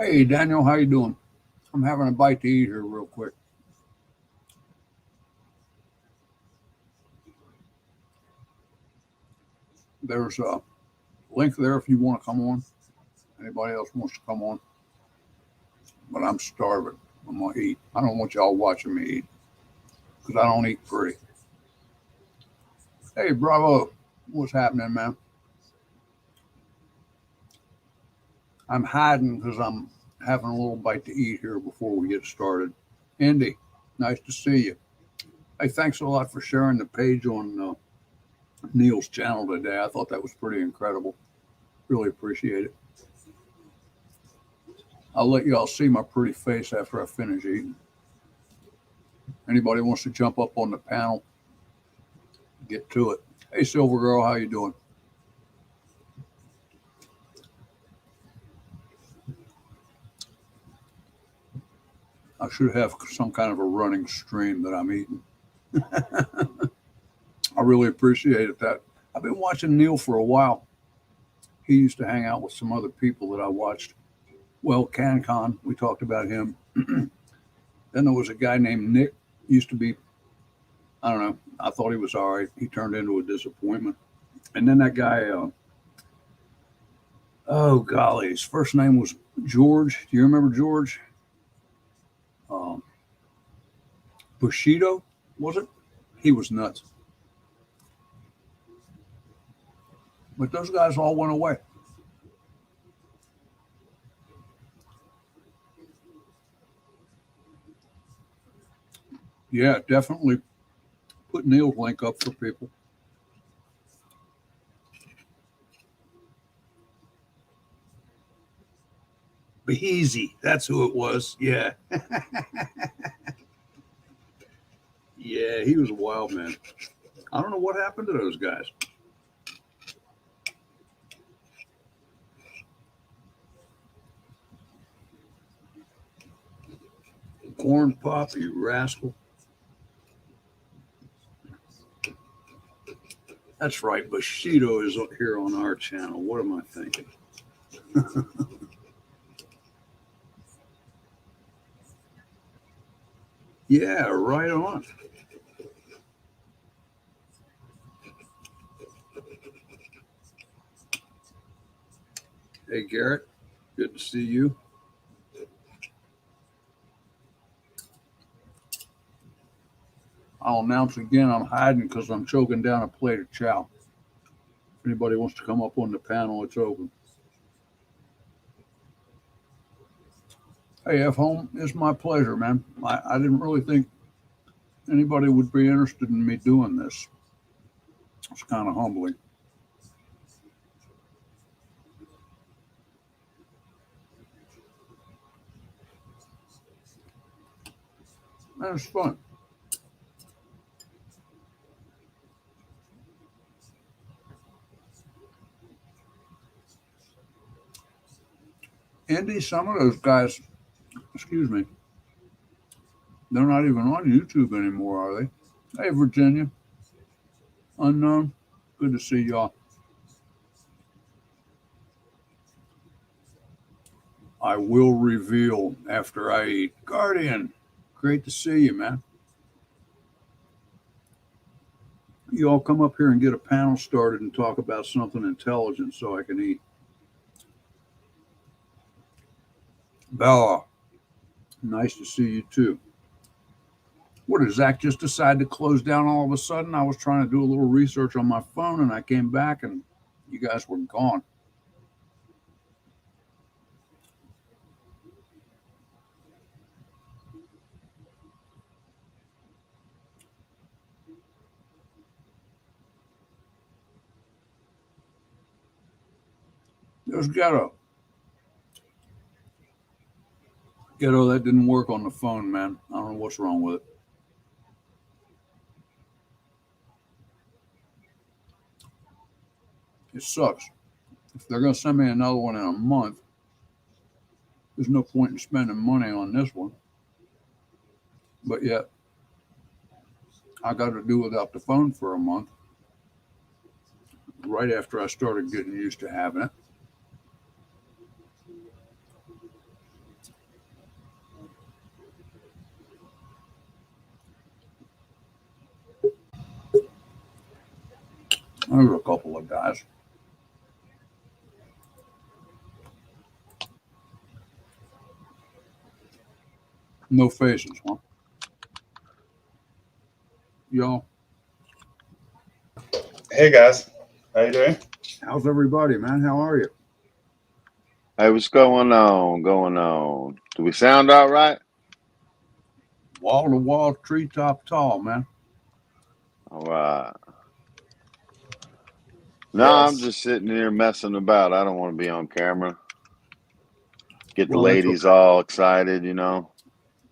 Hey Daniel, how you doing? I'm having a bite to eat here real quick. There's a link there if you want to come on. Anybody else wants to come on? But I'm starving. I'm gonna eat. I don't want y'all watching me eat because I don't eat pretty. Hey, Bravo, what's happening, man? I'm hiding because I'm having a little bite to eat here before we get started. Andy, nice to see you. Hey, thanks a lot for sharing the page on Neil's channel today. I thought that was pretty incredible. Really appreciate it. I'll let y'all see my pretty face after I finish eating. Anybody wants to jump up on the panel, get to it. Hey, Silver Girl, how you doing? I should have some kind of a running stream that I'm eating. I really appreciated that. I've been watching Neil for a while. He used to hang out with some other people that I watched. Well, CanCon, we talked about him. Then there was a guy named Nick, used to be, I don't know, I thought he was all right. He turned into a disappointment. And then that guy, oh golly, his first name was George. Do you remember George? Um, Bushido, was it? He was nuts. But those guys all went away. Yeah, definitely put Neil's link up for people. Beezy, that's who it was. Yeah. Yeah, he was a wild man. I don't know what happened to those guys. Corn Pop, you rascal. That's right. Bushido is up here on our channel. What am I thinking? Yeah, right on. Hey, Garrett. Good to see you. I'll announce again I'm hiding because I'm choking down a plate of chow. If anybody wants to come up on the panel, it's open. Hey, F Home, it's my pleasure, man. I didn't really think anybody would be interested in me doing this. It's kind of humbling. Man, it's fun. Andy, some of those guys, excuse me, they're not even on YouTube anymore, are they? Hey, Virginia, unknown, good to see y'all. I will reveal after I eat. Guardian, great to see you, man. You all come up here and get a panel started and talk about something intelligent so I can eat. Bella, nice to see you too. What did Zach just decide to close down all of a sudden? I was trying to do a little research on my phone and I came back and you guys were gone. There's Ghetto. Ghetto, that didn't work on the phone, man. I don't know what's wrong with it. It sucks. If they're going to send me another one in a month, there's no point in spending money on this one. But yet, I got to do without the phone for a month right after I started getting used to having it. There's a couple of guys. No faces, huh? Y'all, Hey guys, how you doing? how's everybody, man? How are you? Hey, what's going on? Going on? Do we sound all right? Wall to wall, treetop tall, man. All right. No, I'm Yes. just sitting here messing about. I don't want to be on camera. Get the Well, that's ladies okay. all excited, you know.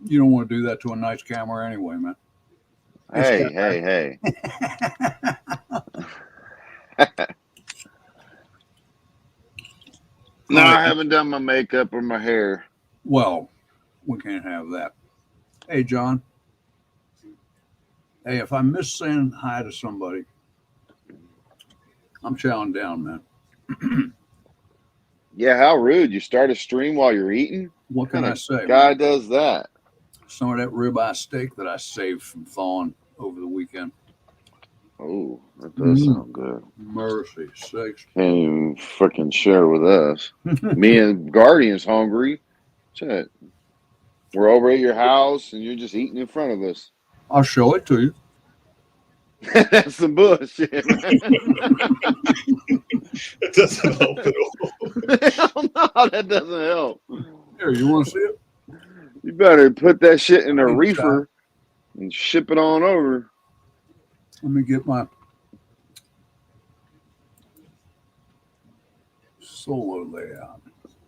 You don't want to do that to a nice camera anyway, man. It's Hey, got hey, hey. all No, right. I haven't done my makeup or my hair. Well, we can't have that. Hey, John. Hey, if I miss saying hi to somebody, I'm chowing down, man. Yeah, how rude. You start a stream while you're eating? What What can kind I of say, guy man? does that? Some of that ribeye steak that I saved from thawing over the weekend. Oh, that does sound good. Mercy sakes. Can't even freaking share with us. Me and Guardian's hungry. Shit. We're over at your house and you're just eating in front of us. I'll show it to you. That's some bullshit, man. It doesn't help at all. Hell no, that doesn't help. Here, you want to see it? You better put that shit in a Take a shot. reefer and ship it on over. Let me get my solo layout.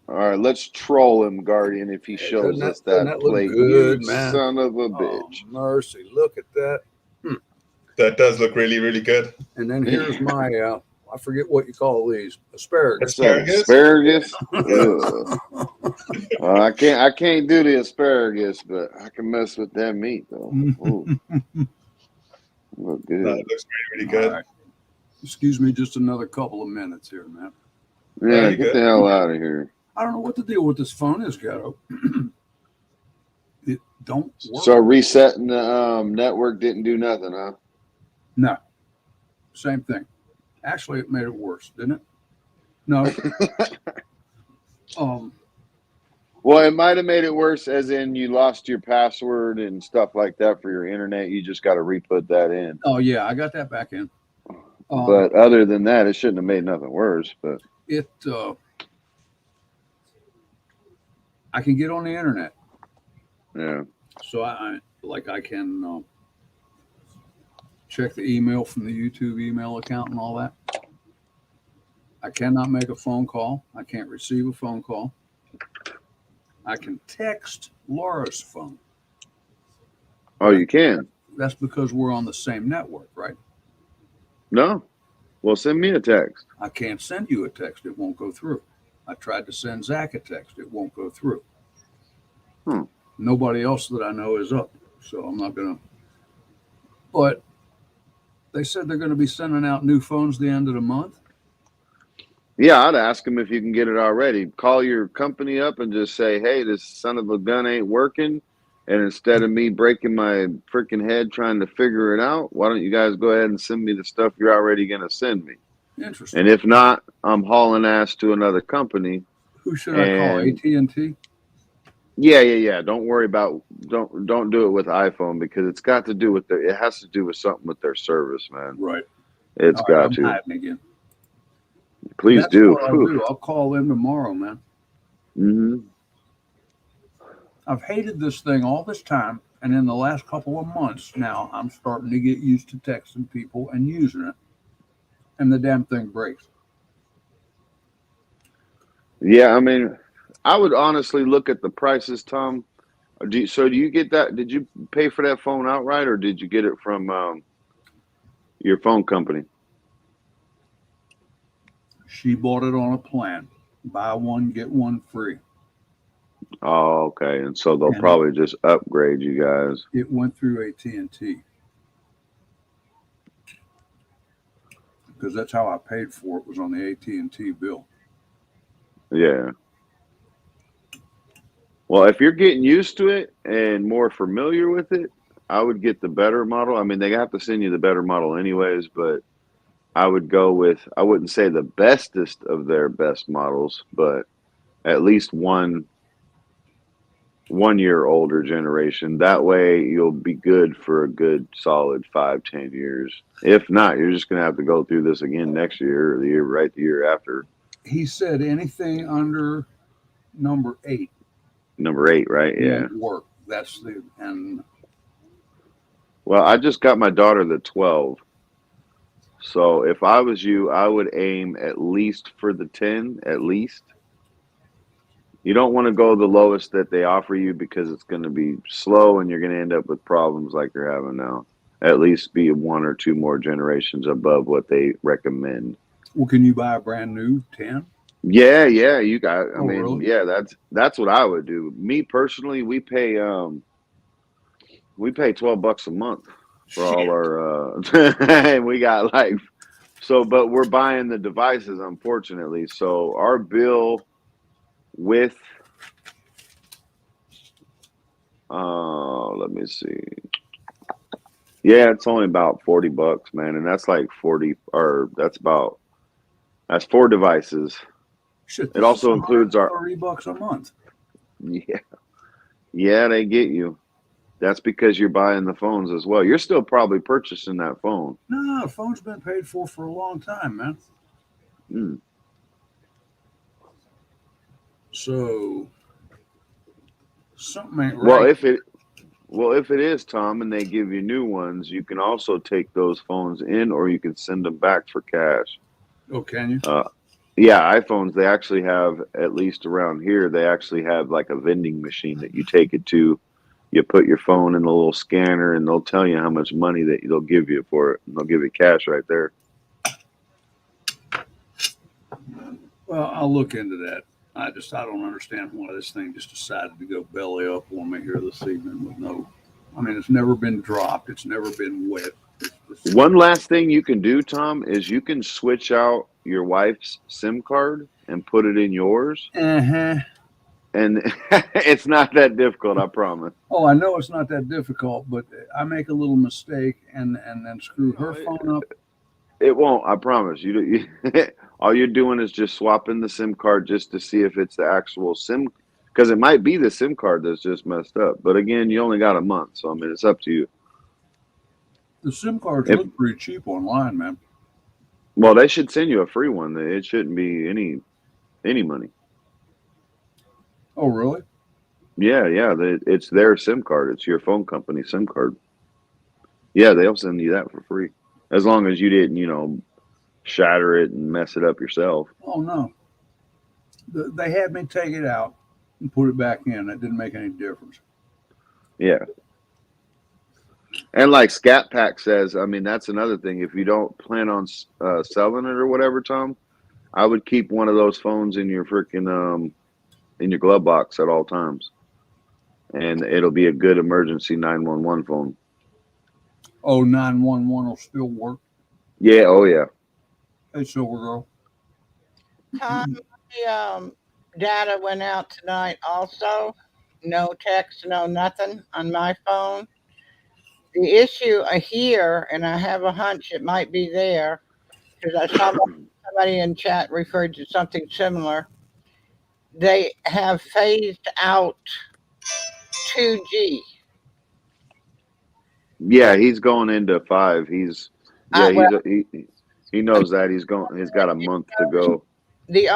All right, let's troll him, Guardian, if he Hey, shows us doesn't that that look plate. good, You man? son of a Oh, bitch. mercy. Look at that. That does look really, really good. And then here's my, I forget what you call these, asparagus. What's that, asparagus? Ugh. I can't do the asparagus, but I can mess with that meat though. Ooh, look No, good. it looks really, really All good. right. Excuse me just another couple of minutes here, man. Yeah, you get good. the hell out of here. I don't know what the deal with this phone is, Gato. It don't work. So resetting the network didn't do nothing, huh? No, same thing. Actually, it made it worse, didn't it? No. Well, it might have made it worse, as in you lost your password and stuff like that for your internet. You just got to re-put that in. Oh yeah, I got that back in. But other than that, it shouldn't have made nothing worse. But It, I can get on the internet, yeah, so I can check the email from the YouTube email account and all that. I cannot make a phone call. I can't receive a phone call. I can text Laura's phone. oh, you can. That's because we're on the same network, right? No, well, send me a text. I can't send you a text. It won't go through. I tried to send Zach a text. It won't go through. Nobody else that I know is up, so I'm not going to. But they said they're going to be sending out new phones the end of the month. Yeah, I'd ask him if you can get it already. Call your company up and just say, hey, this son of a gun ain't working. And instead of me breaking my freaking head trying to figure it out, why don't you guys go ahead and send me the stuff you're already going to send me? Interesting. And if not, I'm hauling ass to another company. Who should I call? AT&T? Yeah. Don't worry about don't do it with iPhone, because it's got to do with it has to do with something with their service, man. Right. It's got I'm to. hiding again. Please That's do. what I'll do. I'll call them tomorrow, man. Mm-hmm. I've hated this thing all this time, and in the last couple of months now, I'm starting to get used to texting people and using it, and the damn thing breaks. Yeah, I mean, I would honestly look at the prices, Tom. Do you get that? Did you pay for that phone outright, or did you get it from your phone company? She bought it on a plan. Buy one, get one free. Oh, okay. And so they'll probably just upgrade you guys. It went through AT&T. Because that's how I paid for it, was on the AT&T bill. Yeah. Well, if you're getting used to it and more familiar with it, I would get the better model. I mean, they have to send you the better model anyways, but I would go with, I wouldn't say the bestest of their best models, but at least 1 year older generation. That way you'll be good for a good solid 5-10 years. If not, you're just gonna have to go through this again next year or the year after. He said anything under number 8 Number 8, right? Yeah. won't work. That's the and Well, I just got my daughter the 12. So if I was you, I would aim at least for the 10, at least. You don't want to go the lowest that they offer you because it's going to be slow and you're going to end up with problems like you're having now. At least be 1 or 2 more generations above what they recommend. well, can you buy a brand new 10? Yeah, you got. I Oh, mean, really? yeah, that's what I would do. Me personally, we pay $12 a month for all our and we got like so, but we're buying the devices, unfortunately. So our bill with let me see. Yeah, it's only about $40, man, and that's like 40 or that's 4 devices. Shit, It this also is includes our $130 a month. yeah, they get you. That's because you're buying the phones as well. You're still probably purchasing that phone. No, the phone's been paid for a long time, man. Mm. So something ain't Well, right. if it is, Tom, and they give you new ones, you can also take those phones in, or you can send them back for cash. Oh, can you? Yeah, iPhones, they actually have, at least around here, they actually have like a vending machine that you take it to. You put your phone in the little scanner, and they'll tell you how much money that they'll give you for it. And they'll give you cash right there. Well, I'll look into that. I don't understand why this thing just decided to go belly up on me here this evening with no. I mean, it's never been dropped. It's never been wet. One last thing you can do, Tom, is you can switch out your wife's SIM card and put it in yours. Uh-huh. And it's not that difficult, I promise. Oh, I know it's not that difficult, but I make a little mistake and then screw her phone up. It won't, I promise. All you're doing is just swapping the SIM card just to see if it's the actual SIM, because it might be the SIM card that's just messed up. But again, you only got a month, so I mean, it's up to you. The SIM cards If look pretty cheap online, man. Well, they should send you a free one. It shouldn't be any money. Oh, really? Yeah, it's their SIM card. It's your phone company SIM card. Yeah, they'll send you that for free, as long as you didn't, shatter it and mess it up yourself. Oh, no. They had me take it out and put it back in. That didn't make any difference. Yeah. And like Scat Pack says, I mean, that's another thing. If you don't plan on selling it or whatever, Tom, I would keep one of those phones in your freaking in your glove box at all times, and it'll be a good emergency 911 phone. Oh, 911 will still work. Yeah. Oh yeah. Hey, Silver Girl. Tom, my data went out tonight also. No text, no nothing on my phone. The issue here, and I have a hunch it might be there, because I saw somebody in chat referred to something similar. They have phased out 2G. Yeah, he's going into 5. He's yeah, Well, he knows that he's got a month to go. the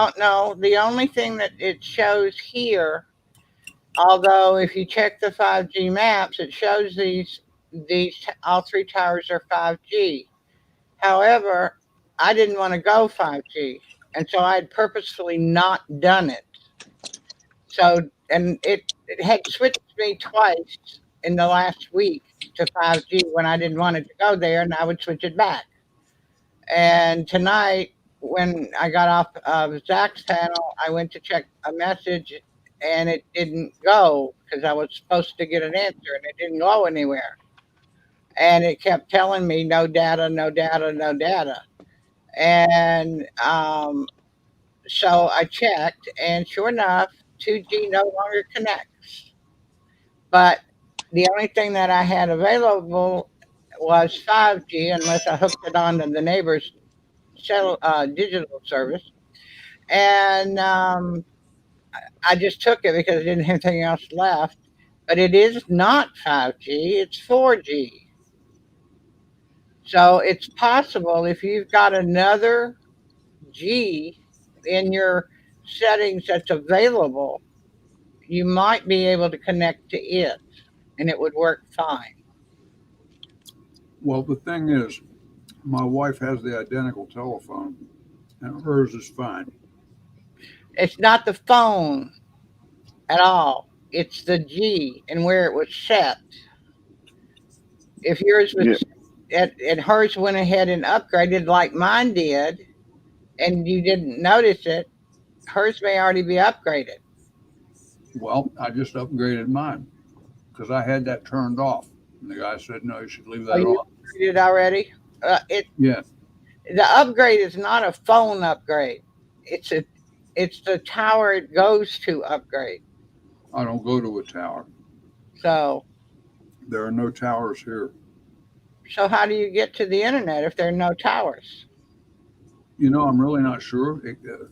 only thing that it shows here, although if you check the 5G maps, it shows these all 3 towers are 5G. However, I didn't want to go 5G, and so I had purposefully not done it. So, and it had switched me twice in the last week to 5G when I didn't want it to go there, and I would switch it back. And tonight, when I got off of Zach's panel, I went to check a message, and it didn't go because I was supposed to get an answer, and it didn't go anywhere. And it kept telling me no data, no data, no data. And so I checked, and sure enough, 2G no longer connects. But the only thing that I had available was 5G, unless I hooked it onto the neighbor's digital service, and I just took it because I didn't have anything else left. But it is not 5G; it's 4G. So it's possible if you've got another G in your settings that's available, you might be able to connect to it, and it would work fine. Well, the thing is, my wife has the identical telephone, and hers is fine. It's not the phone at all. It's the G and where it was set. If yours Yeah. was and hers went ahead and upgraded like mine did, and you didn't notice it, hers may already be upgraded. Well, I just upgraded mine because I had that turned off. And the guy said, no, you should leave Oh, that you on. upgraded already? Yeah, The upgrade is not a phone upgrade. It's a it's the tower it goes to upgrade. I don't go to a tower. So There are no towers here. so how do you get to the internet if there are no towers? You know, I'm really not sure.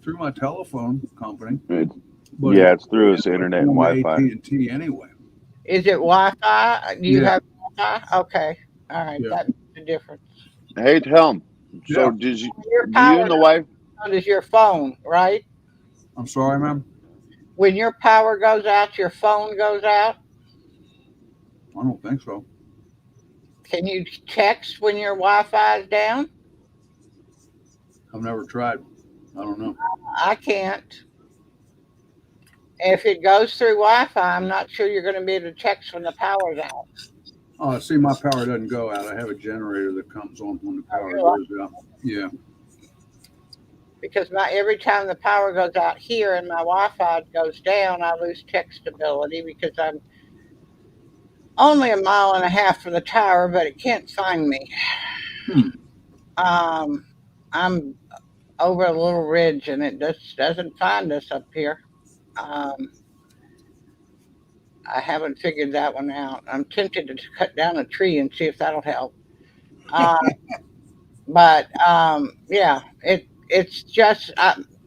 Through my telephone company. It's, But yeah, it's through its internet and Wi-Fi. AT&T anyway. Is it Wi-Fi? Do you Yeah. have Wi-Fi? Okay. All right. Yeah. That makes a difference. Hey, Helm. So Yeah. did you? Your Do you power and the wife? goes out is your phone, right? I'm sorry, ma'am. When your power goes out, your phone goes out. I don't think so. Can you text when your Wi-Fi is down? I've never tried. I don't know. I can't. If it goes through Wi-Fi, I'm not sure you're going to be able to text when the power's out. See, my power doesn't go out. I have a generator that comes on when the power really? goes out. Yeah. Because every time the power goes out here and my Wi-Fi goes down, I lose textability because I'm only a mile and a half from the tower, but it can't find me. I'm over a little ridge, and it just doesn't find us up here. I haven't figured that one out. I'm tempted to cut down a tree and see if that'll help. But yeah, it's just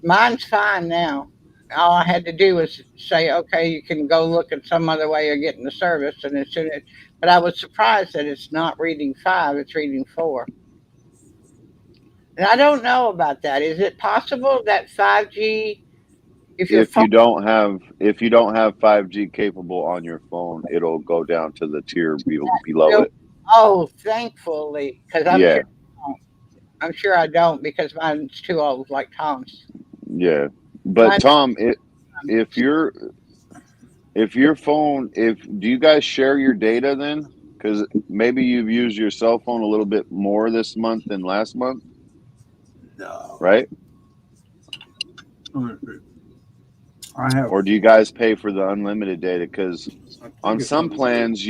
mine's fine now. All I had to do was say, okay, you can go look at some other way of getting the service, and as soon as. But I was surprised that it's not reading 5; it's reading 4. And I don't know about that. Is it possible that 5G, if your If you phone, don't have 5G capable on your phone, it'll go down to the tier below it. oh, thankfully, because Yeah, I'm sure I don't because mine's too old, like Tom's. yeah. But Mine, Tom, if your phone, do you guys share your data then? Because maybe you've used your cell phone a little bit more this month than last month, No. right? I have. Or do you guys pay for the unlimited data? Because I think on it's some plans,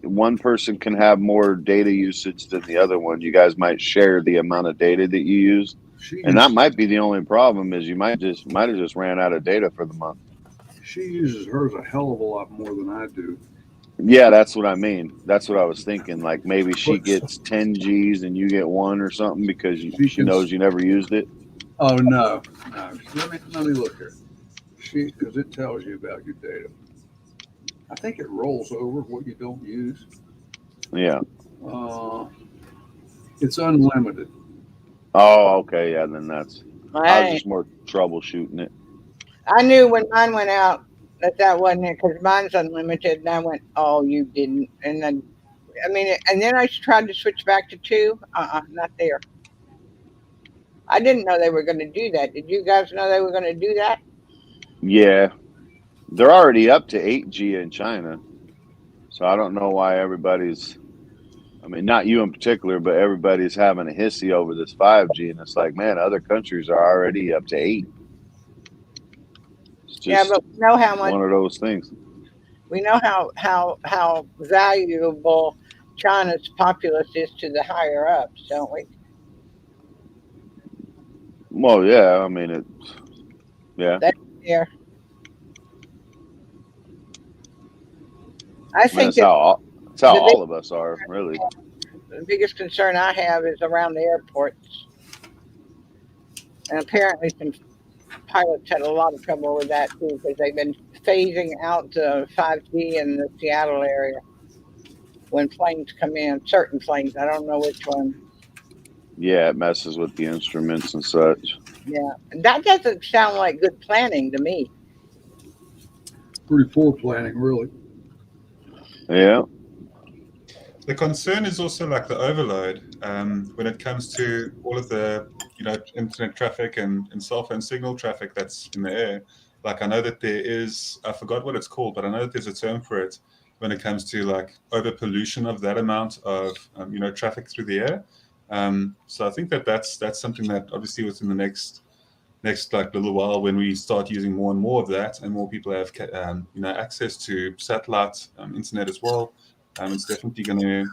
one person can have more data usage than the other one. You guys might share the amount of data that you use, and that might be the only problem. Is you might have just ran out of data for the month. She uses hers a hell of a lot more than I do. Yeah, that's what I mean. That's what I was thinking. Like maybe she gets 10 Gs and you get 1 or something because she knows you never used it. Oh no. Let me look here. Because it tells you about your data. I think it rolls over what you don't use. Yeah. It's unlimited. Oh, okay. Yeah, then I was right. just more troubleshooting it. I knew when mine went out that wasn't it because mine's unlimited, and I went, "Oh, you didn't." And then, and then I tried to switch back to 2. Not there. I didn't know they were going to do that. Did you guys know they were going to do that? Yeah. They're already up to 8G in China. So I don't know why everybody's, not you in particular, but everybody's having a hissy over this 5G. And it's like, man, other countries are already up to 8. It's just but we know how much. one of those things. We know how valuable China's populace is to the higher ups, don't we? Well, yeah. Yeah. That's there. I think That's how all big- of us are, really. the biggest concern I have is around the airports. And apparently some pilots had a lot of trouble with that too, because they've been phasing out 5G in the Seattle area when planes come in, certain planes. I don't know which one. Yeah, it messes with the instruments and such. Yeah, that doesn't sound like good planning to me. Pretty poor planning, really. Yeah. The concern is also like the overload when it comes to all of the internet traffic and cell phone signal traffic that's in the air. Like I know that there is, I forgot what it's called, but I know that there's a term for it when it comes to like over pollution of that amount of traffic through the air. So I think that's something that obviously within the next like little while, when we start using more and more of that, and more people have access to satellite internet as well, it's definitely going to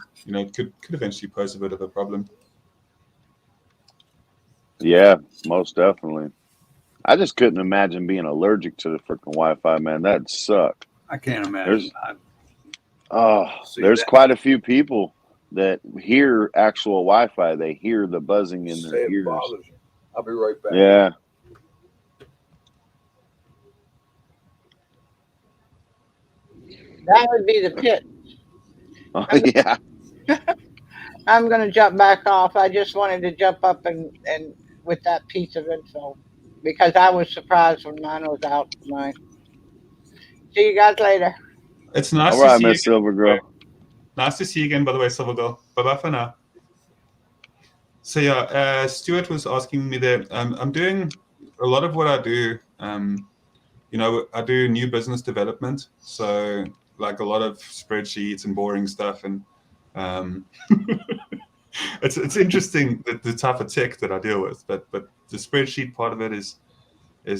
could eventually pose a bit of a problem. Yeah, most definitely. I just couldn't imagine being allergic to the freaking Wi-Fi, man. That'd suck. I can't imagine. There's quite a few people that hear actual Wi-Fi. They hear the buzzing in their ears. Bothers you. I'll be right back. Yeah. That would be the pit. Oh, yeah. I'm going to jump back off. I just wanted to jump up and with that piece of info because I was surprised when mine was out tonight. See you guys later. It's nice All right, to see Miss you. Silver Girl. Nice to see you again, by the way, Silver Girl. Bye-bye for now. So yeah, Stuart was asking me that I'm doing a lot of what I do. I do new business development. So like a lot of spreadsheets and boring stuff. And it's interesting the type of tech that I deal with. But the spreadsheet part of it is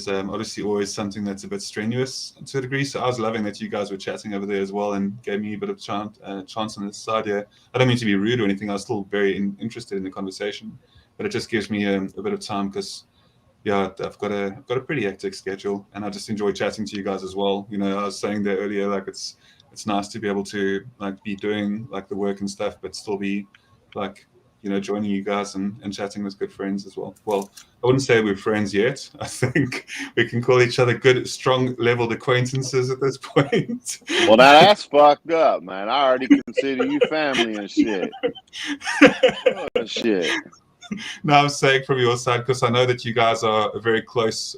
obviously always something that's a bit strenuous to a degree. So I was loving that you guys were chatting over there as well and gave me a bit of chance on this side here. I don't mean to be rude or anything. I was still very interested in the conversation, but it just gives me a bit of time because, yeah, I've got a pretty hectic schedule, and I just enjoy chatting to you guys as well. I was saying there earlier, like it's nice to be able to like be doing like the work and stuff, but still be like joining you guys and chatting with good friends as well. Well, I wouldn't say we're friends yet. I think we can call each other good, strong leveled acquaintances at this point. Well, now that's fucked up, man. I already consider you family and shit. Oh, shit. No, I'm saying from your side because I know that you guys are a very close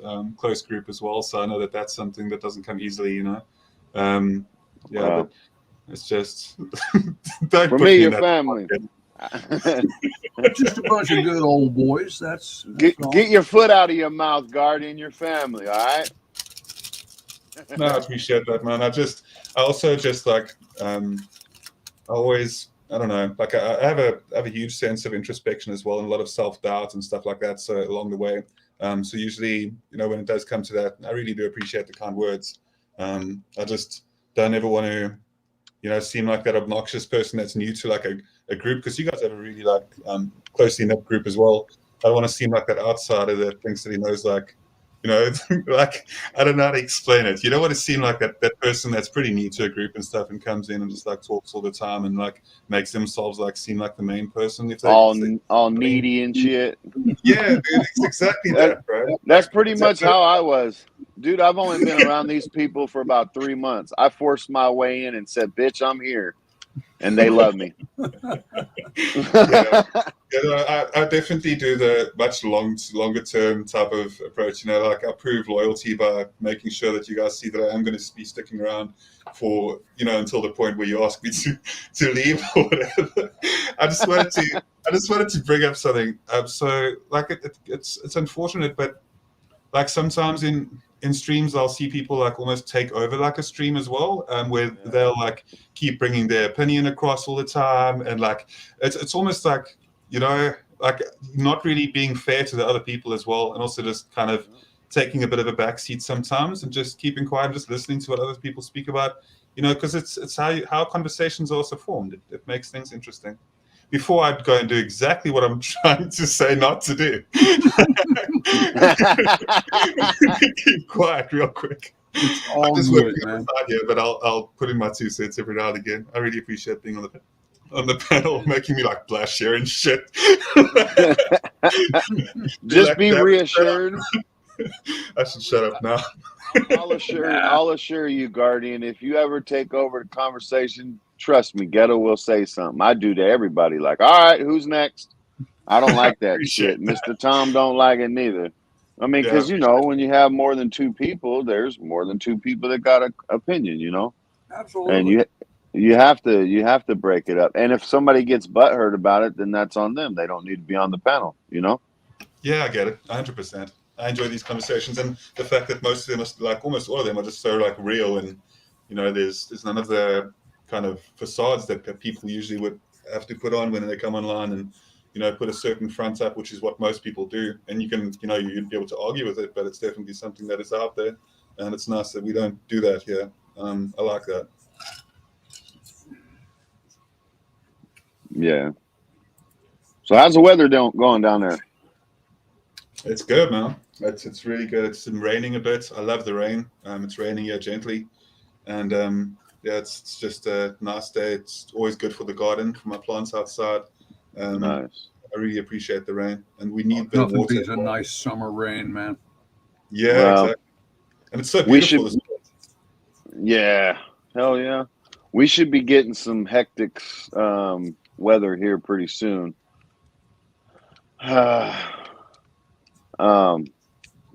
group as well. So I know that that's something that doesn't come easily, But it's just don't For put me, in your that family. Just a bunch of good old boys. That's Get your foot out of your mouth, guardian your family, all right? No, I appreciate that, man. I also just like always, I don't know, like I have a huge sense of introspection as well, and a lot of self-doubt and stuff like that. So along the way, so usually, when it does come to that, I really do appreciate the kind words. I just don't ever want to, seem like that obnoxious person that's new to like a group, because you guys have a really like closely knit group as well. I don't want to seem like that outsider that thinks that he knows like, like I don't know how to explain it. You don't want to seem like that person that's pretty new to a group and stuff and comes in and just like talks all the time and like makes themselves like seem like the main person. If they, all needy and shit. Yeah, dude, it's exactly that, bro. That's pretty much how I was. Dude, I've only been around these people for about 3 months. I forced my way in and said, bitch, I'm here. And they love me. I definitely do the much longer term type of approach. Like I prove loyalty by making sure that you guys see that I am going to be sticking around for until the point where you ask me to leave or whatever. I just wanted to bring up something. So like it's unfortunate, but like sometimes in streams I'll see people like almost take over like a stream as well, where they'll like keep bringing their opinion across all the time, and like it's almost like like not really being fair to the other people as well, and also just kind of taking a bit of a backseat sometimes and just keeping quiet and just listening to what other people speak about, because it's how conversations are also formed. It makes things interesting. Before I'd go and do exactly what I'm trying to say not to do. Keep quiet real quick. It's all I'm just good, working on the man. side here, but I'll put in my 2 cents every now and again. I really appreciate being on the on the panel, making me like blush here and shit. Just like, be "Damn it, reassured. I should shut up now. I'll assure you, Guardian, if you ever take over the conversation, trust me, Ghetto will say something. I do to everybody. Like, all right, who's next? I don't like that shit. Mr. Tom don't like it neither. I mean, because when you have more than two people, there's more than two people that got an opinion, Absolutely. and you have to break it up. And if somebody gets butthurt about it, then that's on them. They don't need to be on the panel, Yeah, I get it, 100%. I enjoy these conversations, and the fact that most of them, like almost all of them, are just so like real, and there's none of the kind of facades that people usually would have to put on when they come online, and put a certain front up, which is what most people do, and you can you'd be able to argue with it, but it's definitely something that is out there, and it's nice that we don't do that here. I like that. Yeah. So how's the weather going down there? It's good, man. It's really good. It's been raining a bit. I love the rain. It's raining here gently, and it's just a nice day. It's always good for the garden, for my plants outside. Nice. I really appreciate the rain, and we need the Nothing water. beats a nice summer rain, man. Yeah, Well, exactly. And it's so beautiful. Yeah, hell yeah. We should be getting some hectic weather here pretty soon.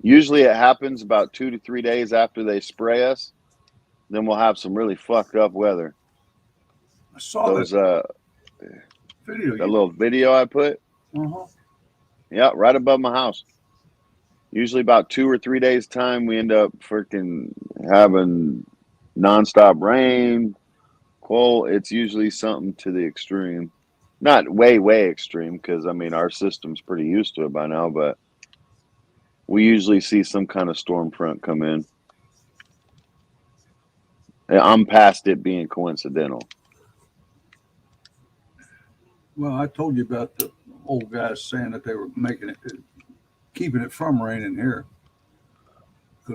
Usually it happens about 2 to 3 days after they spray us. Then we'll have some really fucked up weather. I saw those video. That little video I put. Uh-huh. Yeah, right above my house. Usually about 2 or 3 days time, we end up freaking having nonstop rain. Well, it's usually something to the extreme. Not way, way extreme, because, I mean, our system's pretty used to it by now, but we usually see some kind of storm front come in. I'm past it being coincidental. Well, I told you about the old guys saying that they were keeping it from raining here.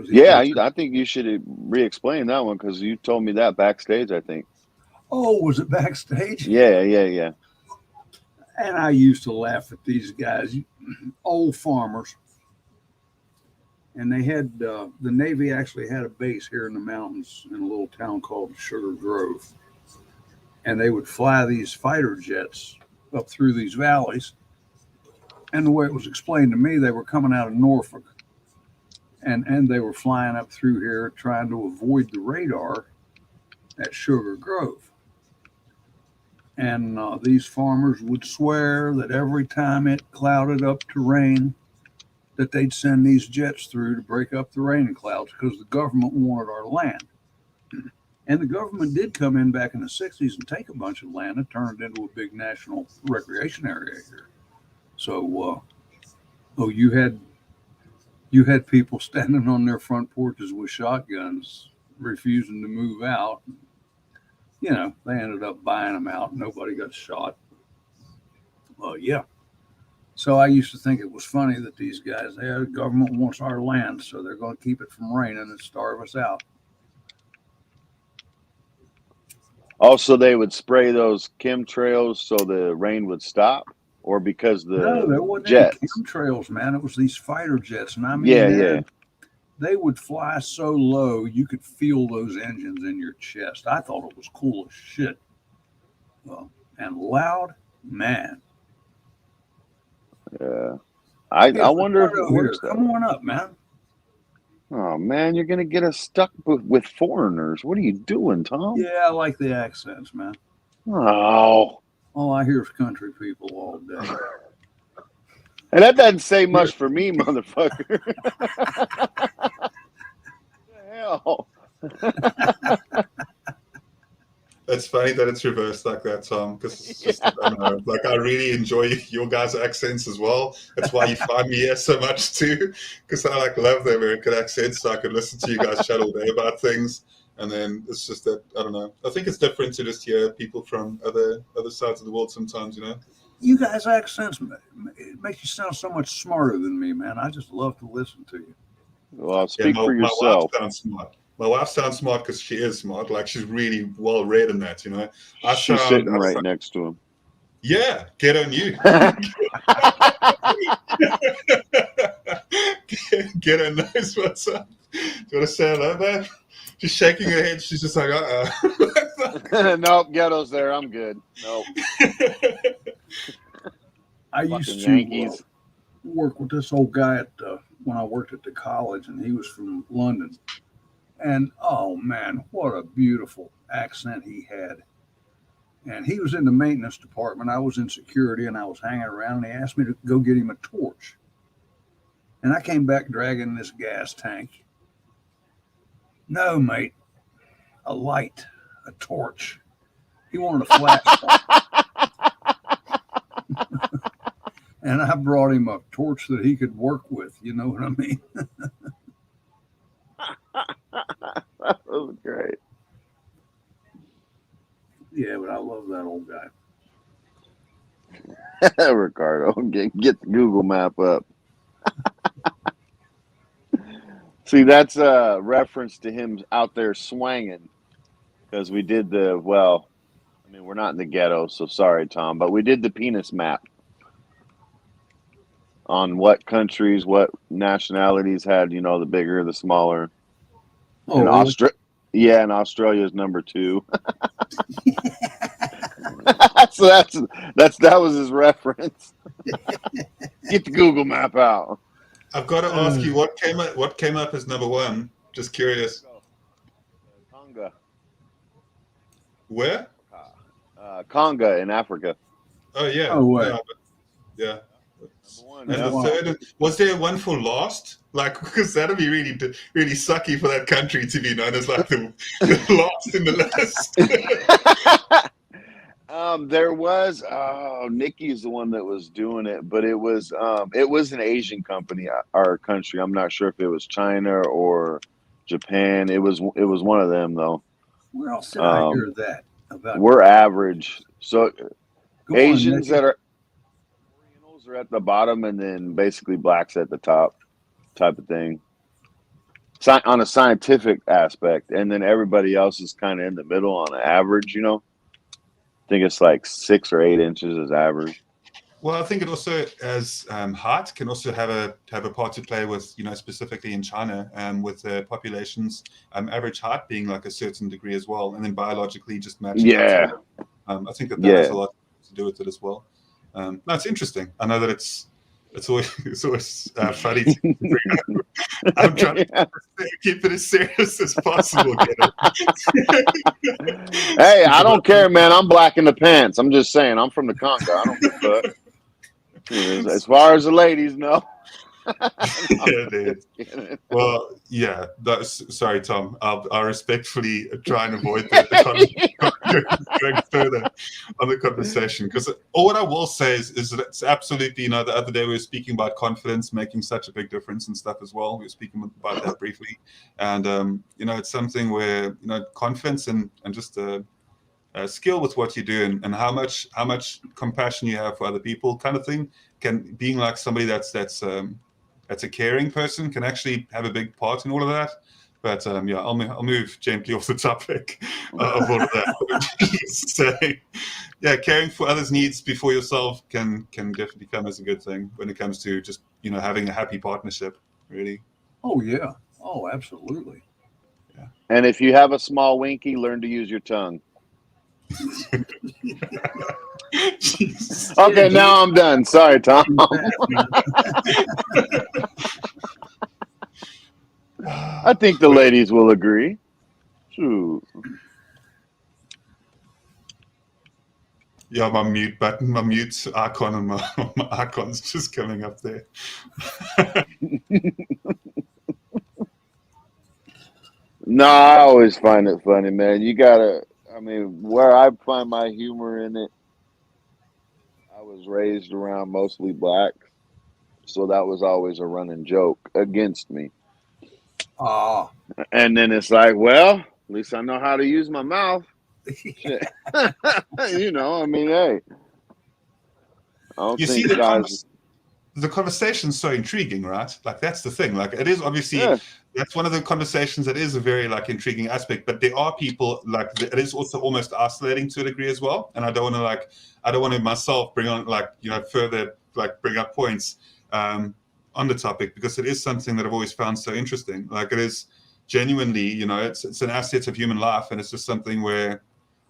Yeah, I think you should re-explain that one, because you told me that backstage, I think. Oh, was it backstage? Yeah. And I used to laugh at these guys, old farmers. And they had, the Navy actually had a base here in the mountains in a little town called Sugar Grove. And they would fly these fighter jets up through these valleys. And the way it was explained to me, they were coming out of Norfolk. And they were flying up through here trying to avoid the radar at Sugar Grove. And these farmers would swear that every time it clouded up to rain, that they'd send these jets through to break up the rain clouds because the government wanted our land. And the government did come in back in the 60s and take a bunch of land and turn it into a big national recreation area here. So, you had people standing on their front porches with shotguns refusing to move out. They ended up buying them out. Nobody got shot. Yeah. So I used to think it was funny that these guys, the government wants our land, so they're going to keep it from raining and starve us out. Also, they would spray those chemtrails so the rain would stop, or because No, there wasn't jets. any chemtrails, man. It was these fighter jets, and I mean, they would fly so low you could feel those engines in your chest. I thought it was cool as shit. And loud, man. Yeah. I wonder if it works. Come on up, man. Oh, man, you're going to get us stuck with foreigners. What are you doing, Tom? Yeah, I like the accents, man. Oh. All I hear is country people all day. And that doesn't say much for me, motherfucker. What the hell? It's funny that it's reversed like that, Tom, because it's just, I don't know, like I really enjoy your guys' accents as well. That's why you find me here so much too, because I love the American accents, so I could listen to you guys chat all day about things. And then it's just that, I don't know. I think it's different to just hear people from other sides of the world sometimes, You guys' accents, it makes you sound so much smarter than me, man. I just love to listen to you. Well, speak for yourself. My wife sounds smart. My wife sounds smart because she is smart. Like she's really well read in that, you know. She's sitting right next to him. Yeah, get on you. Get on knows what's up. Do you want to say hello, babe? She's shaking her head. She's just like, Nope, Ghetto's there. I'm good. Nope. I used to work with this old guy when I worked at the college, and he was from London. And oh man, what a beautiful accent he had. And he was in the maintenance department. I was in security, and I was hanging around, and he asked me to go get him a torch. And I came back dragging this gas tank. No, mate, a light, a torch. He wanted a flashlight. And I brought him a torch that he could work with. You know what I mean? That was great. Yeah, but I love that old guy. Ricardo, get the Google map up. See, that's a reference to him out there swanging, because we did we're not in the ghetto, so sorry, Tom, but we did the penis map on what countries, what nationalities had, the bigger, the smaller. Oh, and really? And Australia's number 2. So that was his reference. Get the Google map out. I've got to ask you, what came up as number 1? Just curious. Conga. Where? Conga in Africa. Oh yeah. Oh, wait. Yeah. One, And the third, was there one for last? Like, because that'd be really sucky for that country to be known as like the last in the list. There was Nikki's the one that was doing it, but it was an Asian company or country. I'm not sure if it was China or Japan. It was one of them though. Where else did I hear that about? We're average. So Go Asians on, that are Orientals are at the bottom, and then basically blacks at the top, type of thing. On a scientific aspect, and then everybody else is kind of in the middle on an average. I think it's like 6 or 8 inches is average. Well, I think it also, as height, can also have a part to play with, specifically in China, with the population's average height being like a certain degree as well, and then biologically just matching. Yeah. I think that has a lot to do with it as well. No, it's interesting. I know that it's always funny. I'm trying to keep it as serious as possible. Hey, I don't care, man. I'm black in the pants. I'm just saying. I'm from the Congo. I don't give a fuck. As far as the ladies know. Yeah, dude. Well, yeah. Sorry, Tom. I'll respectfully try and avoid going further on the conversation, because all what I will say is that it's absolutely, the other day we were speaking about confidence making such a big difference and stuff as well. We were speaking about that briefly, and it's something where confidence and just skill with what you do and how much compassion you have for other people, kind of thing, being like somebody that's a caring person can actually have a big part in all of that. But I'll move gently off the topic of all of that. So, caring for others' needs before yourself can definitely come as a good thing when it comes to just having a happy partnership. Really. Oh yeah. Oh, absolutely. Yeah. And if you have a small winky, learn to use your tongue. Okay, now I'm done. Sorry, Tom. I think the ladies will agree. Shoot. Yeah, my mute button, my mute icon, and my icon's just coming up there. No, I always find it funny, man. You gotta. Where I find my humor in it, I was raised around mostly black, so that was always a running joke against me. And then it's like, well, at least I know how to use my mouth. Hey. I don't think guys. the conversation's so intriguing, right? Like that's the thing. Like it is obviously that's one of the conversations that is a very like intriguing aspect. But there are people like it is also almost isolating to a degree as well. And I don't want to myself bring on like further like bring up points on the topic because it is something that I've always found so interesting. Like it is genuinely, it's an asset of human life, and it's just something where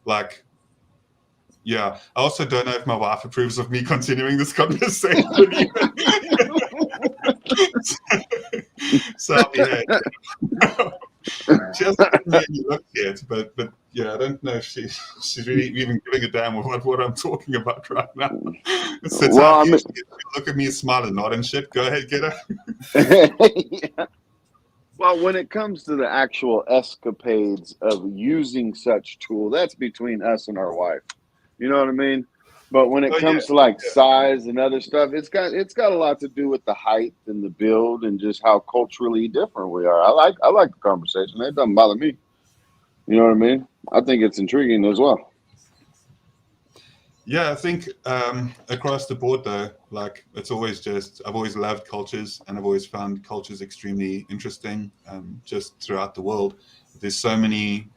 like. Yeah, I also don't know if my wife approves of me continuing this conversation. So yeah, she hasn't given me any look yet, but yeah, I don't know if she's really even giving a damn with what I'm talking about right now. It's the time you look at me, smile and nod and shit. Go ahead, get her. Yeah. Well, when it comes to the actual escapades of using such tool, that's between us and our wife. You know what I mean? But when it comes to like size and other stuff, it's got a lot to do with the height and the build and just how culturally different we are. I like the conversation. It doesn't bother me. You know what I mean? I think it's intriguing as well. Yeah, I think across the board though, like it's always just I've always loved cultures, and I've always found cultures extremely interesting just throughout the world. There's so many.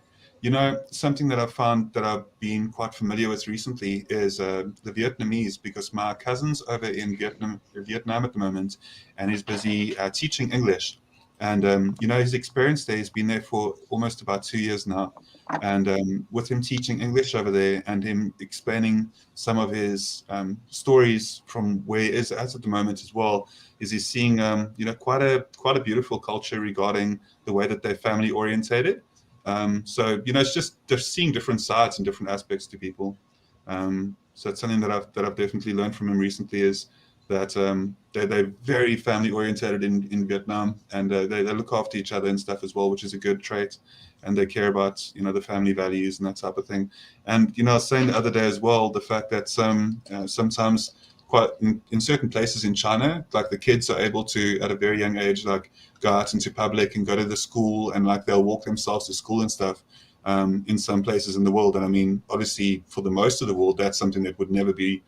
Something that I've found that I've been quite familiar with recently is the Vietnamese, because my cousin's over in Vietnam at the moment, and he's busy teaching English. And, his experience there, he's been there for almost about 2 years now. And with him teaching English over there and him explaining some of his stories from where he is at the moment as well, is he's seeing, quite a beautiful culture regarding the way that they're family orientated. So it's just they're seeing different sides and different aspects to people. So it's something that I've definitely learned from him recently is that they're very family oriented in Vietnam, and they look after each other and stuff as well, which is a good trait. And they care about the family values and that type of thing. And I was saying the other day as well the fact that sometimes quite in certain places in China, like the kids are able to at a very young age like go out into public and go to the school, and like they'll walk themselves to school and stuff in some places in the world. And I mean, obviously for the most of the world, that's something that would never be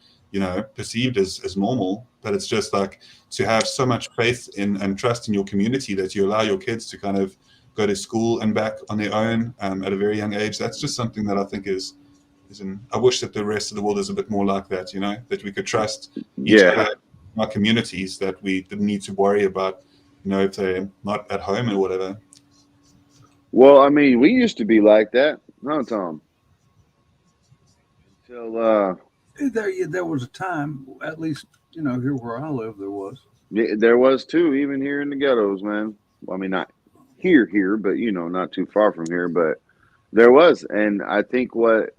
perceived as normal. But it's just like to have so much faith in and trust in your community that you allow your kids to kind of go to school and back on their own at a very young age. That's just something that I think is I wish that the rest of the world is a bit more like that, that we could trust each other in our communities, that we didn't need to worry about, if they're not at home or whatever. Well, I mean, we used to be like that, huh, Tom? Until there was a time, at least, here where I live, there was. Yeah, there was too, even here in the ghettos, man. Well, I mean, not here, but not too far from here, but there was. And I think what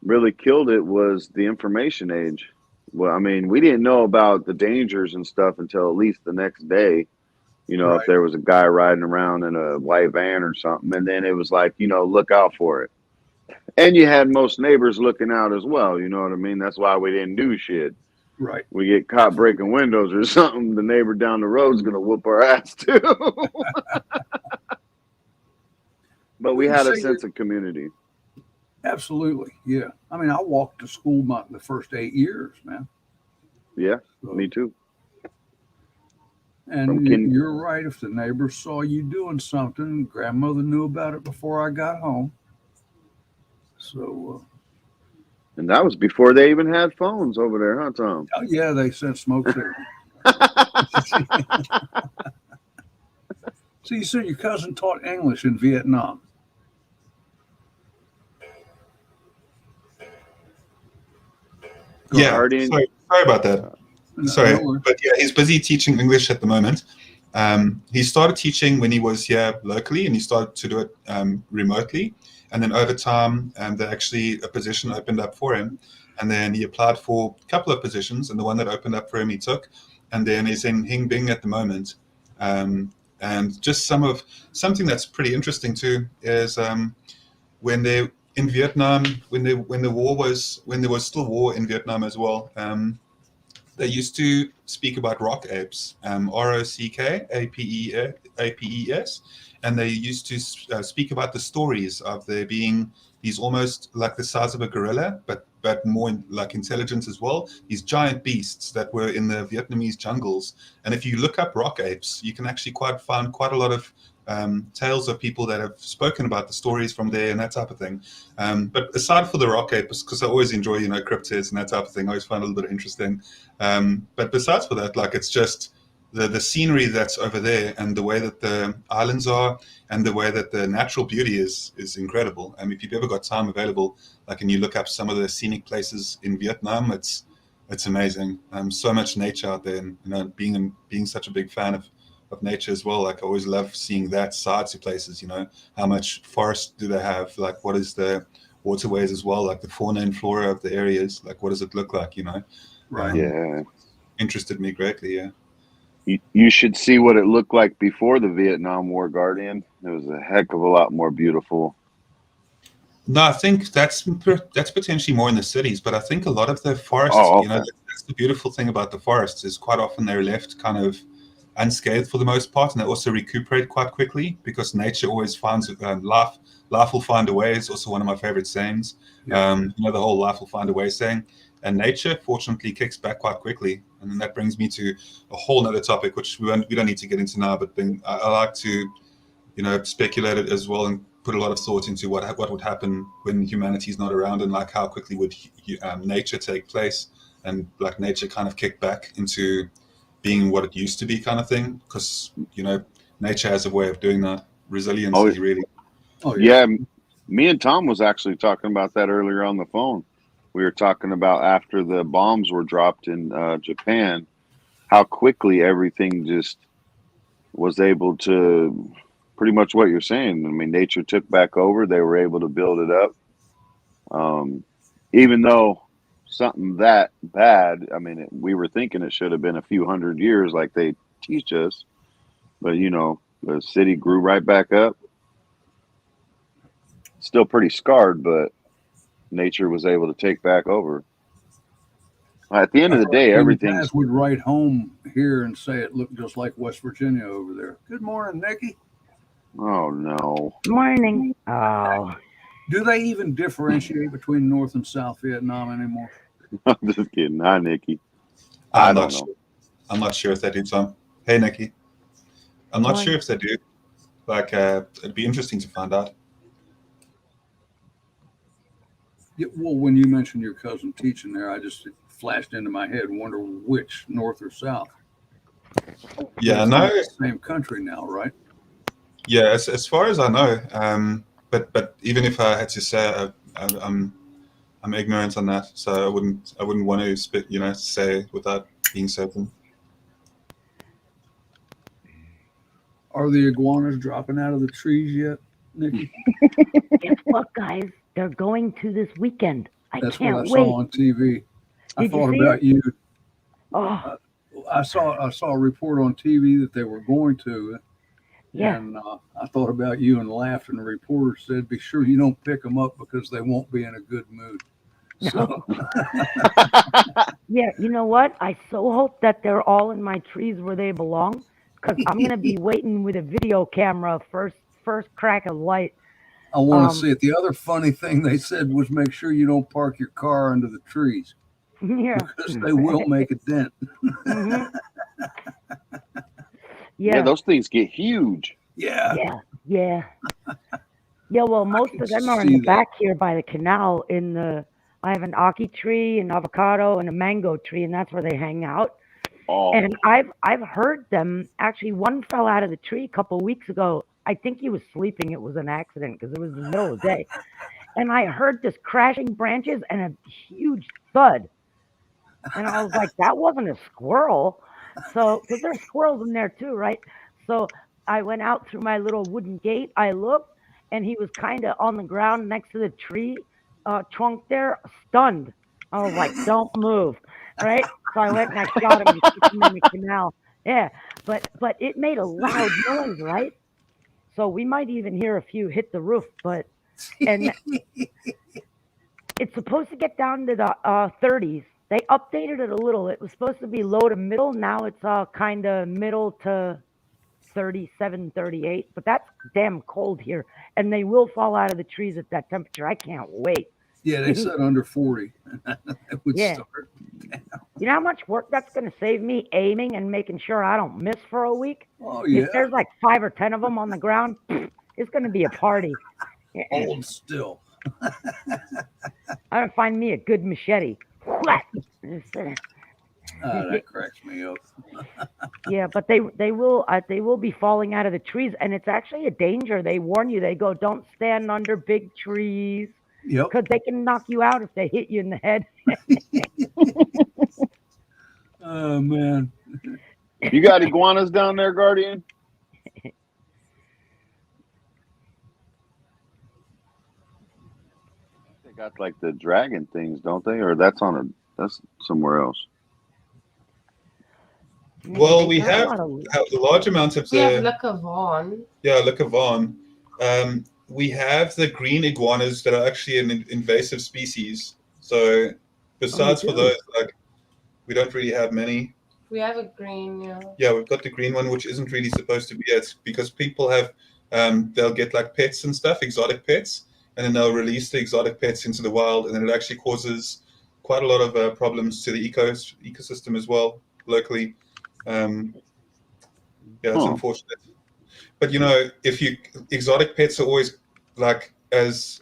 really killed it was the information age. Well, I mean, we didn't know about the dangers and stuff until at least the next day, Right. if there was a guy riding around in a white van or something. And then it was like, look out for it. And you had most neighbors looking out as well. You know what I mean? That's why we didn't do shit. Right. We get caught breaking windows or something, the neighbor down the road is going to whoop our ass too. But we had a sense of community. Absolutely. Yeah. I mean, I walked to school the first 8 years, man. Yeah, So, me too. And you're right. If the neighbors saw you doing something, grandmother knew about it before I got home. So. And that was before they even had phones over there, huh, Tom? Oh, yeah, they sent smoke signals. So you said your cousin taught English in Vietnam. Yeah, sorry about that. Sorry, but yeah, he's busy teaching English at the moment. He started teaching when he was here locally, and he started to do it remotely. And then over time, a position opened up for him. And then he applied for a couple of positions, and the one that opened up for him, he took. And then he's in Hinh Binh at the moment. And just something that's pretty interesting too is when they in Vietnam, when there was still war in Vietnam as well. They used to speak about rock apes, ROCKAPES, and they used to speak about the stories of there being these almost like the size of a gorilla, but but more like intelligent as well. These giant beasts that were in the Vietnamese jungles. And if you look up rock apes, you can actually find quite a lot of tales of people that have spoken about the stories from there and that type of thing. But aside for the rock apes, because I always enjoy, cryptids and that type of thing, I always find it a little bit interesting. But besides for that, like, it's just the scenery that's over there and the way that the islands are and the way that the natural beauty is incredible. If you've ever got time available, like, and you look up some of the scenic places in Vietnam, it's amazing. So much nature out there, and being such a big fan of nature as well. Like, I always love seeing that side to places. How much forest do they have? Like, what is the waterways as well? Like the fauna and flora of the areas. Like, what does it look like? Right. Yeah. Interested me greatly. Yeah. You should see what it looked like before the Vietnam War, Guardian. It was a heck of a lot more beautiful. No, I think that's potentially more in the cities, but I think a lot of the forests, Okay. That's the beautiful thing about the forests, is quite often they're left kind of unscathed for the most part, and they also recuperate quite quickly because nature always finds life will find a way is also one of my favorite sayings. Yeah. The whole life will find a way saying, and nature fortunately kicks back quite quickly. And then that brings me to a whole other topic, which we don't need to get into now, but then I like to speculate it as well and put a lot of thought into what would happen when humanity is not around, and like how quickly would nature take place, and like nature kind of kick back into being what it used to be, kind of thing, because nature has a way of doing that. Resiliency, really. Oh, Yeah, me and Tom was actually talking about that earlier on the phone. We were talking about after the bombs were dropped in Japan, how quickly everything just was able to, pretty much what you're saying. I mean, nature took back over. They were able to build it up. Even though something that bad, I mean, we were thinking it should have been a few hundred years like they teach us. But, the city grew right back up. Still pretty scarred, but nature was able to take back over. At the end of the day, everything's. Guys would write home here and say it looked just like West Virginia over there. Good morning, Nikki. Oh, no. Morning. Oh, Do they even differentiate between North and South Vietnam anymore? I'm just kidding. Hi, Nikki. I'm I not don't know. sure. I'm not sure if they do, Tom. Hey, Nikki. I'm not Hi. sure if they do. Like, it'd be interesting to find out. Yeah, well, when you mentioned your cousin teaching there, I just it flashed into my head. Wonder which North or South. Yeah, It's no. not the same country now, right? Yeah, as far as I know, but even if I had to say, I'm ignorant on that, so I wouldn't want to say without being certain. Are the iguanas dropping out of the trees yet, Nikki? guess what, guys? They're going to this weekend. I That's can't what I wait. saw on TV. I Did you thought see about you. Oh, I saw a report on TV that they were going to, yeah. and I thought about you and laughed. And the reporter said, "Be sure you don't pick them up because they won't be in a good mood." So Yeah, you know what? I so hope that they're all in my trees where they belong, because I'm gonna be waiting with a video camera first crack of light. I want to Um, see it. The other funny thing they said was make sure you don't park your car under the trees yeah. because they will make a dent. hmm Yeah, Yeah. those things get huge. Yeah, Yeah. Yeah. Yeah. Well, most can of them are in see the that. back here by the canal. I have an ackee tree, an avocado, and a mango tree, and that's where they hang out. Oh, And I've heard them. Actually, one fell out of the tree a couple weeks ago. I think he was sleeping. It was an accident because it was the middle of the day. And I heard this crashing branches and a huge thud. And I was like, that wasn't a squirrel. So, because there's squirrels in there too, right? So I went out through my little wooden gate. I looked, and he was kind of on the ground next to the tree trunk there, stunned. I was like, don't move, right? So I went and I shot him and kicked him in the canal. Yeah, but it made a loud noise, right? So we might even hear a few hit the roof, and it's supposed to get down to the 30s. They updated it a little. It was supposed to be low to middle. Now it's kind of middle to 37, 38. But that's damn cold here. And they will fall out of the trees at that temperature. I can't wait. Yeah, they said under 40. It would Yeah. start. You know how much work that's going to save me aiming and making sure I don't miss for a week? Oh, yeah. If there's like 5 or 10 of them on the ground, it's going to be a party. Hold still. I'm going to find me a good machete. That cracks me up. Yeah, but they will be falling out of the trees, and it's actually a danger. They warn you. They go, don't stand under big trees Yep. because they can knock you out if they hit you in the head. Oh, man. You got iguanas down there, Guardian? They got like the dragon things, don't they? Or that's somewhere else. Well, we Got a have lot of- a large amount of We have the Le Vaughn. Le Vaughn. We have the green iguanas that are actually an invasive species. So besides you for do? those, like, we don't really have many. We have a green, yeah. Yeah, we've got the green one, which isn't really supposed to be. It's because people have, they'll get like pets and stuff, exotic pets, and then they'll release the exotic pets into the wild, and then it actually causes quite a lot of problems to the ecosystem as well locally. Yeah, it's unfortunate. But you know, exotic pets are always like as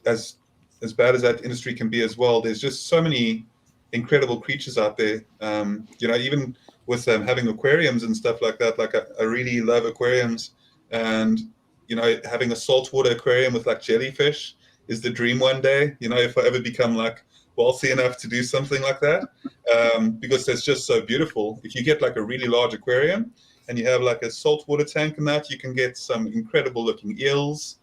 bad as that industry can be as well. There's just so many incredible creatures out there. You know, even with having aquariums and stuff like that. Like I really love aquariums, and you know, having a saltwater aquarium with like jellyfish is the dream one day. You know, if I ever become like wealthy enough to do something like that, because it's just so beautiful. If you get like a really large aquarium and you have like a saltwater tank in that, you can get some incredible looking eels,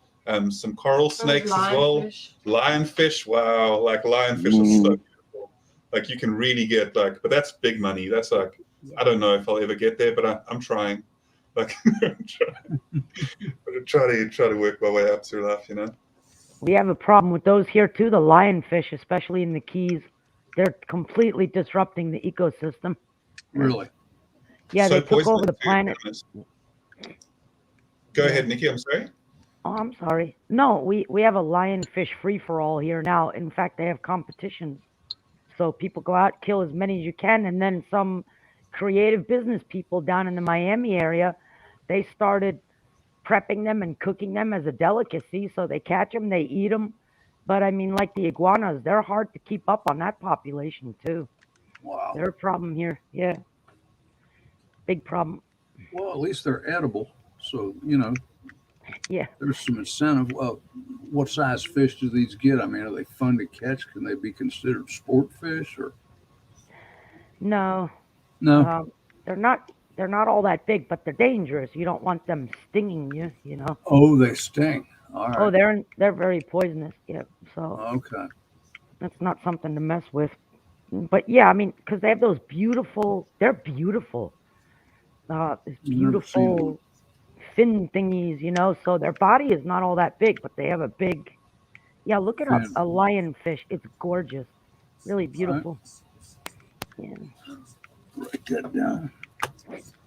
some coral snakes as well. Lionfish, wow, like lionfish is so beautiful. Like you can really get like, but that's big money. That's like, I don't know if I'll ever get there, but I'm trying. Like, I'm trying to work my way up through life, you know. We have a problem with those here too, the lionfish, especially in the Keys. They're completely disrupting the ecosystem. Really? Yeah, So they took over the poisonous planet. food. Go ahead, Nikki. I'm sorry. Oh, I'm sorry. No, we have a lionfish free-for-all here now. In fact, they have competitions. So people go out, kill as many as you can, and then some creative business people down in the Miami area, they started prepping them and cooking them as a delicacy. So they catch them, they eat them. But I mean, like the iguanas, they're hard to keep up on that population too. Wow. They're a problem here. Yeah. Big problem. Well, at least they're edible. So, you know, Yeah. there's some incentive. Well, what size fish do these get? I mean, are they fun to catch? Can they be considered sport fish or? No. No. They're not all that big, but they're dangerous. You don't want them stinging you, you know. Oh, they sting. All right. Oh, they're very poisonous. Yeah. So Okay. that's not something to mess with. But yeah, I mean, because they have those they're beautiful. This beautiful fin thingies, you know. So their body is not all that big, but they have a big. Yeah, look at a lionfish. It's gorgeous, really beautiful. Yeah. Write that down.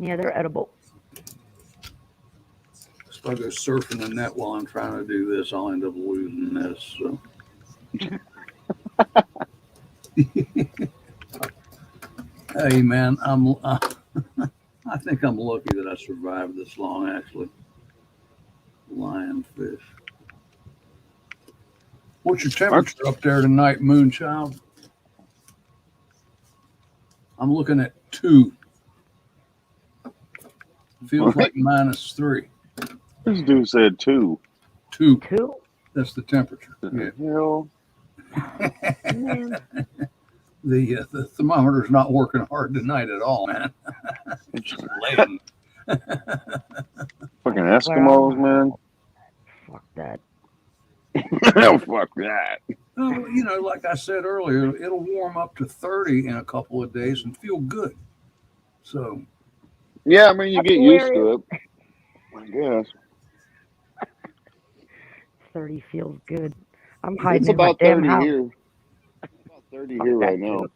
Yeah, they're edible. If I go surfing the net while I'm trying to do this, I'll end up losing this. So. Hey, man, I think I'm lucky that I survived this long, actually. Lionfish. What's your temperature up there tonight, Moonchild? I'm looking at 2. Feels like -3. This dude said 2. 2. 2? That's the temperature. Yeah. Hell. The thermometer's not working hard tonight at all, man. It's just laying. Fucking Eskimos, man. Fuck that. Hell, fuck that. Well, you know, like I said earlier, it'll warm up to 30 in a couple of days and feel good. So. Yeah, I mean, you get used to it. I guess. 30 feels good. I'm hiding It's in my about damn 30 house. here. It's about 30 here right now.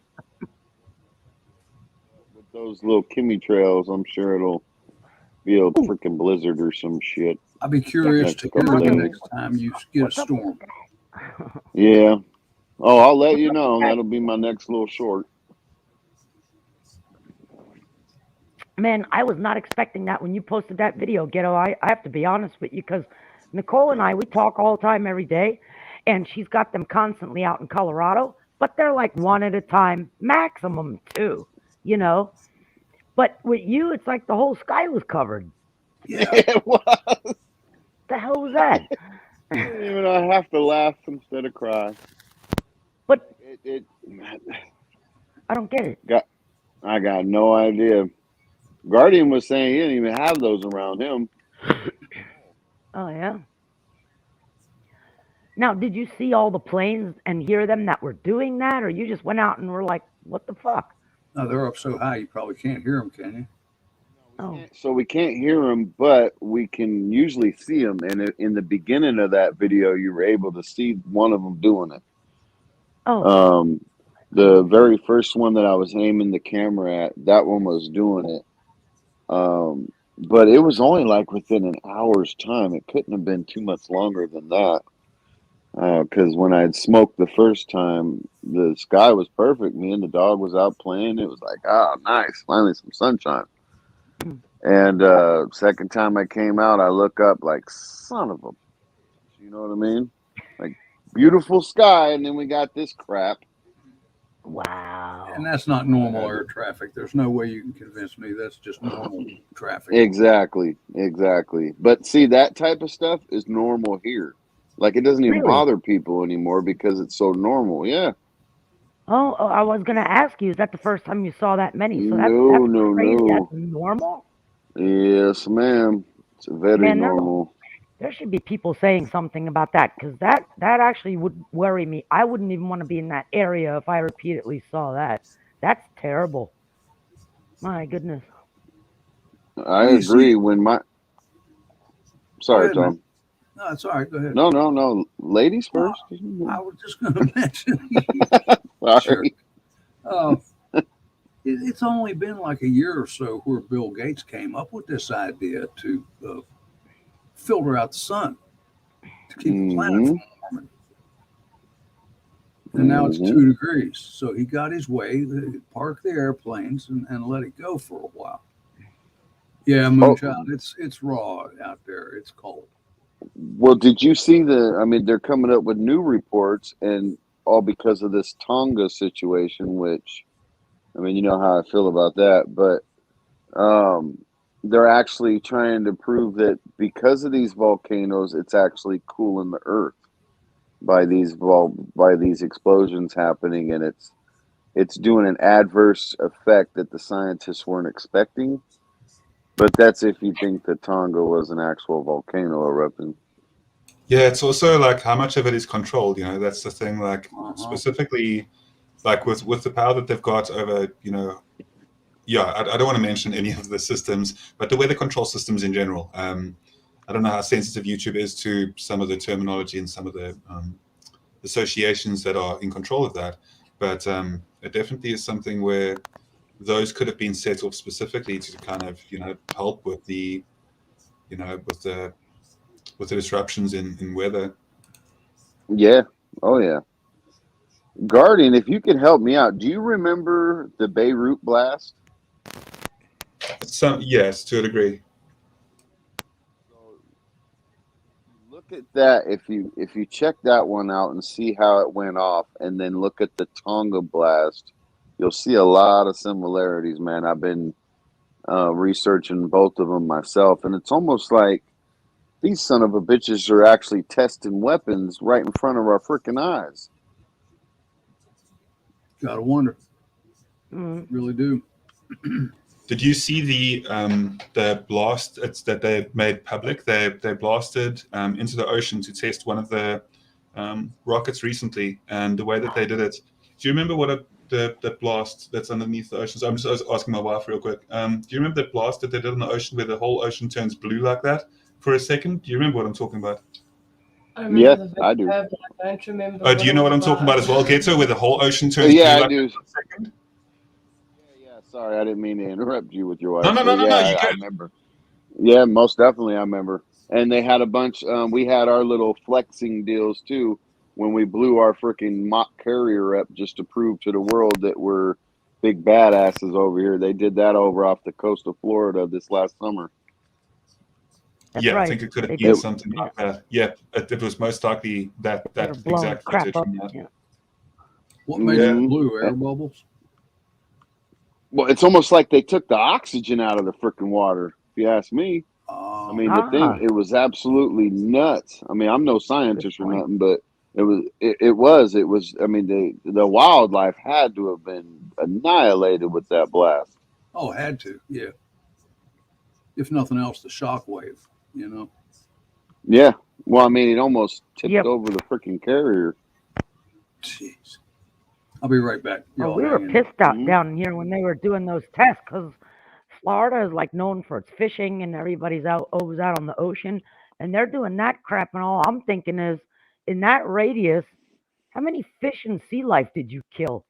With those little chemtrails, I'm sure it'll be a freaking blizzard or some shit. I'll be curious to hear the next time you get a storm. Yeah. Oh, I'll let you know. That'll be my next little short. Man, I was not expecting that when you posted that video, Ghetto. I have to be honest with you because Nicole and I, we talk all the time every day, and she's got them constantly out in Colorado, but they're like one at a time, maximum two, you know? But with you, it's like the whole sky was covered. Yeah. It was. The hell was that? Even I have to laugh instead of cry. But It I don't get it. I got no idea. Guardian was saying he didn't even have those around him. Oh, yeah. Now, did you see all the planes and hear them that were doing that, or you just went out and were like, what the fuck? No, they're up so high you probably can't hear them, can you? Oh, So we can't hear them, but we can usually see them. And in the beginning of that video, you were able to see one of them doing it. oh, The very first one that I was aiming the camera at, that one was doing it. But it was only like within an hour's time. It couldn't have been too much longer than that. Because when I had smoked the first time, the sky was perfect. Me and the dog was out playing. It was like, nice, finally some sunshine. And second time I came out, I look up like, son of a, you know what I mean? Like, beautiful sky, and then we got this crap. wow. And that's not normal air traffic. There's no way you can convince me that's just normal traffic. Exactly. But see, that type of stuff is normal here. Like, it doesn't even Really? bother people anymore because it's so normal. Yeah. Oh, I was going to ask you, is that the first time you saw that many? So that's No, crazy. no. That's normal? Yes, ma'am. It's very Man, normal. there should be people saying something about that because that actually would worry me. I wouldn't even want to be in that area if I repeatedly saw that. That's terrible. My goodness. I Well, you agree. see, When my go sorry, ahead, man. Tom. No, it's all right. Go ahead. No. Ladies Well, first. I was just going to mention. Sorry. Sure. It's only been like a year or so where Bill Gates came up with this idea to filter out the sun to keep the planet Mm-hmm. from warming. And now it's Mm-hmm. 2 degrees. So he got his way, parked the airplanes, and let it go for a while. Yeah, Moonchild, it's raw out there. It's cold. Well, did you see they're coming up with new reports, and all because of this Tonga situation, which, you know how I feel about that, but they're actually trying to prove that because of these volcanoes, it's actually cooling the earth by these explosions happening, and it's doing an adverse effect that the scientists weren't expecting. But that's if you think that Tonga was an actual volcano erupting. Yeah, it's also like how much of it is controlled. That's the thing. Like specifically, like with the power that they've got over, I don't want to mention any of the systems, but the weather control systems in general. I don't know how sensitive YouTube is to some of the terminology and some of the associations that are in control of that, but it definitely is something where those could have been set off specifically to kind of help with the with the disruptions in weather. Yeah. Oh yeah. Guardian, if you could help me out, do you remember the Beirut Blast? Yes, to a degree. So look at that. If you check that one out and see how it went off, and then look at the Tonga blast, you'll see a lot of similarities, man. I've been researching both of them myself, and it's almost like these son of a bitches are actually testing weapons right in front of our freaking eyes. Gotta wonder. Mm. Really do. Did you see the blast that they made public? They blasted into the ocean to test one of the rockets recently, and the way that they did it. Do you remember what the blast that's underneath the ocean? So I'm just asking my wife real quick. Do you remember the blast that they did in the ocean where the whole ocean turns blue like that for a second? Do you remember what I'm talking about? I remember Yeah, the I do. video, but I don't remember. Oh, do you know what I'm talking about as well, Geto, where the whole ocean turns Yeah, blue I like do. that for a second? Yeah. Sorry, I didn't mean to interrupt you with your No, wife. no, But yeah, you I good. remember. Yeah, most definitely, I remember. And they had a bunch. We had our little flexing deals too. when we blew our freaking mock carrier up just to prove to the world that we're big badasses over here. They did that over off the coast of Florida this last summer. That's Yeah, I right. think it could have They been did. something Yeah. like that. Yeah, it was most likely that They were blowing exact crap footage up. from that. Yeah. What made Yeah. it blue? Air bubbles? Well, it's almost like they took the oxygen out of the freaking water, if you ask me. I mean, the thing, it was absolutely nuts. I mean, I'm no scientist or point. nothing, but it was. I mean, the wildlife had to have been annihilated with that blast. Oh, had to, yeah. If nothing else, the shock wave, you know. Yeah. Well, I mean, it almost tipped Yep. over the freaking carrier. Jeez. I'll be right back. Oh, Y'all we were hang in. pissed out Mhm. down here when they were doing those tests because Florida is like known for its fishing and everybody's always out on the ocean and they're doing that crap and all I'm thinking is in that radius, how many fish and sea life did you kill?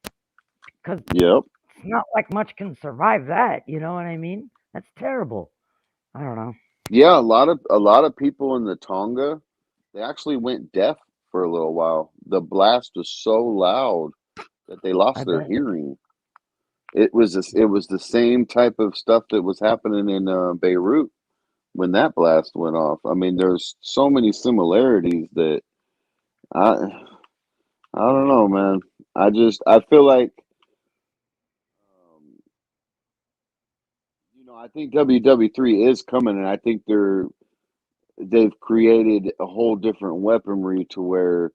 Because Yep. it's not like much can survive that. You know what I mean? That's terrible. I don't know. Yeah, a lot of people in the Tonga, they actually went deaf for a little while. The blast was so loud that they lost I their bet. hearing. It was the same type of stuff that was happening in Beirut when that blast went off. I mean, there's so many similarities that I I don't know, man. I feel like um, I think WW3 is coming, and I think they've created a whole different weaponry to where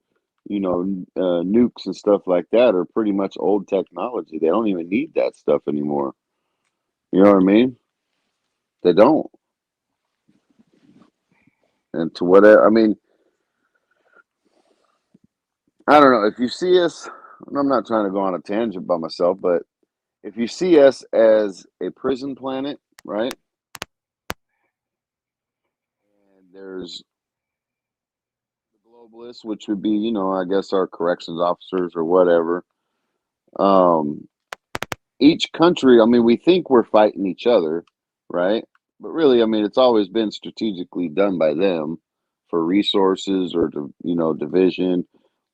nukes and stuff like that are pretty much old technology. They don't even need that stuff anymore. You know what I mean? They don't. And to whatever, I mean, I don't know. If you see us, and I'm not trying to go on a tangent by myself, but if you see us as a prison planet, right? And there's the globalists, which would be, I guess our corrections officers or whatever. Um, each country, I mean, we think we're fighting each other, right? But really, I mean, it's always been strategically done by them for resources or, division,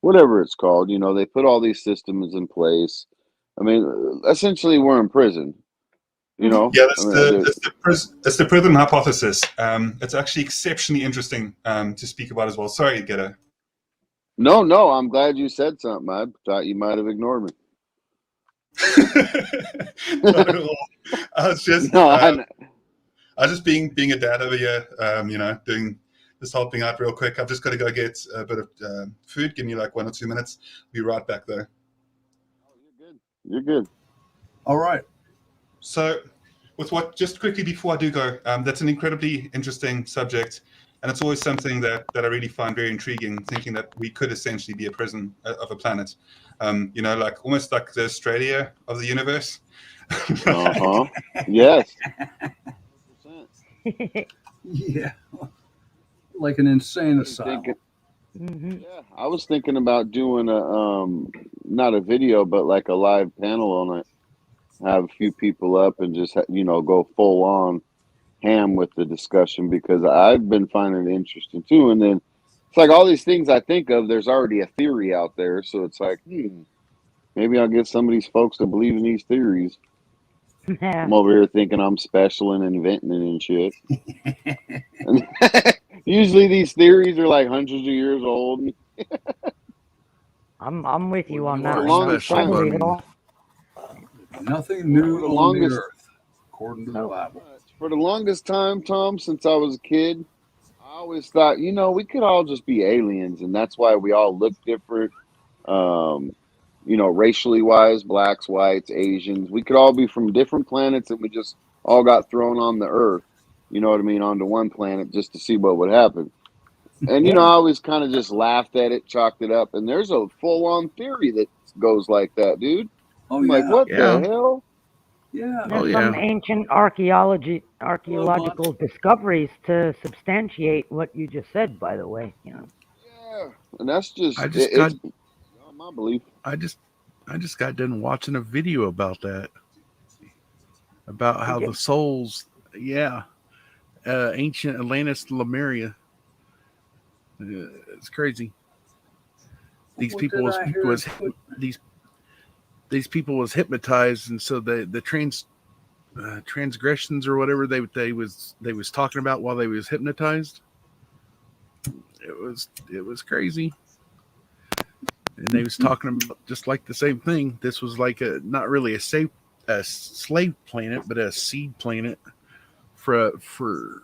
whatever it's called. They put all these systems in place. I mean, essentially, we're in prison. Yeah, I mean, that's the prison hypothesis. It's actually exceptionally interesting to speak about as well. Sorry, Ghetto. no, I'm glad you said something. I thought you might have ignored me. Not at all. I was just, No, I was just being a dad over here. Doing just helping out real quick. I've just got to go get a bit of food. Give me like 1 or 2 minutes. Be right back though. You're good. All right. So, just quickly before I do go, that's an incredibly interesting subject, and it's always something that I really find very intriguing. Thinking that we could essentially be a prison of a planet, like almost like the Australia of the universe. Yes. 100%. Yeah. Like an insane asylum. Yeah, I was thinking about doing not a video, but like a live panel on it. Have a few people up and just go full on ham with the discussion because I've been finding it interesting too. And then it's like all these things I think of, there's already a theory out there, so it's like, maybe I'll get some of these folks to believe in these theories. Yeah. I'm over here thinking I'm special and inventing it and shit. Usually these theories are like hundreds of years old. I'm with you on you that are one. longest I time. believe it all. Nothing new For the on longest- the earth, according to the Bible. For the longest time, Tom, since I was a kid, I always thought, we could all just be aliens, and that's why we all look different. Racially wise, blacks, whites, Asians, we could all be from different planets, and we just all got thrown on the Earth. You know what I mean? Onto one planet just to see what would happen. And I always kind of just laughed at it, chalked it up, and there's a full-on theory that goes like that, dude. Oh, I'm like, what the hell? Yeah. There's some ancient archaeological discoveries to substantiate what you just said. By the way, Yeah, and that's just I just it's my belief. I just got done watching a video about that. About how the souls, ancient Atlantis, Lemuria. It's crazy. these What people did was I hear? was these people was hypnotized, and so the transgressions or whatever they was talking about while they was hypnotized. It was crazy, and they was talking about just like the same thing. This was like not really a slave planet, but a seed planet for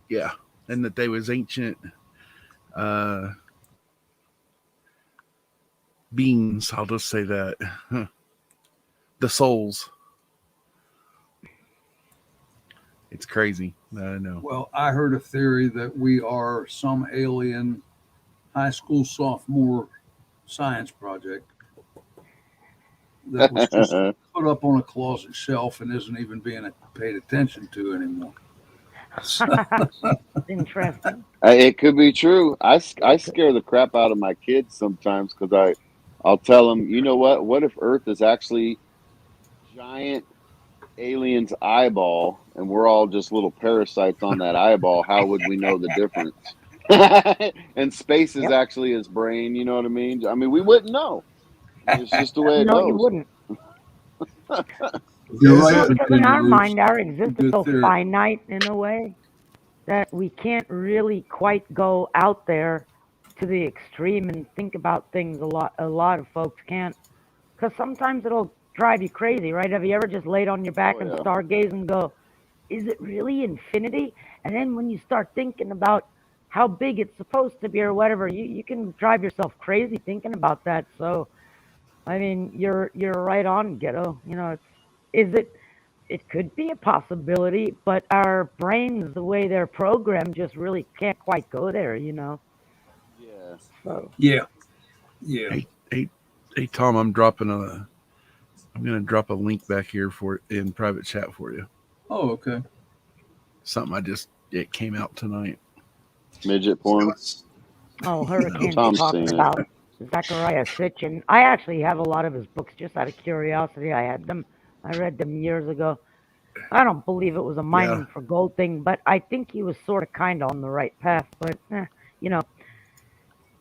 yeah, and that they was ancient beings. I'll just say that the souls. It's crazy. I know. Well, I heard a theory that we are some alien high school sophomore science project that was just put up on a closet shelf and isn't even being paid attention to anymore. Interesting. It could be true. I scare the crap out of my kids sometimes because I'll tell them, you know what? What if Earth is actually giant alien's eyeball and we're all just little parasites on that eyeball? How would we know the difference? And space is actually his brain. You know what I mean? I mean, we wouldn't know. It's just the way it No, goes. you wouldn't. You're Is right. it- Because in our Bruce. mind, our existence is Good so theory. finite in a way that we can't really quite go out there to the extreme and think about things a lot. A lot of folks can't, because sometimes it'll drive you crazy, right? Have you ever just laid on your back and Yeah. stargaze and go, is it really infinity? And then when you start thinking about how big it's supposed to be or whatever, you can drive yourself crazy thinking about that. So, I mean, you're right on, Ghetto. You know, it could be a possibility, but our brains, the way they're programmed, just really can't quite go there, you know. Yeah. So Yeah. Hey, Tom, I'm gonna drop a link back here in private chat for you. Oh, okay. Something it came out tonight. Midget porn. Hurricane's Tom's talking seen it. about Zachariah Sitchin. I actually have a lot of his books just out of curiosity. I read them years ago. I don't believe it was a mining for gold thing, but I think he was sort of kind of on the right path. But, you know,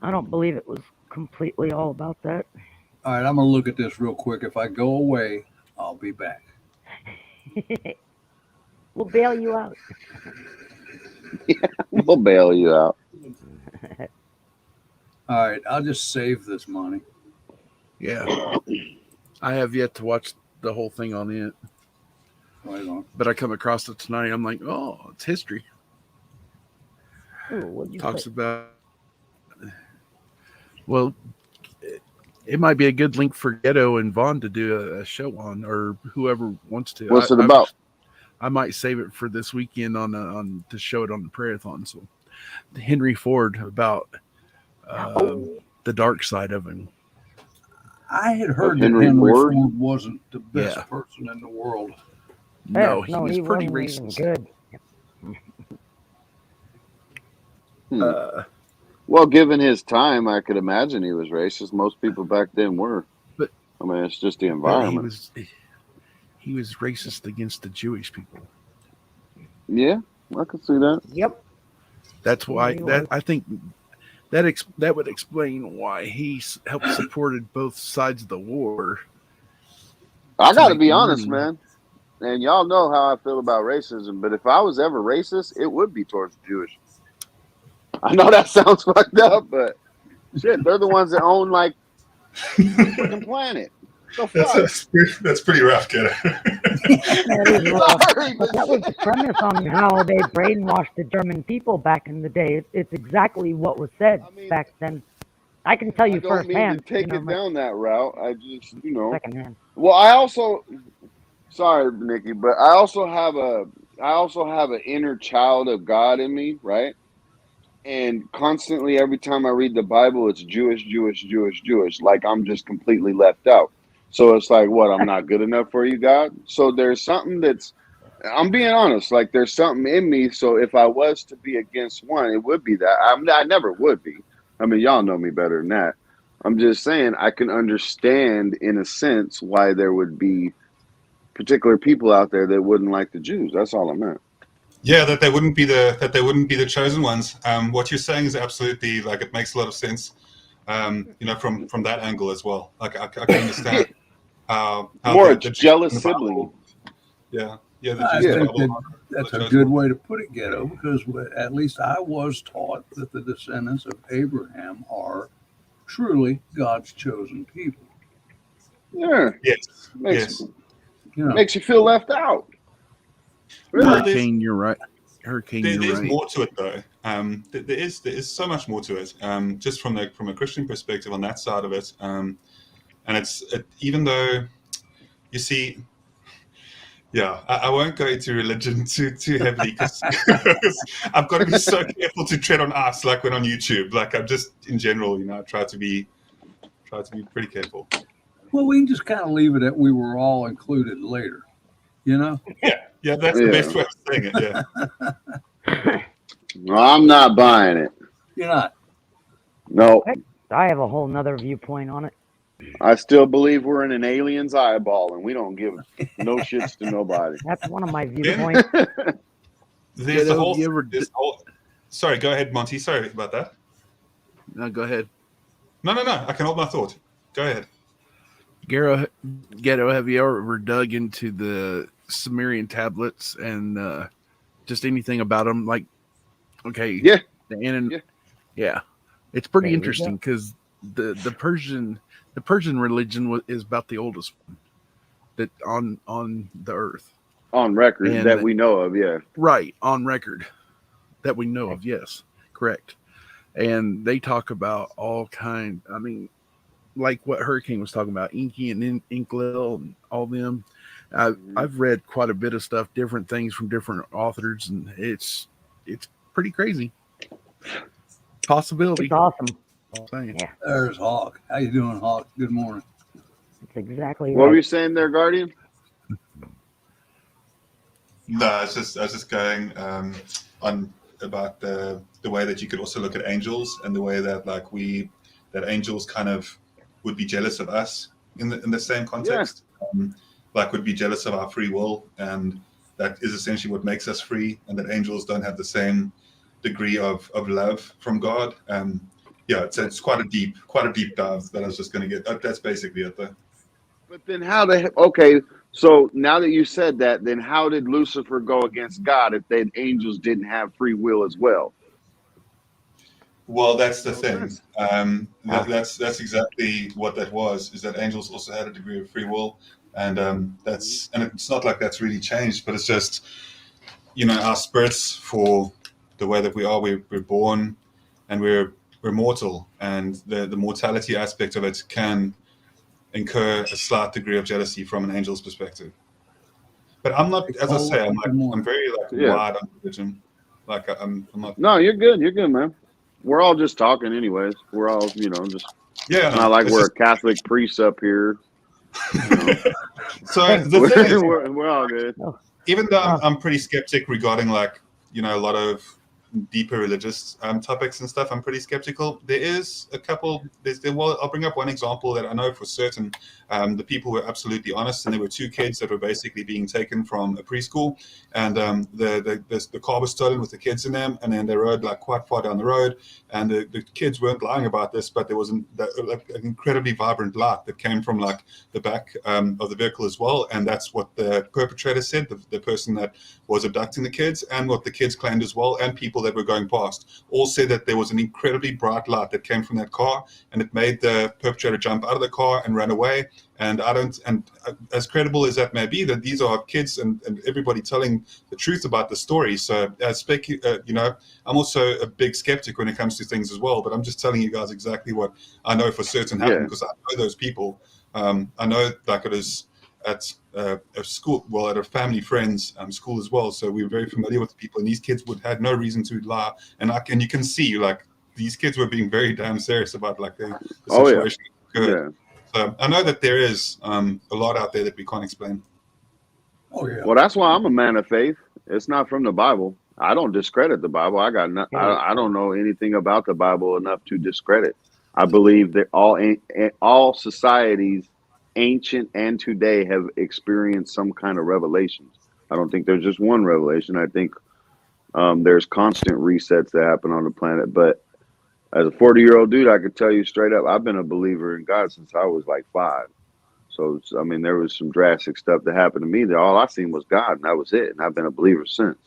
I don't believe it was completely all about that. All right, I'm going to look at this real quick. If I go away, I'll be back. We'll bail you out. We'll bail you out. All right, I'll just save this money. Yeah. I have yet to watch the whole thing on it. Right on. But I come across it tonight. I'm like, oh, it's history. Ooh, what'd you Talks say? about. Well, it might be a good link for Ghetto and Vaughn to do a show on, or whoever wants to. What's it about? I might save it for this weekend on to show it on the Prayer-a-thon. So, Henry Ford about the dark side of him. I had heard that Henry Henry Ford? Ford wasn't the best Yeah. person in the world. No, Yeah, he was pretty wasn't racist. even good. Well, given his time, I could imagine he was racist. Most people back then were. But I mean, it's just the But environment. he was racist against the Jewish people. Yeah, I could see that. Yep. That's why he was. I think that would explain why he helped supported both sides of the war. I got to make be honest, money. man. And y'all know how I feel about racism, but if I was ever racist, it would be towards the Jewish. I know that sounds fucked up, but shit, they're the ones that own like the freaking planet. So fuck. That's pretty rough, kid. That is rough. Sorry, But that was the premise on how they brainwashed the German people back in the day. It's exactly what was said back then. I can tell you I don't mean to firsthand. take it down that route. I just, Secondhand. Well, I also, sorry, Nikki, but I also have an inner child of God in me, right? And constantly, every time I read the Bible, it's Jewish, Jewish, Jewish, Jewish. Like I'm just completely left out. So it's like, what? I'm not good enough for you, God? So there's something I'm being honest. Like there's something in me. So if I was to be against one, it would be that. I never would be. I mean, y'all know me better than that. I'm just saying I can understand in a sense why there would be particular people out there that wouldn't like the Jews. That's all I meant. Yeah, that they wouldn't be the chosen ones. What you're saying is absolutely, like, it makes a lot of sense. from that angle as well. Like I can understand how More a the Jews jealous in the Bible- sibling. Yeah, the I Jews in the think Bible. that's a good way to put it, Ghetto, because at least I was taught that the descendants of Abraham are truly God's chosen people. Yeah, Yes, makes yes. makes you feel left out. Really? Well, there's- Hurricane, you're right. Hurricane, you're There's right. more to it though. There is so much more to it. Just from a Christian perspective on that side of it. And even though you see, I won't go into religion too heavily because I've got to be so careful to tread on ice, like when on YouTube. Like I'm just in general, I try to be pretty careful. Well, we can just kind of leave it at we were all included later. Yeah, that's the best way of saying it. Yeah. Well, I'm not buying it. You're not. No, I have a whole nother viewpoint on it. I still believe we're in an alien's eyeball, and we don't give no shits to nobody. That's one of my viewpoints. There's the whole. You ever Sorry, go ahead, Monty. Sorry about that. No, go ahead. No. I can hold my thought. Go ahead. Ghetto, have you ever dug into the Sumerian tablets and just anything about them? Like, okay, Yeah. Yeah, it's pretty There you interesting because the Persian religion is about the oldest one that on the earth. On record And that we know of, yeah. Right, on record that we know of. Yes, correct. And they talk about all kind. I mean, like what Hurricane was talking about, Inky and Inklil and all them. I've read quite a bit of stuff, different things from different authors, and it's pretty crazy. Possibility. It's awesome. I'm saying. Yeah, There's Hawk. How you doing, Hawk? Good morning. that's exactly What were right. you saying there, Guardian? No, I was just going on about the way that you could also look at angels and the way that that angels kind of would be jealous of us in the same context, like would be jealous of our free will, and that is essentially what makes us free, and that angels don't have the same degree of love from God. It's quite a deep dive that I was just going to get. That's basically it, though. But then okay, so now that you said that, then how did Lucifer go against God if the angels didn't have free will as well? Well, that's the thing. That's exactly what that was. Is that angels also had a degree of free will, and it's not like that's really changed, but it's just our spirits, for the way that we are, we're born, and we're mortal, and the mortality aspect of it can incur a slight degree of jealousy from an angel's perspective. But I'm not, as I say, I'm very wide on religion. Like I'm not. No, you're good, man. We're all just talking anyways. We're all, just Yeah, not like we're a Catholic priest up here. So the thing is, we're all good. even though I'm pretty skeptic regarding a lot of deeper religious topics and stuff, I'm pretty skeptical. There is a couple. I'll bring up one example that I know for certain. The people were absolutely honest, and there were two kids that were basically being taken from a preschool, and the car was stolen with the kids in them, and then they rode quite far down the road, and the kids weren't lying about this, but there was an incredibly vibrant light that came from the back of the vehicle as well, and that's what the perpetrator said, the person that was abducting the kids, and what the kids claimed as well, and people that were going past all said that there was an incredibly bright light that came from that car, and it made the perpetrator jump out of the car and run away. And as credible as that may be, that these are kids and everybody telling the truth about the story. So I'm also a big skeptic when it comes to things as well, but I'm just telling you guys exactly what I know for certain happened, because I know those people. I know it is at a school, at a family friend's school as well. So we were very familiar with the people, and these kids had no reason to lie. And you can see these kids were being very damn serious about the situation. Yeah. So I know that there is a lot out there that we can't explain. Oh yeah. Well, that's why I'm a man of faith. It's not from the Bible. I don't discredit the Bible. I don't know anything about the Bible enough to discredit. I believe that all societies, ancient and today, have experienced some kind of revelations. I don't think there's just one revelation. I think there's constant resets that happen on the planet. But As a 40-year-old dude, I could tell you straight up, I've been a believer in God since I was like 5. So, I mean, there was some drastic stuff that happened to me that all I seen was God, and that was it. And I've been a believer since.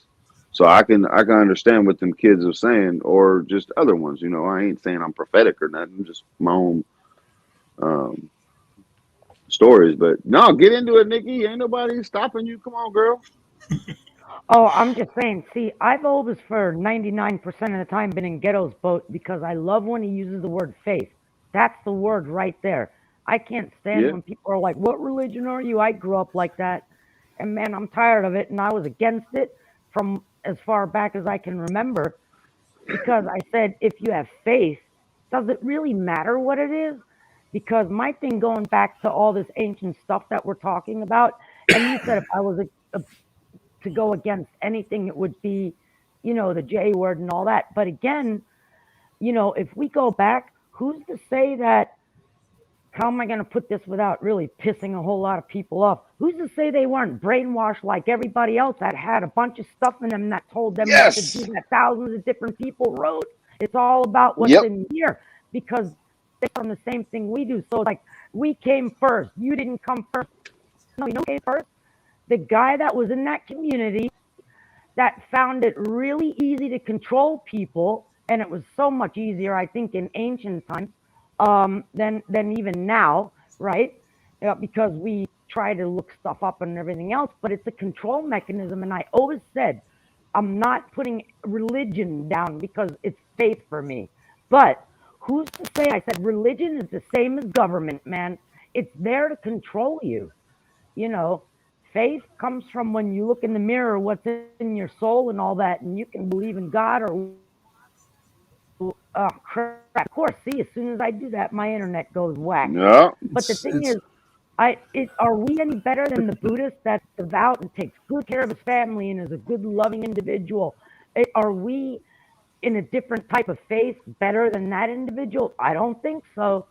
So I can understand what them kids are saying, or just other ones. You know, I ain't saying I'm prophetic or nothing, just my own stories. But no, get into it, Nikki. Ain't nobody stopping you. Come on, girl. Oh, I'm just saying, see, I've always for 99% of the time been in Ghetto's boat because I love when he uses the word faith. That's the word right there. I can't stand Yeah. when people are like, what religion are you? I grew up like that. And man, I'm tired of it. And I was against it from as far back as I can remember because I said, if you have faith, does it really matter what it is? Because my thing going back to all this ancient stuff that we're talking about, and you said if I was to go against anything, it would be, the J word and all that. But again, if we go back, who's to say that, how am I going to put this without really pissing a whole lot of people off? Who's to say they weren't brainwashed like everybody else that had a bunch of stuff in them that told them what to Yes. do that thousands of different people wrote? It's all about what's Yep. in here because they're from the same thing we do. So like, we came first. You didn't come first. No, you know who came first? The guy that was in that community that found it really easy to control people, and it was so much easier, I think, in ancient times than even now, right? Because we try to look stuff up and everything else, but it's a control mechanism. And I always said, I'm not putting religion down because it's faith for me. But who's to say? I said religion is the same as government, man. It's there to control you. Faith comes from when you look in the mirror, what's in your soul and all that, and you can believe in God or crap. Of course, see, as soon as I do that, my internet goes whack. Yeah. But the thing is, are we any better than the Buddhist that's devout and takes good care of his family and is a good, loving individual? Are we in a different type of faith better than that individual? I don't think so.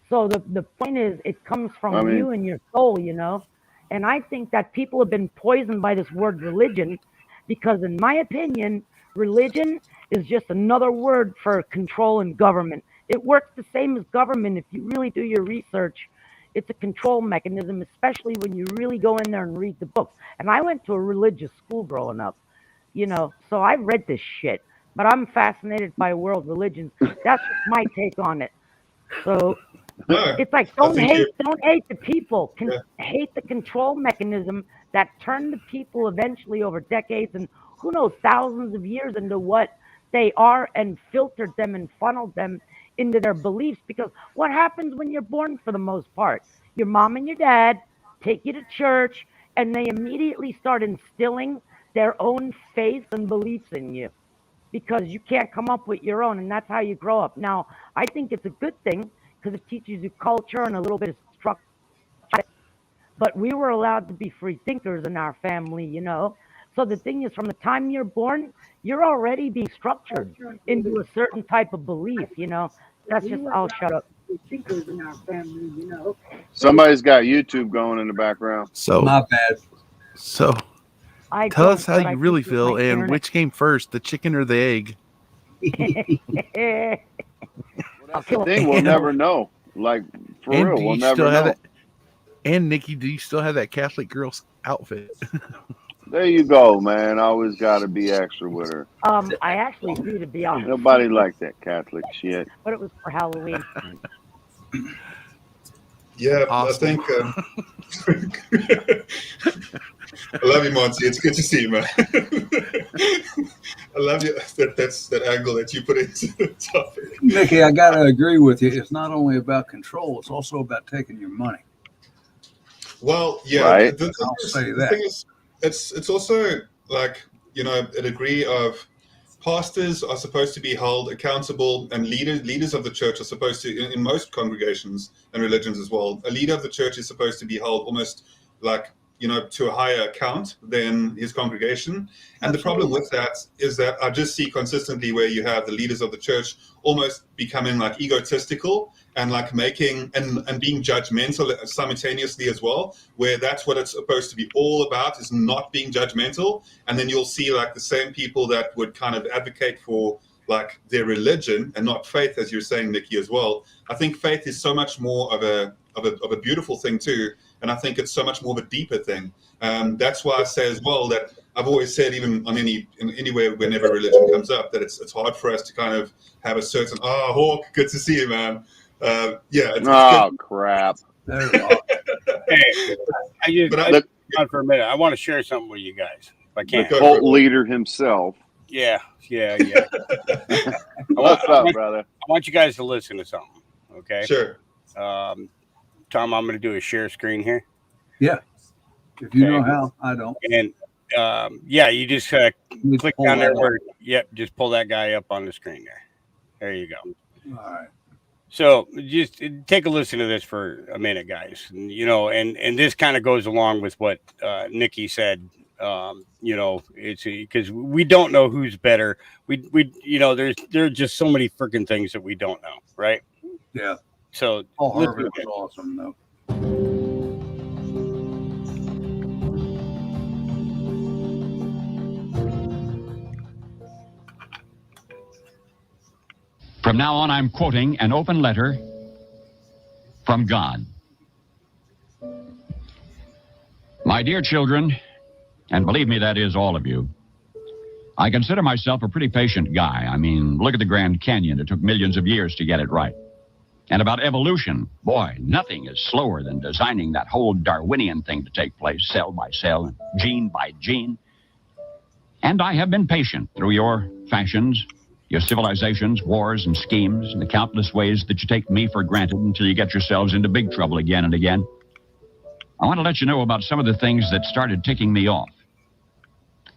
So the point is, it comes from you and your soul, And I think that people have been poisoned by this word religion because, in my opinion, religion is just another word for control and government. It works the same as government if you really do your research. It's a control mechanism, especially when you really go in there and read the books. And I went to a religious school growing up, so I read this shit. But I'm fascinated by world religions. That's just my take on it. So No, it's like I don't think hate the people. Yeah. Hate the control mechanism that turned the people eventually over decades and who knows thousands of years into what they are and filtered them and funneled them into their beliefs. Because what happens when you're born for the most part? Your mom and your dad take you to church and they immediately start instilling their own faith and beliefs in you because you can't come up with your own, and that's how you grow up. Now, I think it's a good thing because it teaches you culture and a little bit of structure. But we were allowed to be free thinkers in our family, So the thing is, from the time you're born, you're already being structured into a certain type of belief, That's just, I'll shut up. Thinkers in our family, Somebody's got YouTube going in the background. So, My bad. so I tell don't, us how but I you really think feel my and internet- which came first, the chicken or the egg. That's the thing. We'll never know. Like, for And real, do we'll you never still have know. that? And Nikki, do you still have that Catholic girl's outfit? There you go, man. Always got to be extra with her. I actually do, to be honest. Nobody liked that Catholic shit. But it was for Halloween. Yeah, Awesome. I think. I love you, Monty. It's good to see you, man. I love you. That's that angle that you put into the topic. Nikki, I got to agree with you. It's not only about control, it's also about taking your money. Well, yeah, Right. the thing is, it's also like, a degree of pastors are supposed to be held accountable, and leaders of the church are supposed to, in most congregations and religions as well, a leader of the church is supposed to be held almost like, to a higher account than his congregation. And the problem with that is that I just see consistently where you have the leaders of the church almost becoming like egotistical and like making and being judgmental simultaneously as well, where that's what it's supposed to be all about, is not being judgmental. And then you'll see like the same people that would kind of advocate for like their religion and not faith, as you're saying, Nikki, as well. I think faith is so much more of a beautiful thing too, and I think it's so much more of a deeper thing. That's why I say as well that I've always said, even on anywhere whenever religion comes up, that it's hard for us to kind of have a certain Hawk, good to see you, man. It's good. Crap. There we go. Hey, I just on for a minute. I want to share something with you guys, if I can. Cult leader himself. Yeah. What's up, brother? I want you guys to listen to something, okay? Sure. Tom, I'm going to do a share screen here. Yeah. If you know how, I don't. And you just click down there where, just pull that guy up on the screen there. There you go. All right. So just take a listen to this for a minute, guys. And, and this kind of goes along with what Nikki said. It's because we don't know who's better. There's just so many freaking things that we don't know, right? Yeah. So Harvard was awesome, though. From now on, I'm quoting an open letter from God. My dear children, and believe me, that is all of you, I consider myself a pretty patient guy. I mean, look at the Grand Canyon. It took millions of years to get it right. And about evolution, boy, nothing is slower than designing that whole Darwinian thing to take place, cell by cell and gene by gene. And I have been patient through your fashions, your civilizations, wars, and schemes, and the countless ways that you take me for granted until you get yourselves into big trouble again and again. I want to let you know about some of the things that started ticking me off.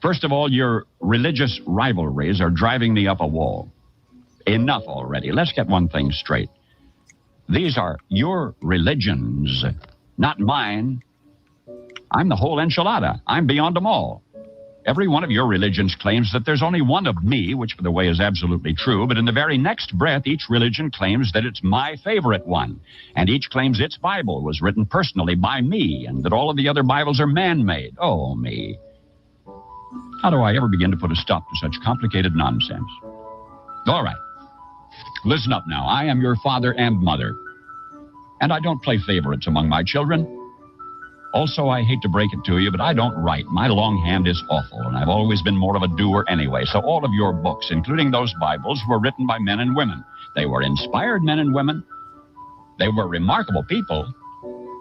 First of all, your religious rivalries are driving me up a wall. Enough already. Let's get one thing straight. These are your religions, not mine. I'm the whole enchilada. I'm beyond them all. Every one of your religions claims that there's only one of me, which, by the way, is absolutely true. But in the very next breath, each religion claims that it's my favorite one. And each claims its Bible was written personally by me, and that all of the other Bibles are man-made. Oh, me. How do I ever begin to put a stop to such complicated nonsense? All right. Listen up now. I am your father and mother. And I don't play favorites among my children. Also, I hate to break it to you, but I don't write. My longhand is awful, and I've always been more of a doer anyway. So all of your books, including those Bibles, were written by men and women. They were inspired men and women. They were remarkable people,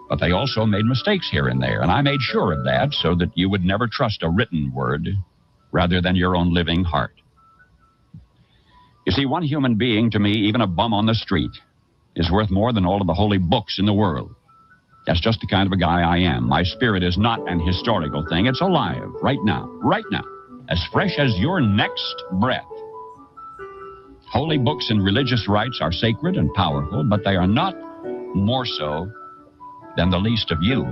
but they also made mistakes here and there. And I made sure of that so that you would never trust a written word rather than your own living heart. You see, one human being, to me, even a bum on the street, is worth more than all of the holy books in the world. That's just the kind of a guy I am. My spirit is not an historical thing. It's alive right now, as fresh as your next breath. Holy books and religious rites are sacred and powerful, but they are not more so than the least of you.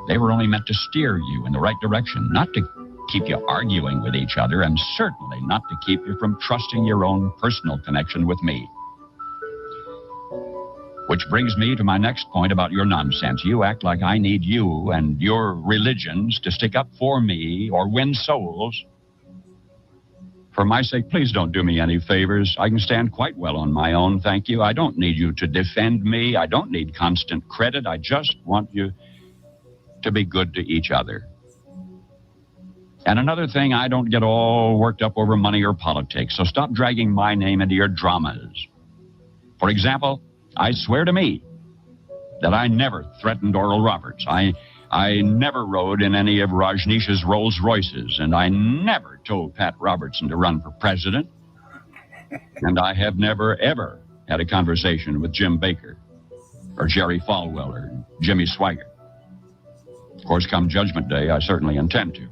They were only meant to steer you in the right direction, not to keep you arguing with each other, and certainly not to keep you from trusting your own personal connection with me. Which brings me to my next point about your nonsense. You act like I need you and your religions to stick up for me or win souls. For my sake, please don't do me any favors. I can stand quite well on my own, thank you. I don't need you to defend me. I don't need constant credit. I just want you to be good to each other. And another thing, I don't get all worked up over money or politics, so stop dragging my name into your dramas. For example, I swear to me that I never threatened Oral Roberts. I never rode in any of Rajneesh's Rolls Royces, and I never told Pat Robertson to run for president. And I have never, ever had a conversation with Jim Baker or Jerry Falwell or Jimmy Swaggart. Of course, come Judgment Day, I certainly intend to.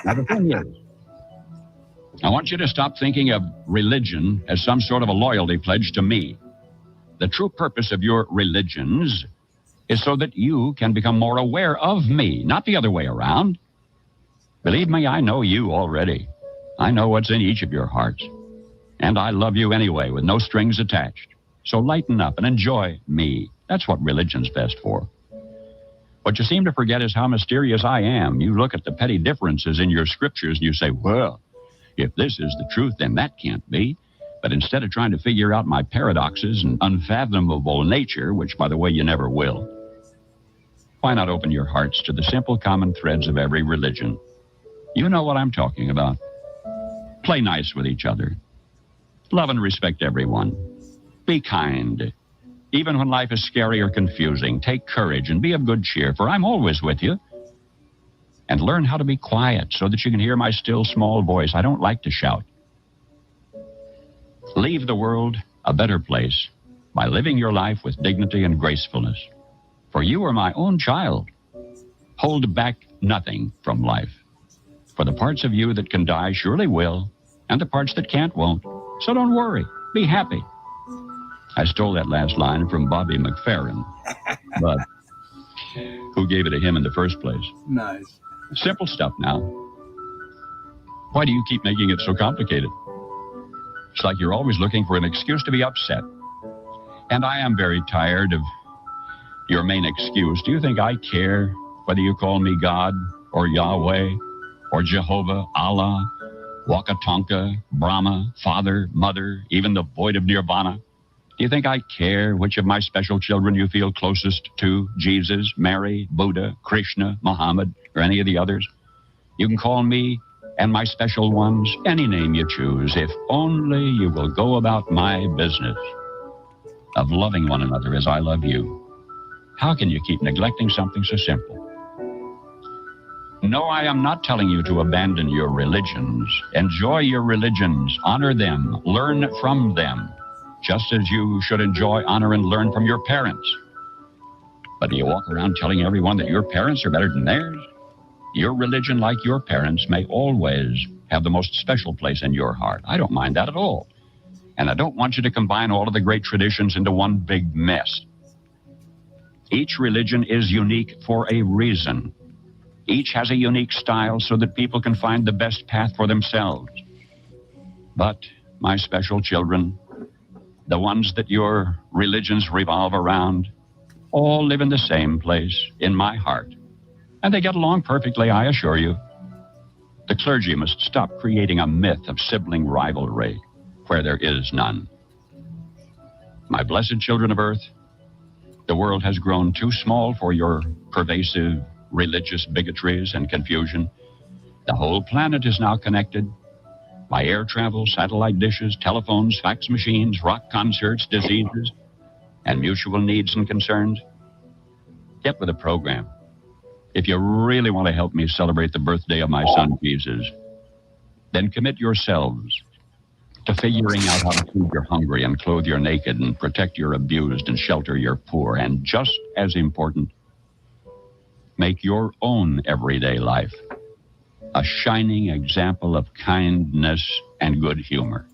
Now, the thing is, I want you to stop thinking of religion as some sort of a loyalty pledge to me. The true purpose of your religions is so that you can become more aware of me, not the other way around. Believe me, I know you already. I know what's in each of your hearts. And I love you anyway, with no strings attached. So lighten up and enjoy me. That's what religion's best for. What you seem to forget is how mysterious I am. You look at the petty differences in your scriptures and you say, well, If this is the truth, then that can't be. But instead of trying to figure out my paradoxes and unfathomable nature, which, by the way, you never will, why not open your hearts to the simple common threads of every religion? You know what I'm talking about. Play nice with each other. Love and respect everyone. Be kind. Even when life is scary or confusing, take courage and be of good cheer, for I'm always with you. And learn how to be quiet so that you can hear my still small voice. I don't like to shout. Leave the world a better place by living your life with dignity and gracefulness. For you are my own child. Hold back nothing from life. For the parts of you that can die surely will, and the parts that can't won't. So don't worry. Be happy. I stole that last line from Bobby McFerrin, but who gave it to him in the first place? Nice. Simple stuff now. Why do you keep making it so complicated? It's like you're always looking for an excuse to be upset. And I am very tired of your main excuse. Do you think I care whether you call me God or Yahweh or Jehovah, Allah, Wakatonka, Brahma, Father, Mother, even the void of Nirvana? Do you think I care which of my special children you feel closest to? Jesus, Mary, Buddha, Krishna, Muhammad, or any of the others? You can call me and my special ones any name you choose, if only you will go about my business of loving one another as I love you. How can you keep neglecting something so simple? No, I am not telling you to abandon your religions. Enjoy your religions, honor them, learn from them, just as you should enjoy, honor, and learn from your parents. But do you walk around telling everyone that your parents are better than theirs? Your religion, like your parents, may always have the most special place in your heart. I don't mind that at all. And I don't want you to combine all of the great traditions into one big mess. Each religion is unique for a reason. Each has a unique style so that people can find the best path for themselves. But, my special children, the ones that your religions revolve around, all live in the same place, in my heart. And they get along perfectly, I assure you. The clergy must stop creating a myth of sibling rivalry where there is none. My blessed children of earth, the world has grown too small for your pervasive religious bigotries and confusion. The whole planet is now connected by air travel, satellite dishes, telephones, fax machines, rock concerts, diseases, and mutual needs and concerns. Get with the program. If you really want to help me celebrate the birthday of my son, Jesus, then commit yourselves to figuring out how to feed your hungry and clothe your naked and protect your abused and shelter your poor. And just as important, make your own everyday life a shining example of kindness and good humor.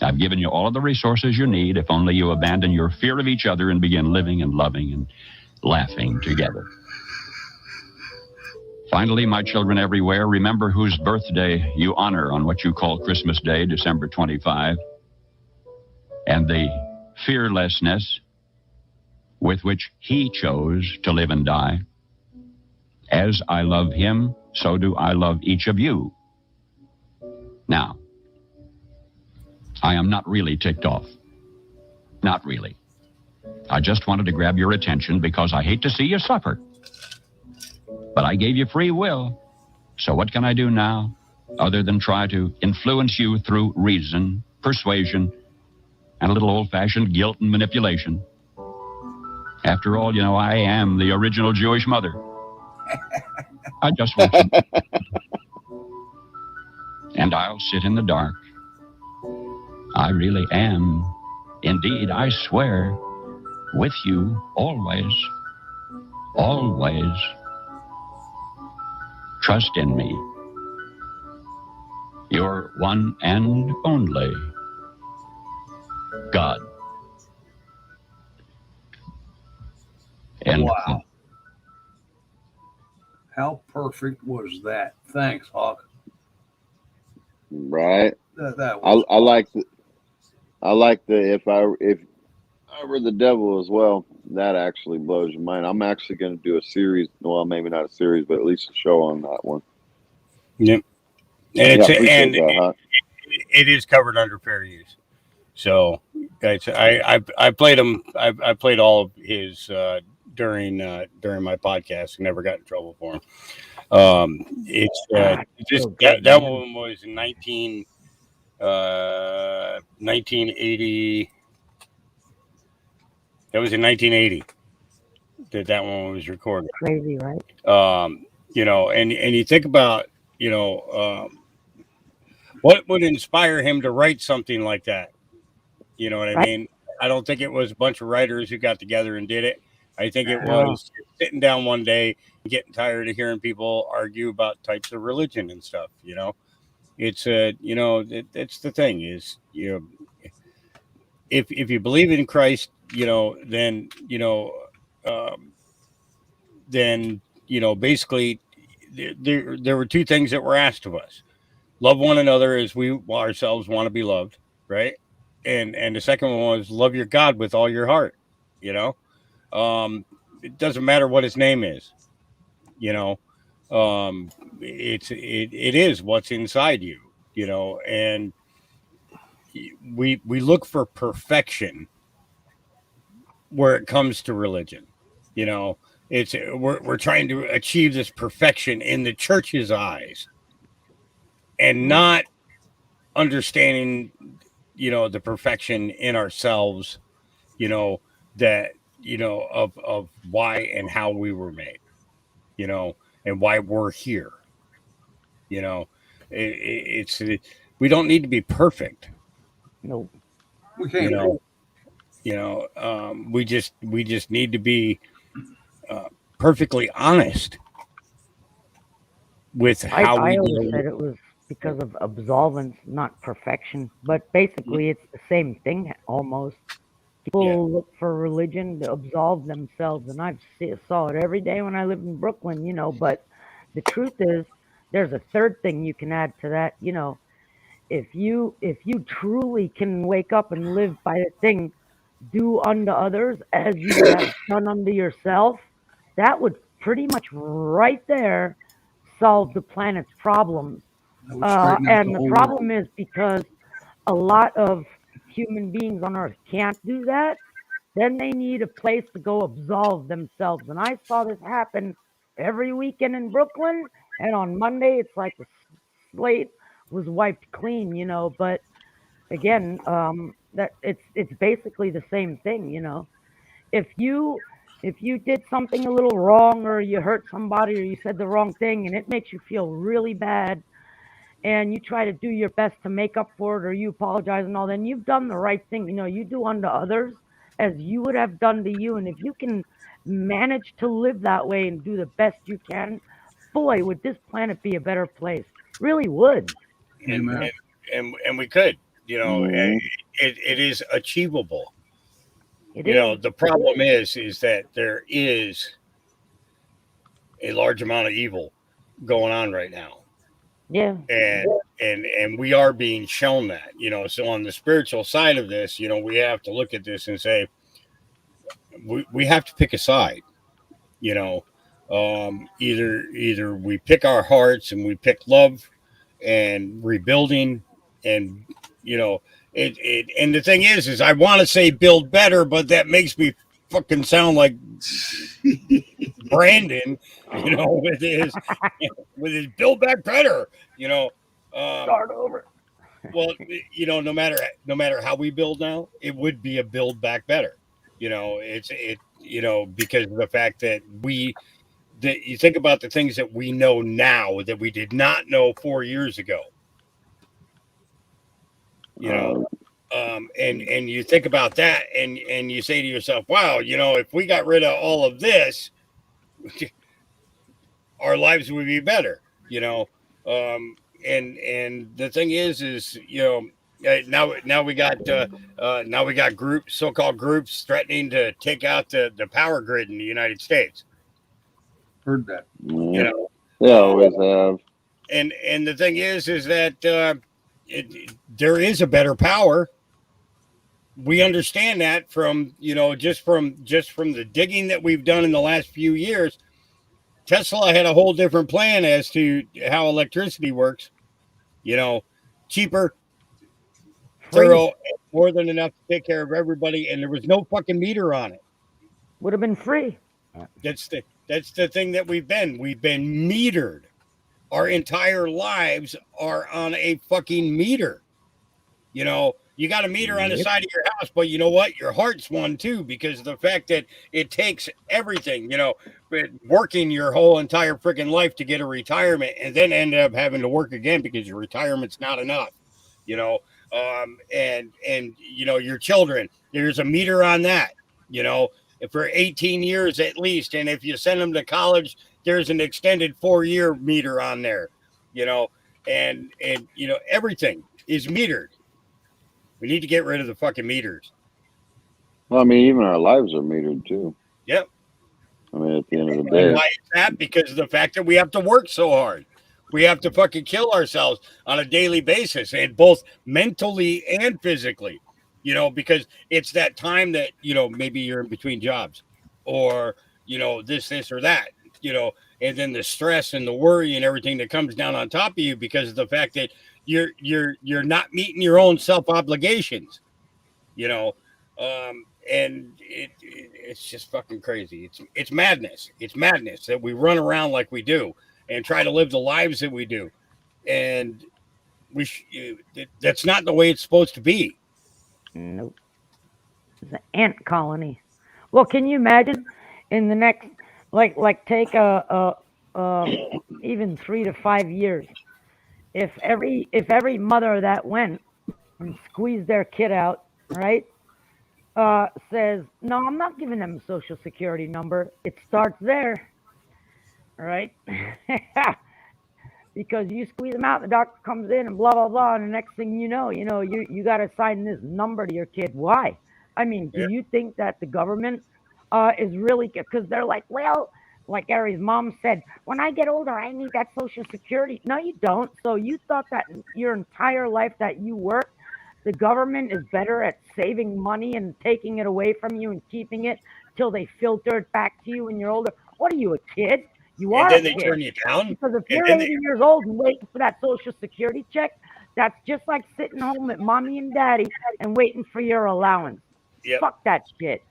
I've given you all of the resources you need if only you abandon your fear of each other and begin living and loving and laughing together. Finally, my children everywhere, remember whose birthday you honor on what you call Christmas Day, December 25, and the fearlessness with which he chose to live and die. As I love him, so do I love each of you. Now, I am not really ticked off. Not really. I just wanted to grab your attention because I hate to see you suffer. But I gave you free will. So what can I do now other than try to influence you through reason, persuasion, and a little old-fashioned guilt and manipulation? After all, you know, I am the original Jewish mother. I just want you. And I'll sit in the dark. I really am. Indeed, I swear, with you always. Always. Trust in me. Your one and only God. And wow. How perfect was that? Thanks, Hawk. Right. That was I like the if I were the devil as well. That actually blows your mind. I'm actually going to do a series. Well, maybe not a series, but at least a show on that one. Yep. and it's appreciate that, huh? it is covered under fair use. So, guys, I played him. I played all of his during my podcast and never got in trouble for him. It's just so good, that man. one was in 1980. That was in 1980 that one was recorded. Crazy, right? You know, and you think about, you know, what would inspire him to write something like that? You know what I Right. mean? I don't think it was a bunch of writers who got together and did it. I think it No. was sitting down one day, getting tired of hearing people argue about types of religion and stuff. You know, it's you know, it's the thing is, you know, if you believe in Christ, you know, then basically there were two things that were asked of us: love one another as we ourselves want to be loved, right? And the second one was love your God with all your heart. You know, it doesn't matter what his name is. You know, it is what's inside you. You know, and we look for perfection where it comes to religion. You know, it's we're trying to achieve this perfection in the church's eyes, and not understanding, you know, the perfection in ourselves, you know, that, you know, of why and how we were made, you know, and why we're here. You know, it's we don't need to be perfect. No. We can't. We just need to be perfectly honest with how I we always deal said it was because of absolvance, not perfection. But basically, it's the same thing almost. People look for religion to absolve themselves, and saw it every day when I lived in Brooklyn, you know. But the truth is, there's a third thing you can add to that, you know. If you truly can wake up and live by the thing, do unto others as you would have done unto yourself, that would pretty much right there solve the planet's problems. That would straighten out And the the whole problem world. is because a lot of human beings on Earth can't do that, then they need a place to go absolve themselves. And I saw this happen every weekend in Brooklyn. And on Monday, it's like the slate was wiped clean, you know. But again, that it's basically the same thing, you know. If you did something a little wrong, or you hurt somebody, or you said the wrong thing, and it makes you feel really bad, and you try to do your best to make up for it, or you apologize and all, then you've done the right thing. You know, you do unto others as you would have done to you. And if you can manage to live that way and do the best you can, boy, would this planet be a better place. Really would. Amen. and we could, you know, Mhm. it is achievable. It You know, is. the problem is that there is a large amount of evil going on right now, Yeah. and we are being shown that, you know. So on the spiritual side of this, you know, we have to look at this and say we have to pick a side, you know. Either we pick our hearts and we pick love and rebuilding, and you know, and the thing is I want to say build better, but that makes me fucking sound like Brandon, you know, with his build back better, you know. Start over. Well, you know, no matter how we build now, it would be a build back better. You know, you know, because of the fact that you think about the things that we know now that we did not know 4 years ago. You know, and you think about that, and you say to yourself, wow, you know, if we got rid of all of this, our lives would be better, you know. And the thing is you know, now we got groups, so-called groups, threatening to take out the power grid in the United States. Heard that. You know, They always have. and the thing is that there is a better power. We understand that from, you know, just from the digging that we've done in the last few years. Tesla had a whole different plan as to how electricity works. You know, cheaper, Free. thorough, more than enough to take care of everybody, and there was no fucking meter on it. Would have been free. That's the thing that we've been metered. Our entire lives are on a fucking meter. You know, you got a meter on the side of your house, but you know what? Your heart's one too, because of the fact that it takes everything, you know, working your whole entire freaking life to get a retirement and then end up having to work again because your retirement's not enough, you know, and you know, your children, there's a meter on that, you know, for 18 years at least. And if you send them to college, there's an extended 4-year meter on there, you know, and you know, everything is metered. We need to get rid of the fucking meters. Well, I mean, even our lives are metered too. Yep. I mean, at the end of the And day, why is that? Because of the fact that we have to work so hard. We have to fucking kill ourselves on a daily basis, and both mentally and physically, you know, because it's that time that, you know, maybe you're in between jobs or, you know, this or that, you know, and then the stress and the worry and everything that comes down on top of you because of the fact that you're not meeting your own self obligations, you know, and it's just fucking crazy. It's madness. It's madness that we run around like we do and try to live the lives that we do, and that's not the way it's supposed to be. Nope. It's an ant colony. Well, can you imagine in the next, like take a even 3 to 5 years, if every mother that went and squeezed their kid out, right, says, no, I'm not giving them a social security number. It starts there, right? Because you squeeze them out, the doctor comes in and blah blah blah, and the next thing you know, you got to assign this number to your kid. Why? I mean, do you think that the government is really, because they're like, well, like Ari's mom said, when I get older, I need that social security. No, you don't. So you thought that your entire life that you worked, the government is better at saving money and taking it away from you and keeping it till they filter it back to you when you're older. What are you, a kid? You And are then a they kid. turn you down. Because if And you're then 80 years old and waiting for that social security check, that's just like sitting home at mommy and daddy and waiting for your allowance. Yep. Fuck that shit.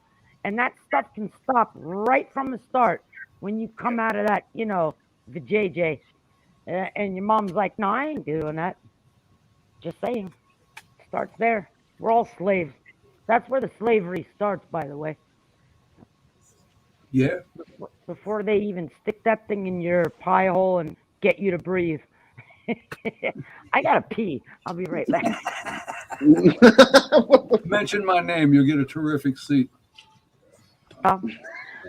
And that stuff can stop right from the start when you come out of that, you know, the JJ. And your mom's like, no, I ain't doing that. Just saying. Starts there. We're all slaves. That's where the slavery starts, by the way. Yeah. Before they even stick that thing in your pie hole and get you to breathe. I gotta pee. I'll be right back. Mention my name, you'll get a terrific seat.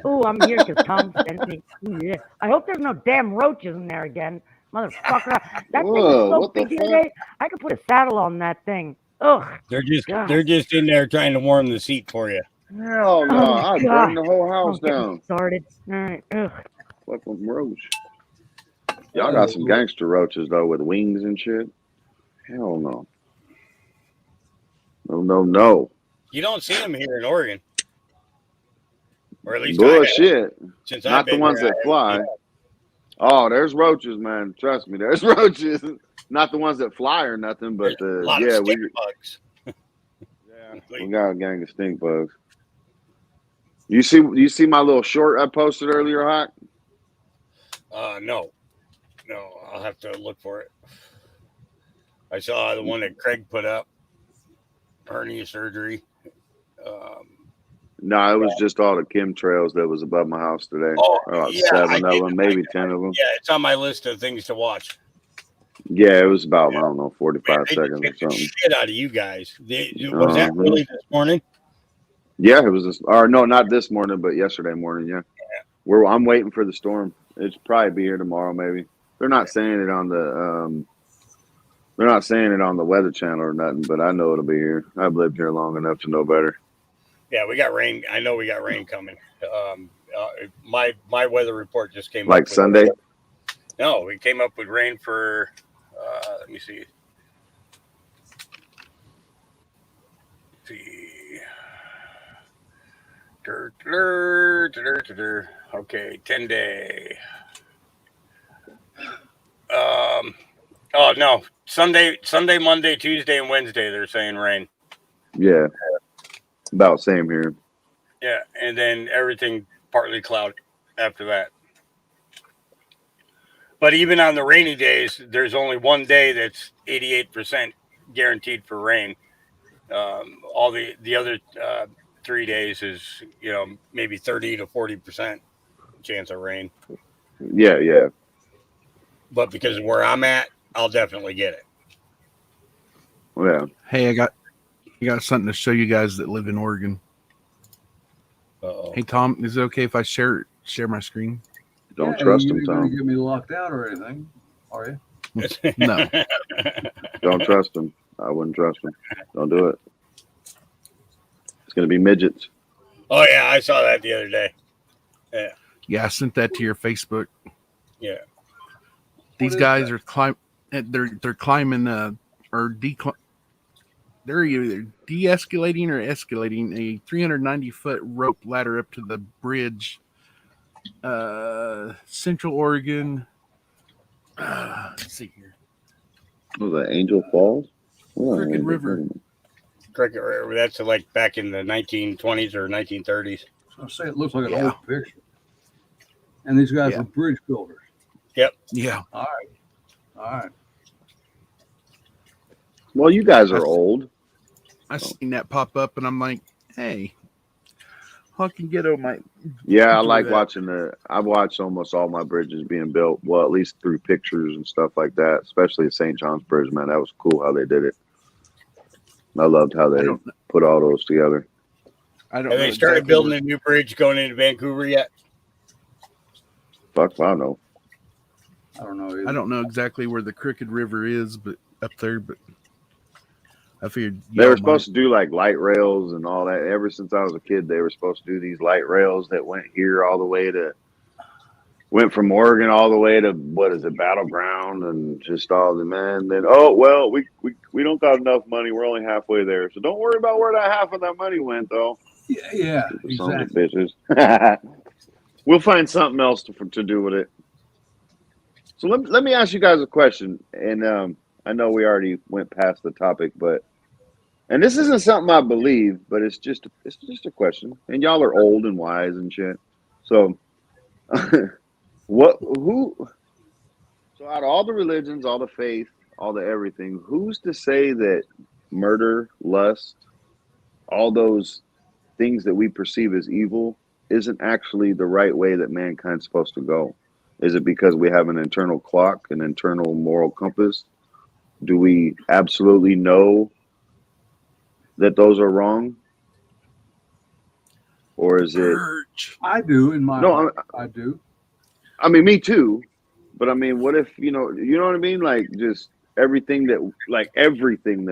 Oh, I'm here because Tom sent me. Ooh, yeah. I hope there's no damn roaches in there again. Motherfucker. That thing is Whoa, so what the big the fuck? other day, I could put a saddle on that thing. Ugh. they're just God. they're just in there trying to warm the seat for you. Hell no! Oh, I'd God. burn the whole house Don't get me down. started. All right. Ugh. Fucking roach. Y'all got some gangster roaches though with wings and shit. Hell no. No. You don't see them here in Oregon, or at least Bullshit. since I've Not the been ones here, that fly. Oh, there's roaches, man. Trust me, there's roaches. Not the ones that fly or nothing, but a lot of stink bugs. we got a gang of stink bugs. You see my little short I posted earlier, Hot? No, I'll have to look for it. I saw the one that Craig put up, hernia surgery. No, it was just all the chemtrails that was above my house today. Oh, About yeah, 7 of them, maybe 10 of them. Yeah, it's on my list of things to watch. Yeah, it was about, I don't know, 45 Man, they seconds or kicked the something. shit out of you guys. Was that really this morning? Yeah, it was. Or no, not this morning, but yesterday morning. Yeah, I'm waiting for the storm. It's probably be here tomorrow, maybe. They're not saying it on the They're not saying it on the Weather Channel or nothing, but I know it'll be here. I've lived here long enough to know better. Yeah, we got rain. I know we got rain coming. My weather report just came like up with Sunday. No, we came up with rain for. Let me see. Okay, 10-day. Oh no, Sunday, Monday, Tuesday, and Wednesday they're saying rain. Yeah, about same here. Yeah, and then everything partly cloud after that. But even on the rainy days, there's only one day that's 88% guaranteed for rain. All the other 3 days is maybe 30 to 40% chance of rain. Yeah, yeah. But because of where I'm at, I'll definitely get it. Yeah. Hey, I got something to show you guys that live in Oregon. Uh-oh. Hey Tom, is it okay if I share my screen? Don't trust him, You're going Tom. to get me locked out or anything, are you? No. Don't trust him. I wouldn't trust him. Don't do it. It's going to be midgets. Oh yeah, I saw that the other day. Yeah. Yeah, I sent that to your Facebook. Yeah. These guys are they're climbing they're either de-escalating or escalating a 390-foot rope ladder up to the bridge. Central Oregon. Let's see here. Was that Angel Falls? Crooked River. Cricket River. That's like back in the 1920s or 1930s. So I say it looks like an old picture. And these guys were bridge builders. Yep. Yeah. All right. Well, you guys are old. I seen that pop up, and I'm like, hey, fucking ghetto might. Yeah, I like that. watching I've watched almost all my bridges being built. Well, at least through pictures and stuff like that, especially St. John's Bridge, man. That was cool how they did it. I loved how they put all those together. I don't Have they started building a new bridge going into Vancouver yet? Fuck, I don't know. I don't know either. I don't know exactly where the Crooked River is, but up there, but I figured they were supposed to do like light rails and all that. Ever since I was a kid, they were supposed to do these light rails that went from Oregon all the way to Battleground, and just all the man. Then we don't got enough money. We're only halfway there, so don't worry about where that half of that money went, though. Yeah, exactly. Bitches. We'll find something else to do with it. So let me ask you guys a question, and I know we already went past the topic, and this isn't something I believe, but it's just a question. And y'all are old and wise and shit. So, so out of all the religions, all the faith, all the everything, who's to say that murder, lust, all those things that we perceive as evil isn't actually the right way that mankind's supposed to go? Is it because we have an internal clock, an internal moral compass? Do we absolutely know that those are wrong? Or is it? I do in my heart. I do. I mean, me too. But I mean, what if, you know what I mean? Like just everything that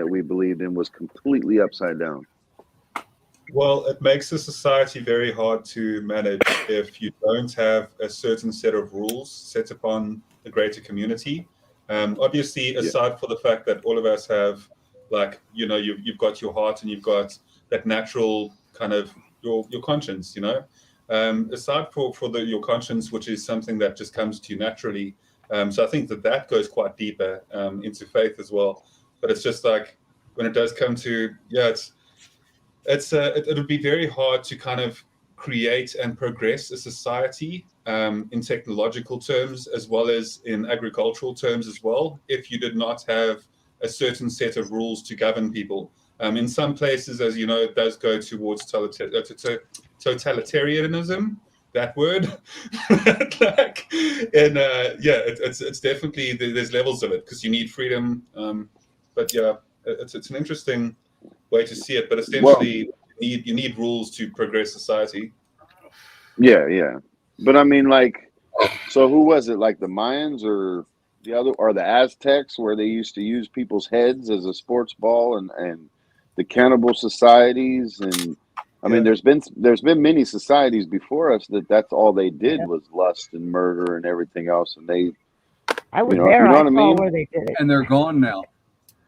we believed in was completely upside down. Well, it makes a society very hard to manage if you don't have a certain set of rules set upon the greater community. Obviously, aside for the fact that all of us have, like, you've got your heart and you've got that natural kind of your conscience, aside for your conscience, which is something that just comes to you naturally. So I think that goes quite deeper into faith as well. But it's just like when it does come to, it would be very hard to kind of create and progress a society in technological terms as well as in agricultural terms as well if you did not have a certain set of rules to govern people. In some places, as you know, it does go towards totalitarianism, that word. It's definitely, there's levels of it because you need freedom. It's an interesting way to see it, but essentially you need rules to progress society. Yeah. But I mean, like, so who was it? Like the Mayans or the Aztecs, where they used to use people's heads as a sports ball, and the cannibal societies, and I mean, there's been many societies before us that's all they did was lust and murder and everything else, and I was there. I saw mean? where they did it. And they're gone now.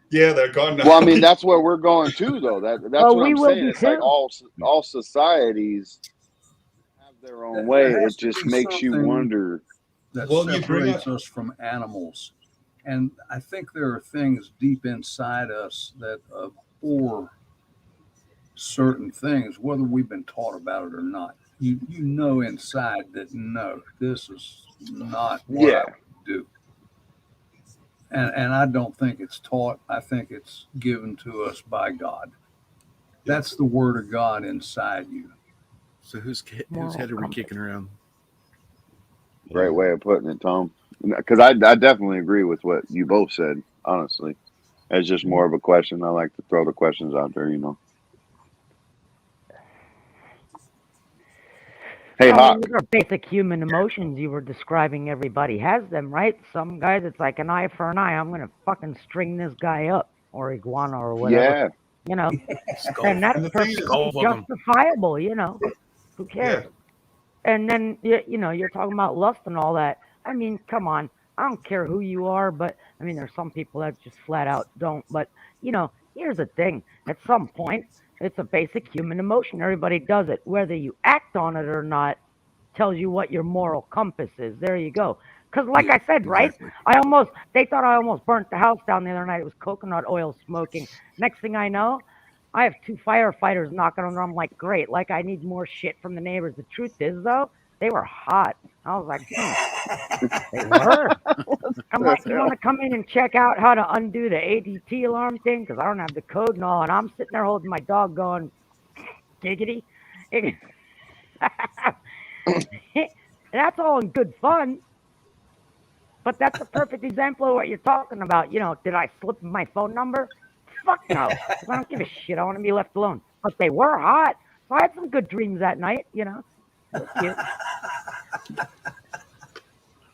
Yeah, they're gone now. Well, I mean, that's where we're going to, though. That's what I'm saying. It's like all societies have their own way. It just makes you wonder. That separates us from animals And I think there are things deep inside us that abhor certain things, whether we've been taught about it or not. You know inside that no, this is not what I Yeah. would do. And I don't think it's taught. I think it's given to us by God. That's the word of God inside you. So whose Moral head are we compass. kicking around? Great way of putting it, Tom. Because I definitely agree with what you both said, honestly. It's just more of a question. I like to throw the questions out there, you know. Hey, I Hawk. mean, these are basic human emotions you were describing. Everybody has them, right? Some guys, it's like an eye for an eye. I'm gonna fucking string this guy up, or iguana, or whatever. Yeah. You know, Skull, and that's And the thing is, perfectly skull fuck 'em. justifiable. You know, who cares? yeah, And then you know, you're talking about lust and all that. I mean, come on. I don't care who you are, but I mean, there's some people that just flat out don't. But you know, here's the thing: at some point, it's a basic human emotion. Everybody does it, whether you act on it or not. Tells you what your moral compass is. There you go. Because, like I said, right? Exactly. They thought I almost burnt the house down the other night. It was coconut oil smoking. Next thing I know, I have 2 firefighters knocking on the door. I'm like, great. Like, I need more shit from the neighbors. The truth is, though, they were hot. I was like, they were. I'm like, you want to come in and check out how to undo the ADT alarm thing? Because I don't have the code and all. And I'm sitting there holding my dog going, giggity. That's all in good fun. But that's a perfect example of what you're talking about. You know, did I slip my phone number? Fuck no. 'Cause I don't give a shit. I want to be left alone. But they were hot. So I had some good dreams that night, you know. It was cute.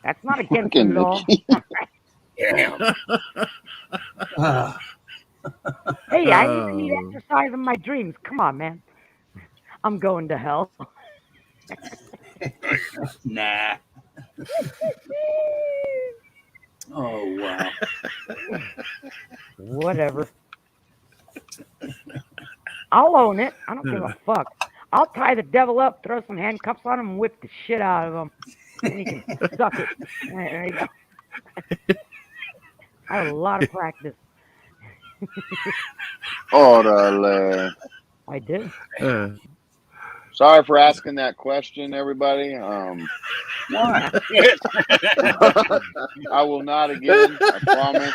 That's not against it at all. Damn. Ah, Hey, I even need exercise in my dreams. Come on, man. I'm going to hell. nah. Oh wow. Whatever. I'll own it. I don't give a fuck. I'll tie the devil up, throw some handcuffs on him, and whip the shit out of him. And he can suck it. There you go. I have a lot of practice. Orale. I do. Sorry for asking that question, everybody. Why? I will not again. I promise.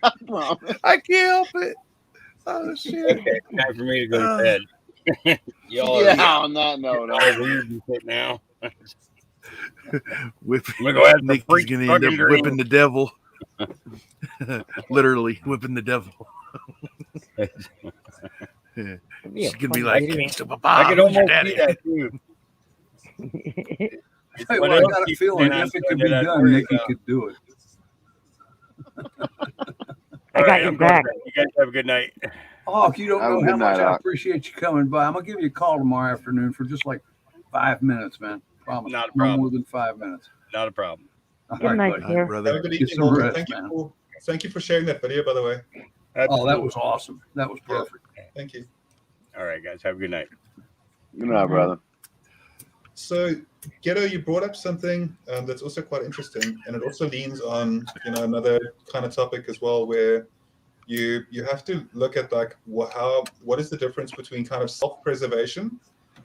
I promise. I can't help it. Oh shit! Okay, time for me to go to bed. Y'all Yeah, are on that note. y'all are leaving it now. Whipping. I'm gonna go have some Nick is freak gonna end up fucking whipping the devil. Literally whipping the devil. She's gonna be like, dream. "Papa, I could who's your almost daddy?" see that too. Hey, What well, I else got a you feeling plan on if it could doing be that I'd done, worry Nikki about? could do it. I All got right, your I'm going to back. bed. You guys have a good night. Hawk, you don't Have a know good how much night, I Hawk. appreciate you coming by. I'm gonna give you a call tomorrow afternoon for just like 5 minutes, man. Promise. Not a No problem. more than 5 minutes. Not a problem. All Good right, night, buddy. All right, sir. have brother. a good Get evening, some Walter. rest, man. Thank you for sharing that video, by the way. Oh, that was awesome. That was Yeah. perfect. Thank you. All right, guys. Have a good night. Good night, brother. So, Ghetto, you brought up something that's also quite interesting, and it also leans on another kind of topic as well, where you have to look at like what is the difference between kind of self-preservation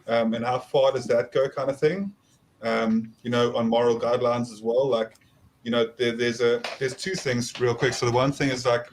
and how far does that go, kind of thing. On moral guidelines as well. Like, there's two things real quick. So the one thing is like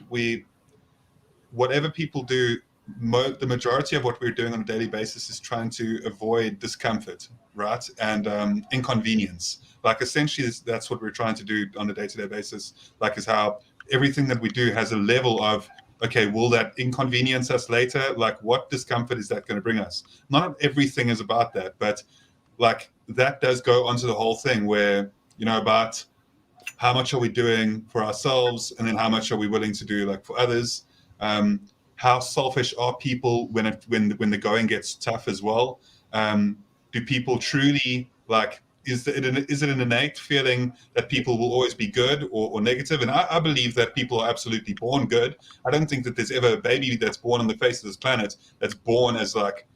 whatever people do, the majority of what we're doing on a daily basis is trying to avoid discomfort, right? And inconvenience. Like essentially that's what we're trying to do on a day-to-day basis. Like is how everything that we do has a level of, okay, will that inconvenience us later? Like what discomfort is that going to bring us? Not everything is about that, but like that does go onto the whole thing where, about how much are we doing for ourselves and then how much are we willing to do like for others? How selfish are people when the going gets tough as well? Do people truly like, is it an innate feeling that people will always be good or negative? And I believe that people are absolutely born good. I don't think that there's ever a baby that's born on the face of this planet that's born as like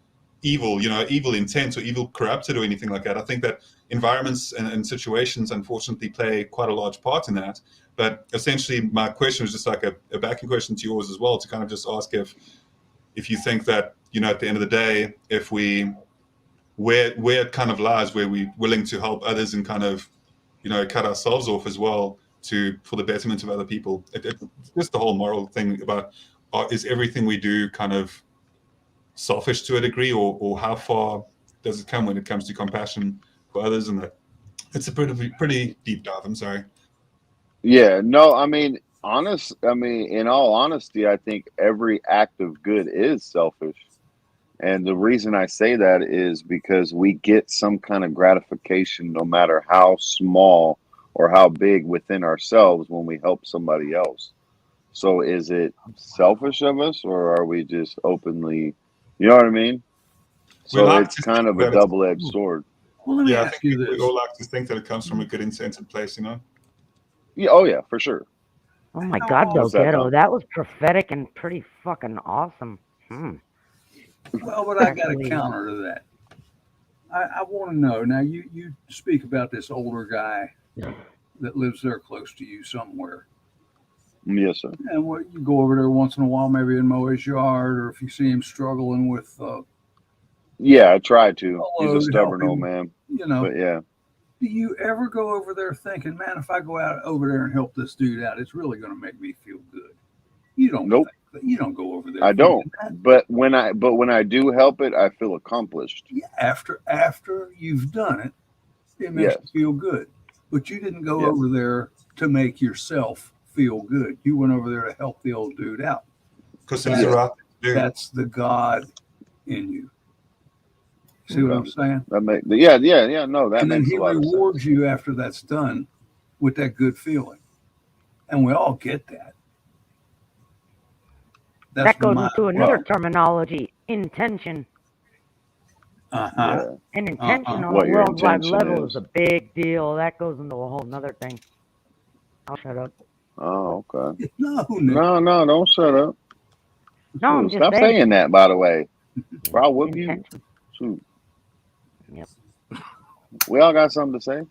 evil, evil intent or evil corrupted or anything like that. I think that environments and situations, unfortunately, play quite a large part in that. But essentially, my question was just like a backing question to yours as well, to kind of just ask if you think that, at the end of the day, if where it kind of lies, where we're willing to help others and kind of, cut ourselves off as well for the betterment of other people. It's just the whole moral thing about, is everything we do kind of selfish to a degree, or how far does it come when it comes to compassion for others? And that it's a pretty deep dive. I'm sorry. Yeah, no, in all honesty, I think every act of good is selfish. And the reason I say that is because we get some kind of gratification, no matter how small or how big within ourselves, when we help somebody else. So is it selfish of us, or are we just openly, you know what I mean? We So like it's to kind think of a that it's, double-edged sword. Well, let me I ask think you we this. all like to think that it comes from a good incentive place, Yeah, oh yeah, for sure. Oh my How God, though, What's that, Ghetto, Tom? that was prophetic and pretty fucking awesome. Well, but I got a Actually, counter to that. I want to know now. You speak about this older guy that lives there close to you somewhere, Yes, sir. and what you go over there once in a while, maybe and mow his yard, or if you see him struggling with Yeah, I try to. a He's a load, help stubborn old him. man, You know, but yeah. do you ever go over there thinking, man, if I go out over there and help this dude out, it's really going to make me feel good? You don't Nope, think that. You don't go over there I don't. thinking that. But when I do help it, I feel accomplished. Yeah, after you've done it, it makes Yes, you feel good. But you didn't go yes, over there to make yourself feel good. You went over there to help the old dude out. because it's the yeah. That's right thing to do. that's the God in you. See what I'm Okay. saying? Yeah. No, that And then makes a he lot of rewards sense. you after that's done with that good feeling. And we all get that. That's that goes my into another Well, opinion. terminology, intention. Uh-huh. yeah. And intention on a What your worldwide intention level is is. a big deal. That goes into a whole nother thing. I'll shut up. Oh, okay. No, Nick. No, don't shut up. No, I'm Shoot, just stop saying. saying that, by the way. Yeah, Bro, I'll whoop you. intention. Shoot. Yep. We all got something to say.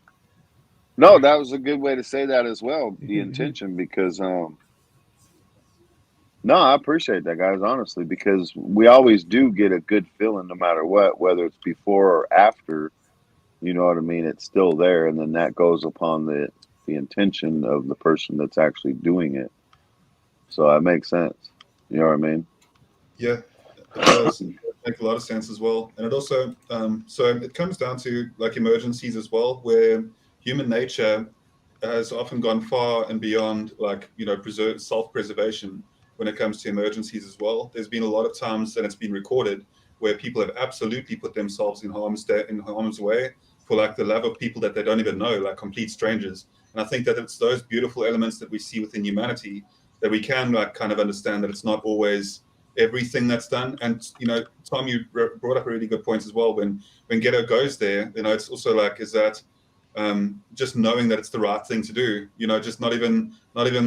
No, that was a good way to say that as well, the intention, because no, I appreciate that, guys, honestly, because we always do get a good feeling no matter what, whether it's before or after, you know what I mean? It's still there, and then that goes upon the intention of the person that's actually doing it. So that makes sense. You know what I mean? Yeah, it does. It does make a lot of sense as well. And it also, so it comes down to like emergencies as well, where human nature has often gone far and beyond, like, self-preservation when it comes to emergencies as well. There's been a lot of times that it's been recorded where people have absolutely put themselves in harm's way for like the love of people that they don't even know, like complete strangers. And I think that it's those beautiful elements that we see within humanity that we can like kind of understand that it's not always everything that's done. And Tom, you brought up a really good point as well. When Ghetto goes there, it's also like, is that just knowing that it's the right thing to do, just not even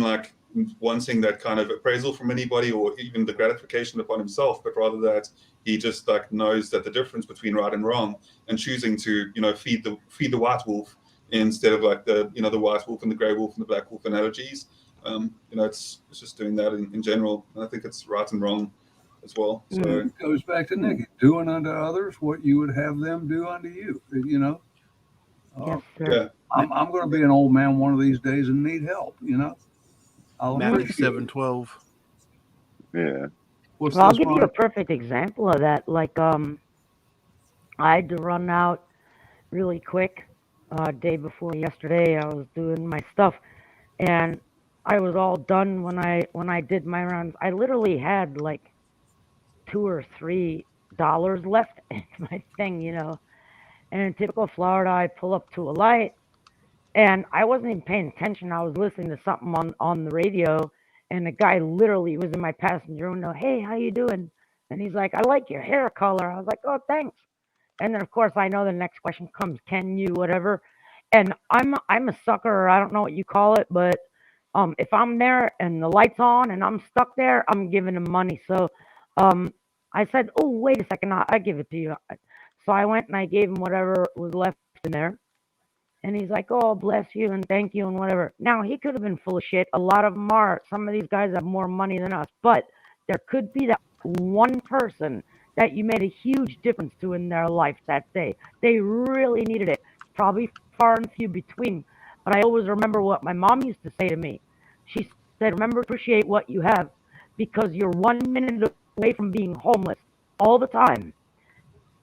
like wanting that kind of appraisal from anybody or even the gratification upon himself, but rather that he just like knows that the difference between right and wrong, and choosing to feed the white wolf instead of like the white wolf and the gray wolf and the black wolf analogies. It's just doing that in general. And I think it's right and wrong as well. So It goes back to Nick, doing unto others what you would have them do unto you. Yes, sir. yeah, I'm going to be an old man one of these days and need help. I'll Matthew appreciate it. 7:12. Yeah. What's Well, I'll this, give you a Ron? perfect example of that. Like, I had to run out really quick. Day before yesterday, I was doing my stuff, and I was all done when I did my runs. I literally had like $2 or $3 left in my thing, And in typical Florida, I pull up to a light, and I wasn't even paying attention. I was listening to something on the radio, and the guy literally was in my passenger window. Hey, how you doing? And he's like, I like your hair color. I was like, oh, thanks. And then of course I know the next question comes, can you whatever? And I'm a sucker, or I don't know what you call it, but if I'm there and the light's on and I'm stuck there, I'm giving him money. So um I said, "Oh, wait a second, I give it to you." So I went and I gave him whatever was left in there. And he's like, "Oh, bless you and thank you and whatever." Now, he could have been full of shit. A lot of them are. Some of these guys have more money than us. But there could be that one person that you made a huge difference to in their life that day. They really needed it. Probably far and few between. But I always remember what my mom used to say to me. She said, "Remember to appreciate what you have because you're 1 minute away from being homeless all the time.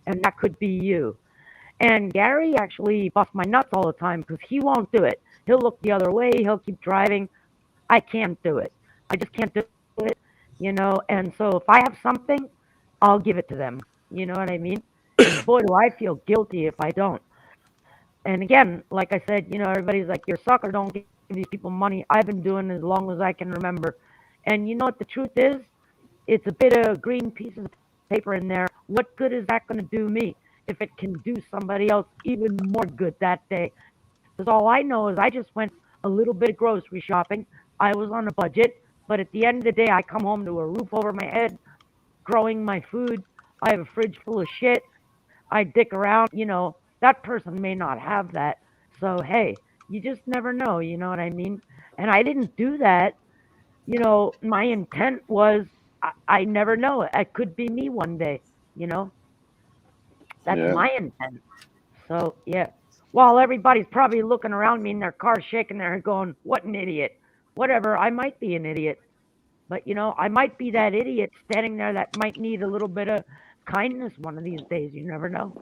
And that could be you." And Gary actually busts my nuts all the time because he won't do it. He'll look the other way. He'll keep driving. I can't do it. I just can't do it, And so if I have something, I'll give it to them. You know what I mean? And boy, do I feel guilty if I don't. And again, like I said, everybody's like, "You're a sucker. Don't give these people money." I've been doing it as long as I can remember. And you know what the truth is? It's a bit of green pieces of paper in there. What good is that going to do me if it can do somebody else even more good that day? Because all I know is I just went a little bit of grocery shopping. I was on a budget, but at the end of the day, I come home to a roof over my head, growing my food. I have a fridge full of shit. I dick around. That person may not have that. So, hey, you just never know. You know what I mean? And I didn't do that. My intent was I never know. It could be me one day, you know. That's Yeah. my intent. So yeah. While everybody's probably looking around me in their car shaking their head going, "What an idiot." Whatever, I might be an idiot. But I might be that idiot standing there that might need a little bit of kindness one of these days. You never know.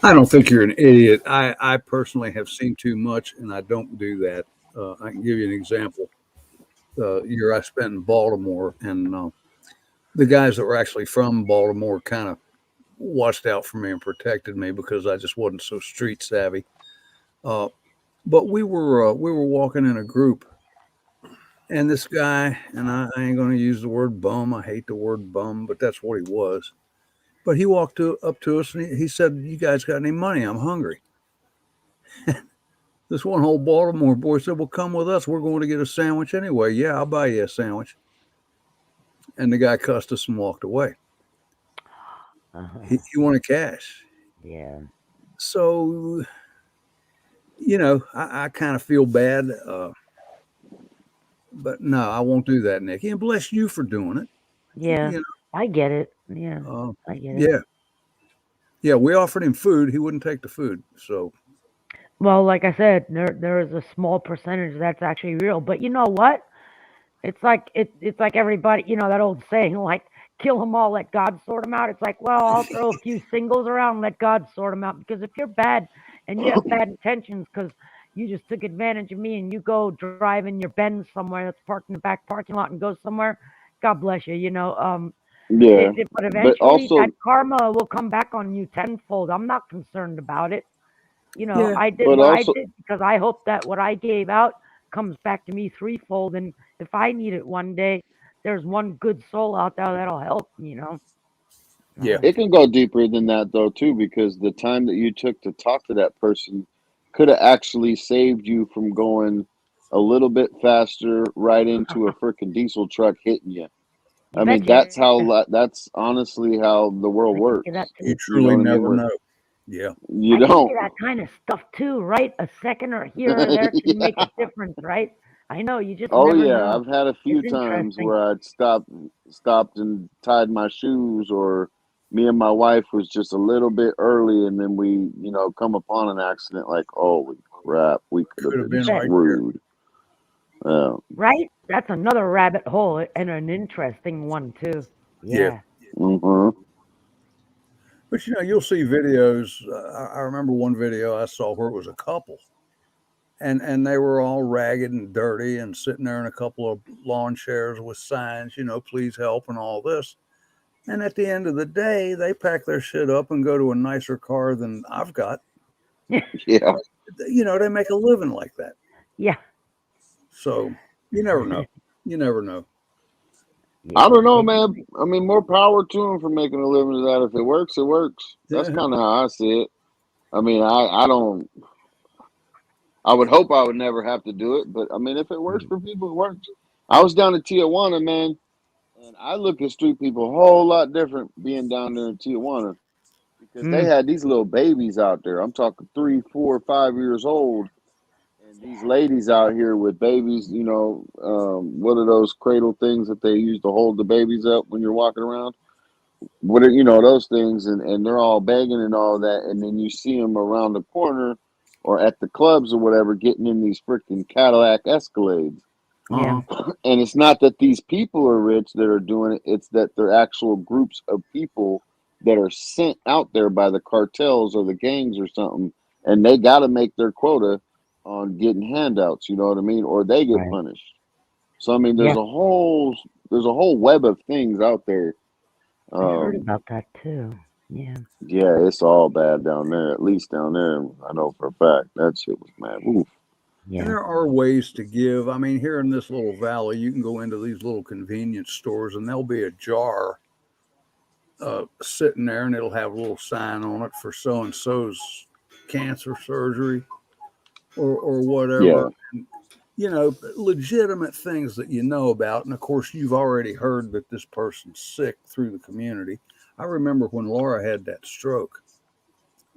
I don't think you're an idiot. I personally have seen too much, and I don't do that. I can give you an example. The year I spent in Baltimore, and the guys that were actually from Baltimore kind of watched out for me and protected me because I just wasn't so street savvy. Uh, but we were walking in a group, and this guy, and I ain't going to use the word bum. I hate the word bum, but that's what he was. But he walked up to us and he said, "You guys got any money? I'm hungry." This one whole Baltimore boy said, "Well, come with us. We're going to get a sandwich anyway." "Yeah, I'll buy you a sandwich." And the guy cussed us and walked away. He wanted cash. Yeah. So, I kind of feel bad. But no, I won't do that, Nikki. And bless you for doing it. Yeah. You I get it. Yeah. know, I get it. yeah. Yeah, we offered him food. He wouldn't take the food. So, Well, like I said, there is a small percentage that's actually real. But you know what? It's like it's like everybody, that old saying, like, "Kill them all, let God sort them out." It's like, well, I'll throw a few singles around, let God sort them out. Because if you're bad and you have bad intentions, because you just took advantage of me and you go drive in your Benz somewhere that's parked in the back parking lot and go somewhere, God bless you. Yeah. But But eventually also, that karma will come back on you tenfold. I'm not concerned about it. yeah. I did but what I also, did because I hope that what I gave out comes back to me threefold. And if I need it one day, there's one good soul out there that'll help. Yeah. it can go deeper than that though too, because the time that you took to talk to that person could have actually saved you from going a little bit faster right into a freaking diesel truck hitting you. You I mean, betcha. that's honestly how the world I give you that works. You too. You know truly what I mean? never know. Yeah. You I give don't. you that kind of stuff too, right? A second or here or there can make Yeah. a difference, right? I know, you just Oh never yeah, know. I've had a few It's times interesting. where I'd stopped and tied my shoes, or me and my wife was just a little bit early, and then we, come upon an accident. Like, holy crap, we could have Could have been You been bet. right there. screwed. Yeah. Right? That's another rabbit hole and an interesting one too. Yeah. Yeah. Hmm. But you'll see videos. I remember one video I saw where it was a couple, and they were all ragged and dirty and sitting there in a couple of lawn chairs with signs, "Please help" and all this. And at the end of the day, they pack their shit up and go to a nicer car than I've got. Yeah. They make a living like that. Yeah. So you never know. You never know. I Yeah. don't know, man. I mean, more power to them for making a living of that. If it works, it works. That's Yeah. kind of how I see it. I mean, I don't. I would hope I would never have to do it, but I mean, if it works for people, it works. I was down in Tijuana, man, And I look at street people a whole lot different being down there in Tijuana because they had these little babies out there. I'm talking 3, 4, 5 years old. And these ladies out here with babies, what are those cradle things that they use to hold the babies up when you're walking around? What are, those things, and they're all begging and all that. And then you see them around the corner or at the clubs or whatever getting in these freaking Cadillac Escalades. Yeah. And it's not that these people are rich that are doing it, it's that they're actual groups of people that are sent out there by the cartels or the gangs or something, and they got to make their quota on getting handouts, you know what I mean, or they get Right. punished. So I mean, Yeah. there's a whole web of things out there. I heard about that too. Yeah. Yeah, it's all bad down there. At least down there, I know for a fact that shit was mad. Oof. And Yeah. there are ways to give. I mean, here in this little valley, you can go into these little convenience stores and there'll be a jar sitting there and it'll have a little sign on it for so and so's cancer surgery or whatever. Yeah. Legitimate things that you know about. And of course, you've already heard that this person's sick through the community. I remember when Laura had that stroke.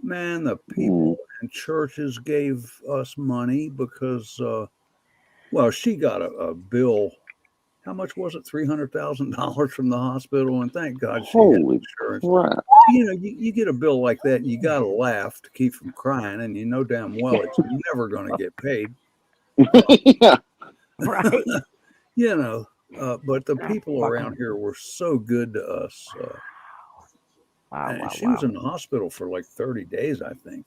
Man, the people in churches gave us money because, she got a bill. How much was it? $300,000 from the hospital. And thank God she had Holy insurance. crap. You get a bill like that, and you got to laugh to keep from crying. And you know damn well it's never going to get paid. Yeah. Right. But the people around here were so good to us. And she was in the hospital for like 30 days, I think.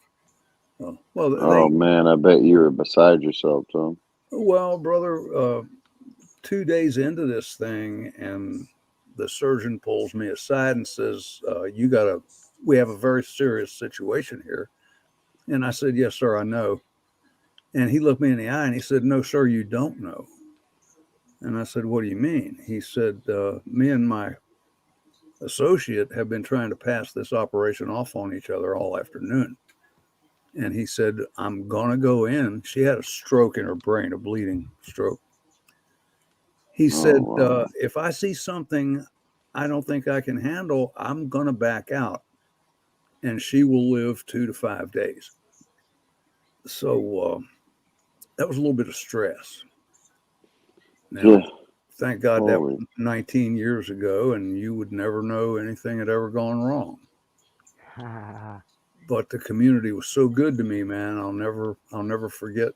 Oh man, I bet you were beside yourself, Tom. Well, brother, 2 days into this thing, and the surgeon pulls me aside and says, we have a very serious situation here. And I said, yes, sir, I know. And he looked me in the eye and he said, no, sir, you don't know. And I said, what do you mean? He said, me and my associate have been trying to pass this operation off on each other all afternoon. And he said, I'm going to go in. She had a stroke in her brain, a bleeding stroke. He said, wow. if I see something I don't think I can handle, I'm going to back out. And she will live 2 to 5 days. So that was a little bit of stress. Now, Yeah. thank God that was Holy. 19 years ago, and you would never know anything had ever gone wrong. But the community was so good to me, man. I'll never forget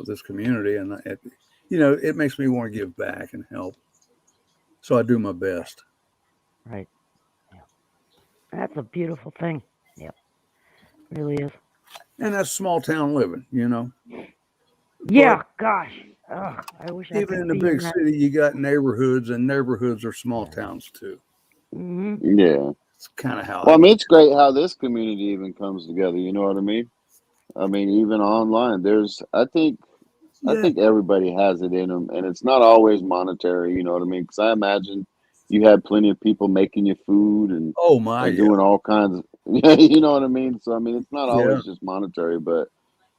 this community, and it makes me want to give back and help. So I do my best. Right. Yeah. That's a beautiful thing. Yep. It really is. And that's small town living, Yeah. But gosh. Ugh, I wish I even could in the be big that. city, you got neighborhoods, and neighborhoods are small towns too. Mm-hmm. Yeah. It's kind of how. Well, I mean, it's great how this community even comes together. You know what I mean? I mean, even online, I think everybody has it in them, and it's not always monetary. You know what I mean? Because I imagine you had plenty of people making you food and Oh my, doing all kinds of, you know what I mean? So I mean, it's not yeah. always just monetary, but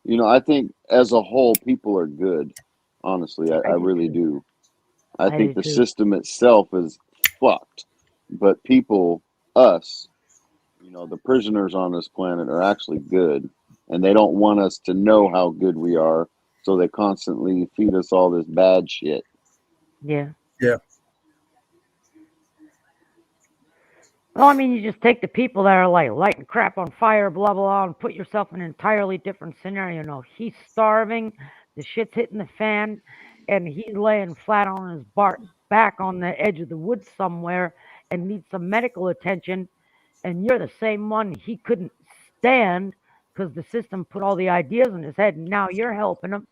I think as a whole, people are good. Honestly, I really do. I think do the too. system itself is fucked, but people, us, the prisoners on this planet are actually good, and they don't want us to know how good we are, so they constantly feed us all this bad shit. Yeah. Yeah. Well, I mean, you just take the people that are like lighting crap on fire, blah, blah, blah, and put yourself in an entirely different scenario. He's starving, the shit's hitting the fan, and he's laying flat on his back on the edge of the woods somewhere and needs some medical attention. And you're the same one he couldn't stand because the system put all the ideas in his head, and now you're helping him.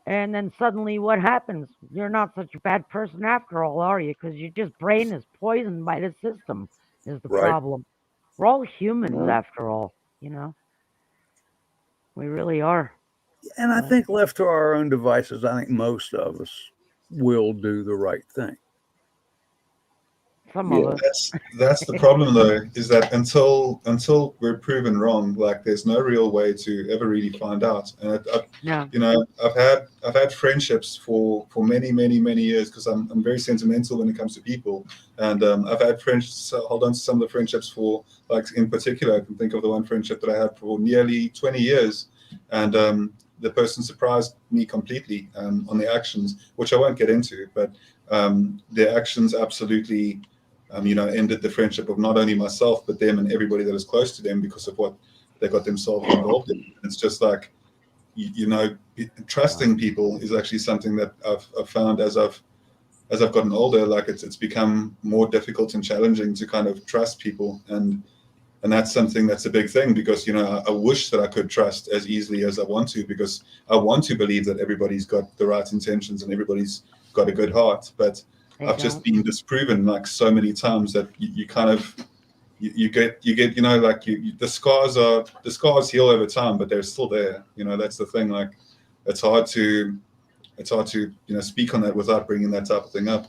And then suddenly what happens? You're not such a bad person after all, are you? Because your just brain is poisoned by the system is the Right. problem. We're all humans Yeah. after all, We really are. And I think left to our own devices, I think most of us will do the right thing. Some Yeah. of us. That's the problem though, is that until we're proven wrong, like there's no real way to ever really find out. And No. I've had friendships for many years because I'm very sentimental when it comes to people, and I've had friends hold on to some of the friendships for, like, in particular I can think of the one friendship that I had for nearly 20 years, and the person surprised me completely on their actions, which I won't get into, but their actions absolutely ended the friendship of not only myself but them and everybody that is close to them because of what they got themselves involved in. It's just like, trusting people is actually something that I've found as I've gotten older. Like it's become more difficult and challenging to kind of trust people, and that's something that's a big thing because I wish that I could trust as easily as I want to, because I want to believe that everybody's got the right intentions and everybody's got a good heart, but I've just been disproven like so many times that you kind of you get like the scars heal over time, but they're still there. That's the thing. Like it's hard to speak on that without bringing that type of thing up.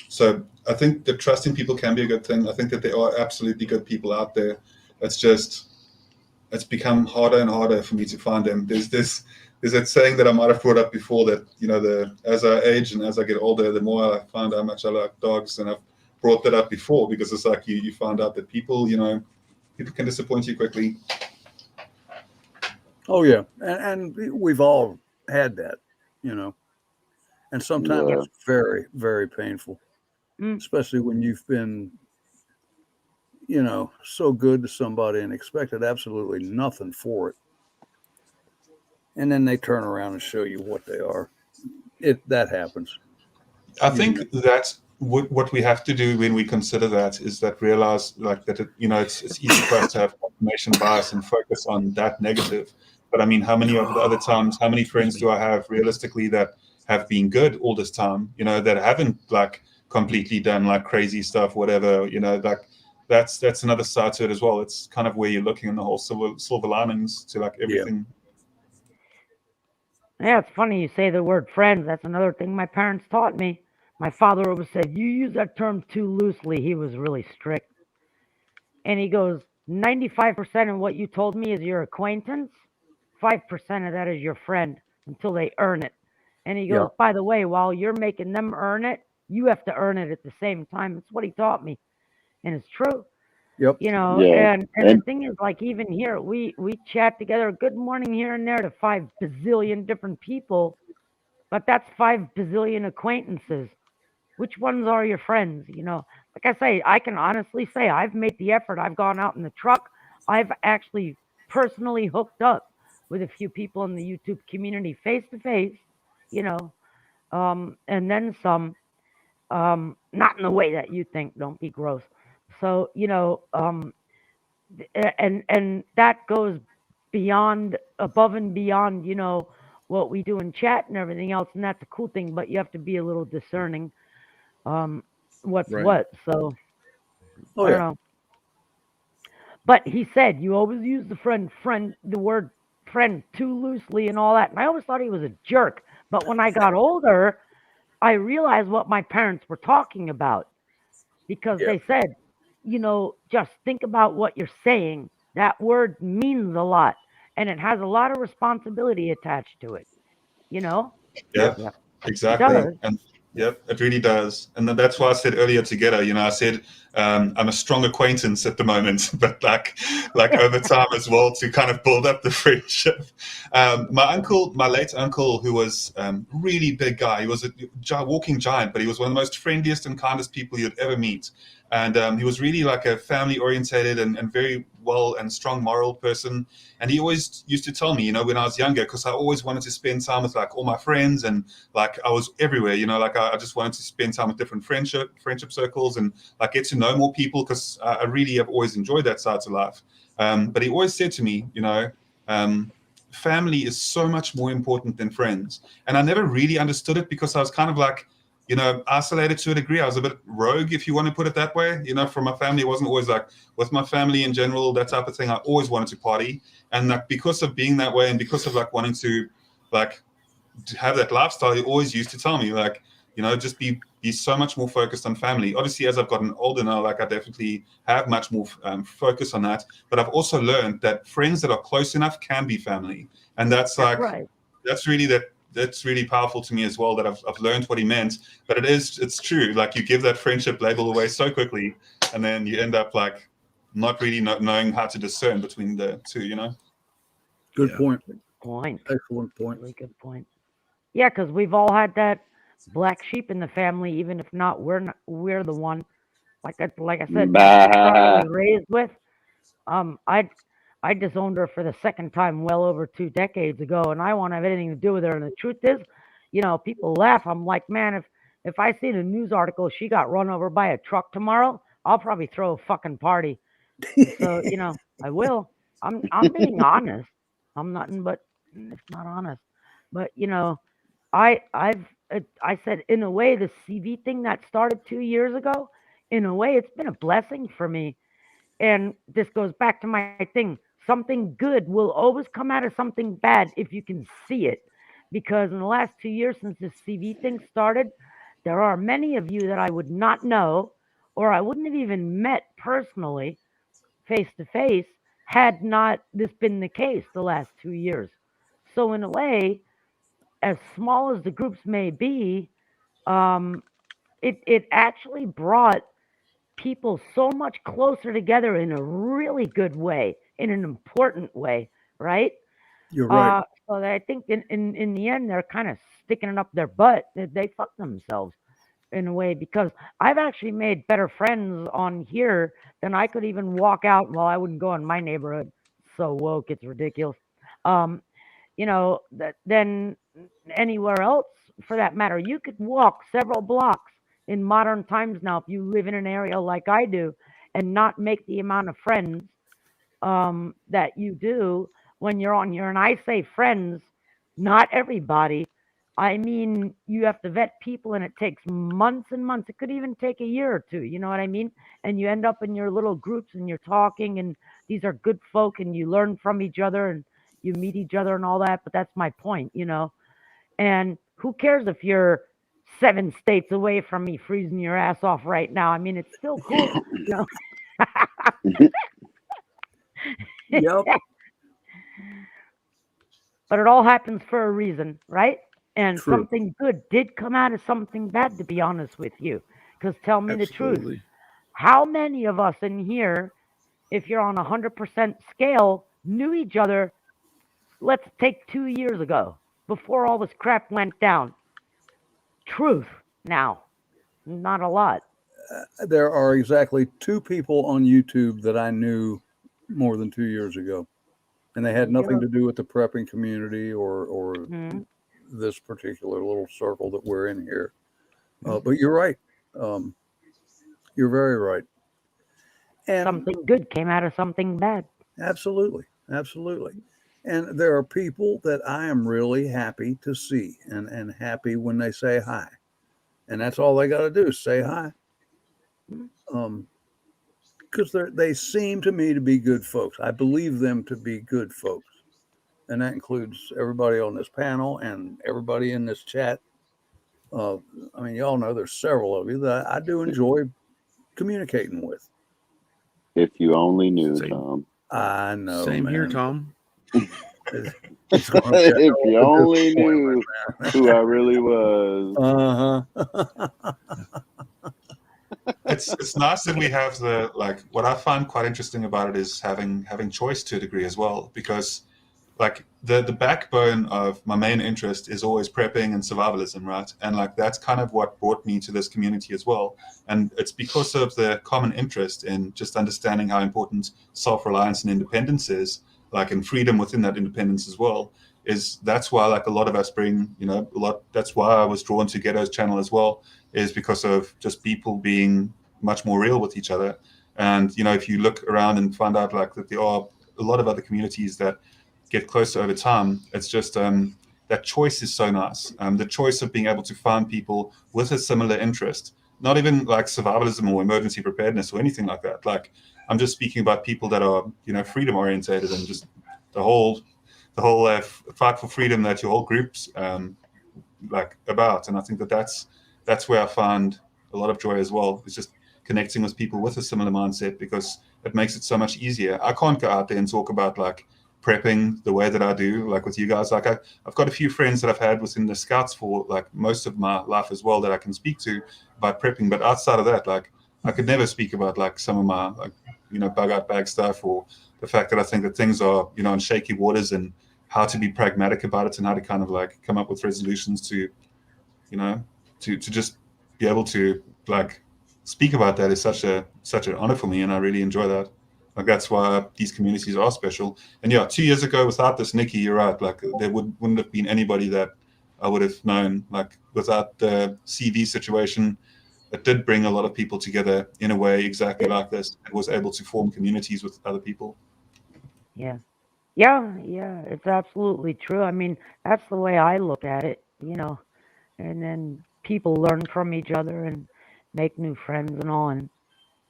So I think that trusting people can be a good thing. I think that there are absolutely good people out there. It's become harder and harder for me to find them. There's that saying that I might have brought up before that, as I age and as I get older, the more I find how much I like dogs. And I've brought that up before because it's like you find out that people can disappoint you quickly. Oh yeah, and we've all had that, and sometimes Yeah. it's very, very painful, especially when you've been, so good to somebody and expected absolutely nothing for it, and then they turn around and show you what they are. That happens. I think that's what we have to do when we consider that, is that realize like that it's easy for us to have confirmation bias and focus on that negative. But I mean, how many of the other times, how many friends do I have realistically that have been good all this time, that haven't like completely done like crazy stuff, whatever, like that's another side to it as well. It's kind of where you're looking in the whole silver linings to like everything. Yeah, it's funny you say the word friends. That's another thing my parents taught me. My father always said, you use that term too loosely. He was really strict. And he goes, 95% of what you told me is your acquaintance. 5% of that is your friend until they earn it. And he goes, by the way, while you're making them earn it, you have to earn it at the same time. That's what he taught me. And it's true. Yep. Yeah. And the thing is, like, even here, we chat together, good morning here and there to 5 bazillion different people, but that's 5 bazillion acquaintances. Which ones are your friends? Like I say, I can honestly say I've made the effort. I've gone out in the truck. I've actually personally hooked up with a few people in the YouTube community face to face, and then some, not in the way that you think, don't be gross. So, and that goes above and beyond, what we do in chat and everything else. And that's a cool thing, but you have to be a little discerning. What's Right. what. So Oh I don't yeah. know. But he said you always use the word friend too loosely and all that. And I always thought he was a jerk. But when I got older, I realized what my parents were talking about, because they said, just think about what you're saying. That word means a lot, and it has a lot of responsibility attached to it. Yeah, Yeah. exactly. It does. And yep, it really does. And then that's why I said earlier together, I said I'm a strong acquaintance at the moment, but like over time as well to kind of build up the friendship. My late uncle, who was really big guy, he was a walking giant, but he was one of the most friendliest and kindest people you'd ever meet. And he was really like a family orientated and very well and strong moral person. And he always used to tell me, when I was younger, because I always wanted to spend time with like all my friends, and like I was everywhere, like I just wanted to spend time with different friendship circles and like get to know more people, because I really have always enjoyed that side of life. But he always said to me, family is so much more important than friends. And I never really understood it, because I was kind of like, isolated to a degree. I was a bit rogue, if you want to put it that way. From my family, it wasn't always like with my family in general, that type of thing. I always wanted to party. And like, because of being that way and because of like wanting to like to have that lifestyle, he always used to tell me like, just be be so much more focused on family. Obviously, as I've gotten older now, like I definitely have much more focus on that. But I've also learned that friends that are close enough can be family, and that's like right. that's really powerful to me as well. That I've learned what he meant. But it's true. Like you give that friendship label away so quickly, and then you end up like not really knowing how to discern between the two. You know. Good Yeah. point. Point. Excellent point. Really good point. Yeah, because we've all had that black sheep in the family, even if we're the one. Like I said, my sister I was raised with. I disowned her for the second time well over 2 decades ago, and I won't have anything to do with her. And the truth is, people laugh. I'm like, man, if I see the news article she got run over by a truck tomorrow, I'll probably throw a fucking party. So I will. I'm being honest. I'm nothing but it's not honest. But I said in a way the CV thing that started 2 years ago, in a way it's been a blessing for me. And this goes back to my thing. Something good will always come out of something bad if you can see it. Because in the last 2 years since this CV thing started, there are many of you that I would not know or I wouldn't have even met personally face to face had not this been the case the last 2 years. So in a way, as small as the groups may be, um, it actually brought people so much closer together in a really good way, in an important way, right? You're right. So that I think in the end they're kind of sticking it up their butt. They fuck themselves in a way because I've actually made better friends on here than I could even walk out. Well, I wouldn't go in my neighborhood. So woke, it's ridiculous. Um, than anywhere else for that matter. You could walk several blocks in modern times now if you live in an area like I do and not make the amount of friends that you do when you're on here. And I say friends, not everybody. I mean, you have to vet people and it takes months and months. It could even take a year or two. You know what I mean? And you end up in your little groups and you're talking and these are good folk and you learn from each other and you meet each other and all that. But that's my point, And who cares if you're 7 states away from me freezing your ass off right now? I mean, it's still cool, Yep. But it all happens for a reason, right? And True. something good did come out of something bad, to be honest with you. Because tell me the truth. Absolutely. How many of us in here, if you're on 100% scale, knew each other, let's take 2 years ago, before all this crap went down? Truth now. Not a lot. There are exactly 2 people on YouTube that I knew more than 2 years ago. And they had nothing to do with the prepping community or Mhm. this particular little circle that we're in here. But you're right. You're very right. And Something good came out of something bad. absolutely. Absolutely. And there are people that I am really happy to see and happy when they say hi. And that's all they got to do is say hi. Because they seem to me to be good folks. I believe them to be good folks. And that includes everybody on this panel and everybody in this chat. I mean, y'all know there's several of you that I do enjoy communicating with. If you only knew, Same. Tom. I know. Same here, man. Tom. If you only knew who I really was. It's nice that we have what I find quite interesting about it is having choice to a degree as well, because like the backbone of my main interest is always prepping and survivalism, right? And like that's kind of what brought me to this community as well. And it's because of the common interest in just understanding how important self-reliance and independence is, like and freedom within that independence as well. That's why like a lot of us bring, that's why I was drawn to Ghetto's channel as well, is because of just people being much more real with each other. And, if you look around and find out like that there are a lot of other communities that get closer over time, it's just that choice is so nice. The choice of being able to find people with a similar interest, not even like survivalism or emergency preparedness or anything like that. Like I'm just speaking about people that are, freedom orientated and just the whole fight for freedom that your whole group's like about. And I think that's that's where I find a lot of joy as well. It's just connecting with people with a similar mindset, because it makes it so much easier. I can't go out there and talk about like prepping the way that I do, like with you guys. Like I've got a few friends that I've had within the Scouts for like most of my life as well that I can speak to about prepping. But outside of that, like I could never speak about like some of my like, you know, bug out bag stuff, or the fact that I think that things are, you know, in shaky waters, and how to be pragmatic about it, and how to kind of like come up with resolutions to, you know, to just be able to like speak about that is such an honor for me, and I really enjoy that. Like that's why these communities are special. And yeah, 2 years ago, without this, Nikki, you're right. Like there wouldn't have been anybody that I would have known. Like without the CV situation, it did bring a lot of people together in a way exactly like this, and was able to form communities with other people. Yeah. Yeah, yeah, it's absolutely true. I mean, that's the way I look at it, and then people learn from each other and make new friends and all. And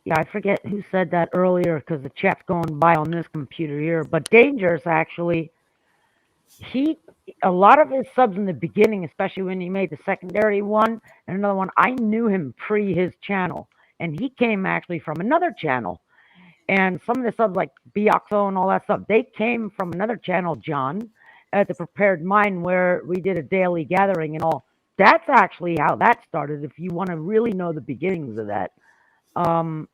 yeah, I forget who said that earlier because the chat's going by on this computer here, but Dangerous actually, he, a lot of his subs in the beginning, especially when he made the secondary one and another one, I knew him pre his channel, and he came actually from another channel. And some of the subs like Bioxo and all that stuff, they came from another channel, John, at the Prepared Mind, where we did a daily gathering and all. That's actually how that started, if you want to really know the beginnings of that. Um,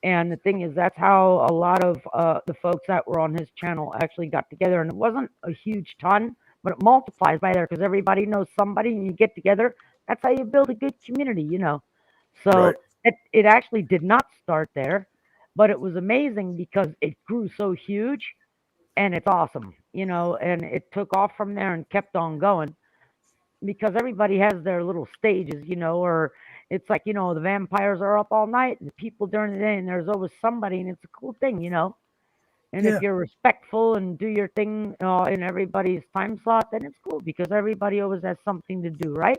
and the thing is, that's how a lot of the folks that were on his channel actually got together. And it wasn't a huge ton, but it multiplies by there because everybody knows somebody and you get together. That's how you build a good community. So Right. it actually did not start there, but it was amazing because it grew so huge and it's awesome, and it took off from there and kept on going because everybody has their little stages, or it's like, the vampires are up all night and the people during the day, and there's always somebody, and it's a cool thing. And if Yeah. you're respectful and do your thing in everybody's time slot, then it's cool because everybody always has something to do, right?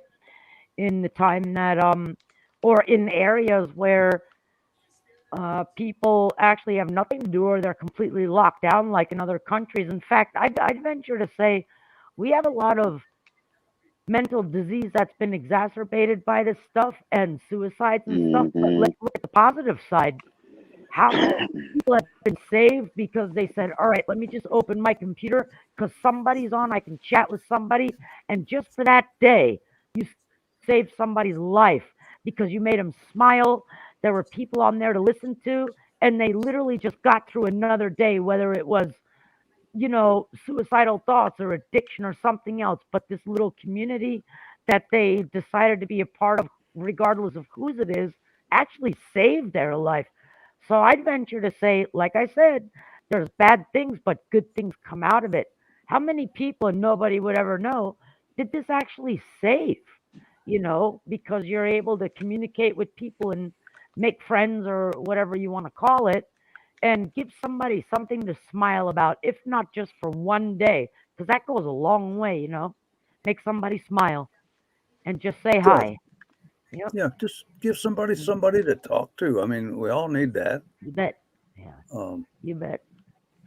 In the time that, or in areas where people actually have nothing to do or they're completely locked down, like in other countries. In fact, I'd venture to say we have a lot of mental disease that's been exacerbated by this stuff and suicides and stuff. But Hmm. let's look at the positive side. How many people have been saved because they said, all right, let me just open my computer because somebody's on, I can chat with somebody. And just for that day, you saved somebody's life because you made them smile. There were people on there to listen to, and they literally just got through another day, whether it was suicidal thoughts or addiction or something else. But this little community that they decided to be a part of, regardless of whose it is, actually saved their life. So I'd venture to say, like I said, there's bad things, but good things come out of it. How many people, and nobody would ever know, did this actually save? Because you're able to communicate with people and make friends or whatever you want to call it and give somebody something to smile about, if not just for one day, because that goes a long way. Make somebody smile and just say Right. hi. Yep, Yeah. Just give somebody to talk to. I mean, we all need that. you bet. Yeah, Um, you bet.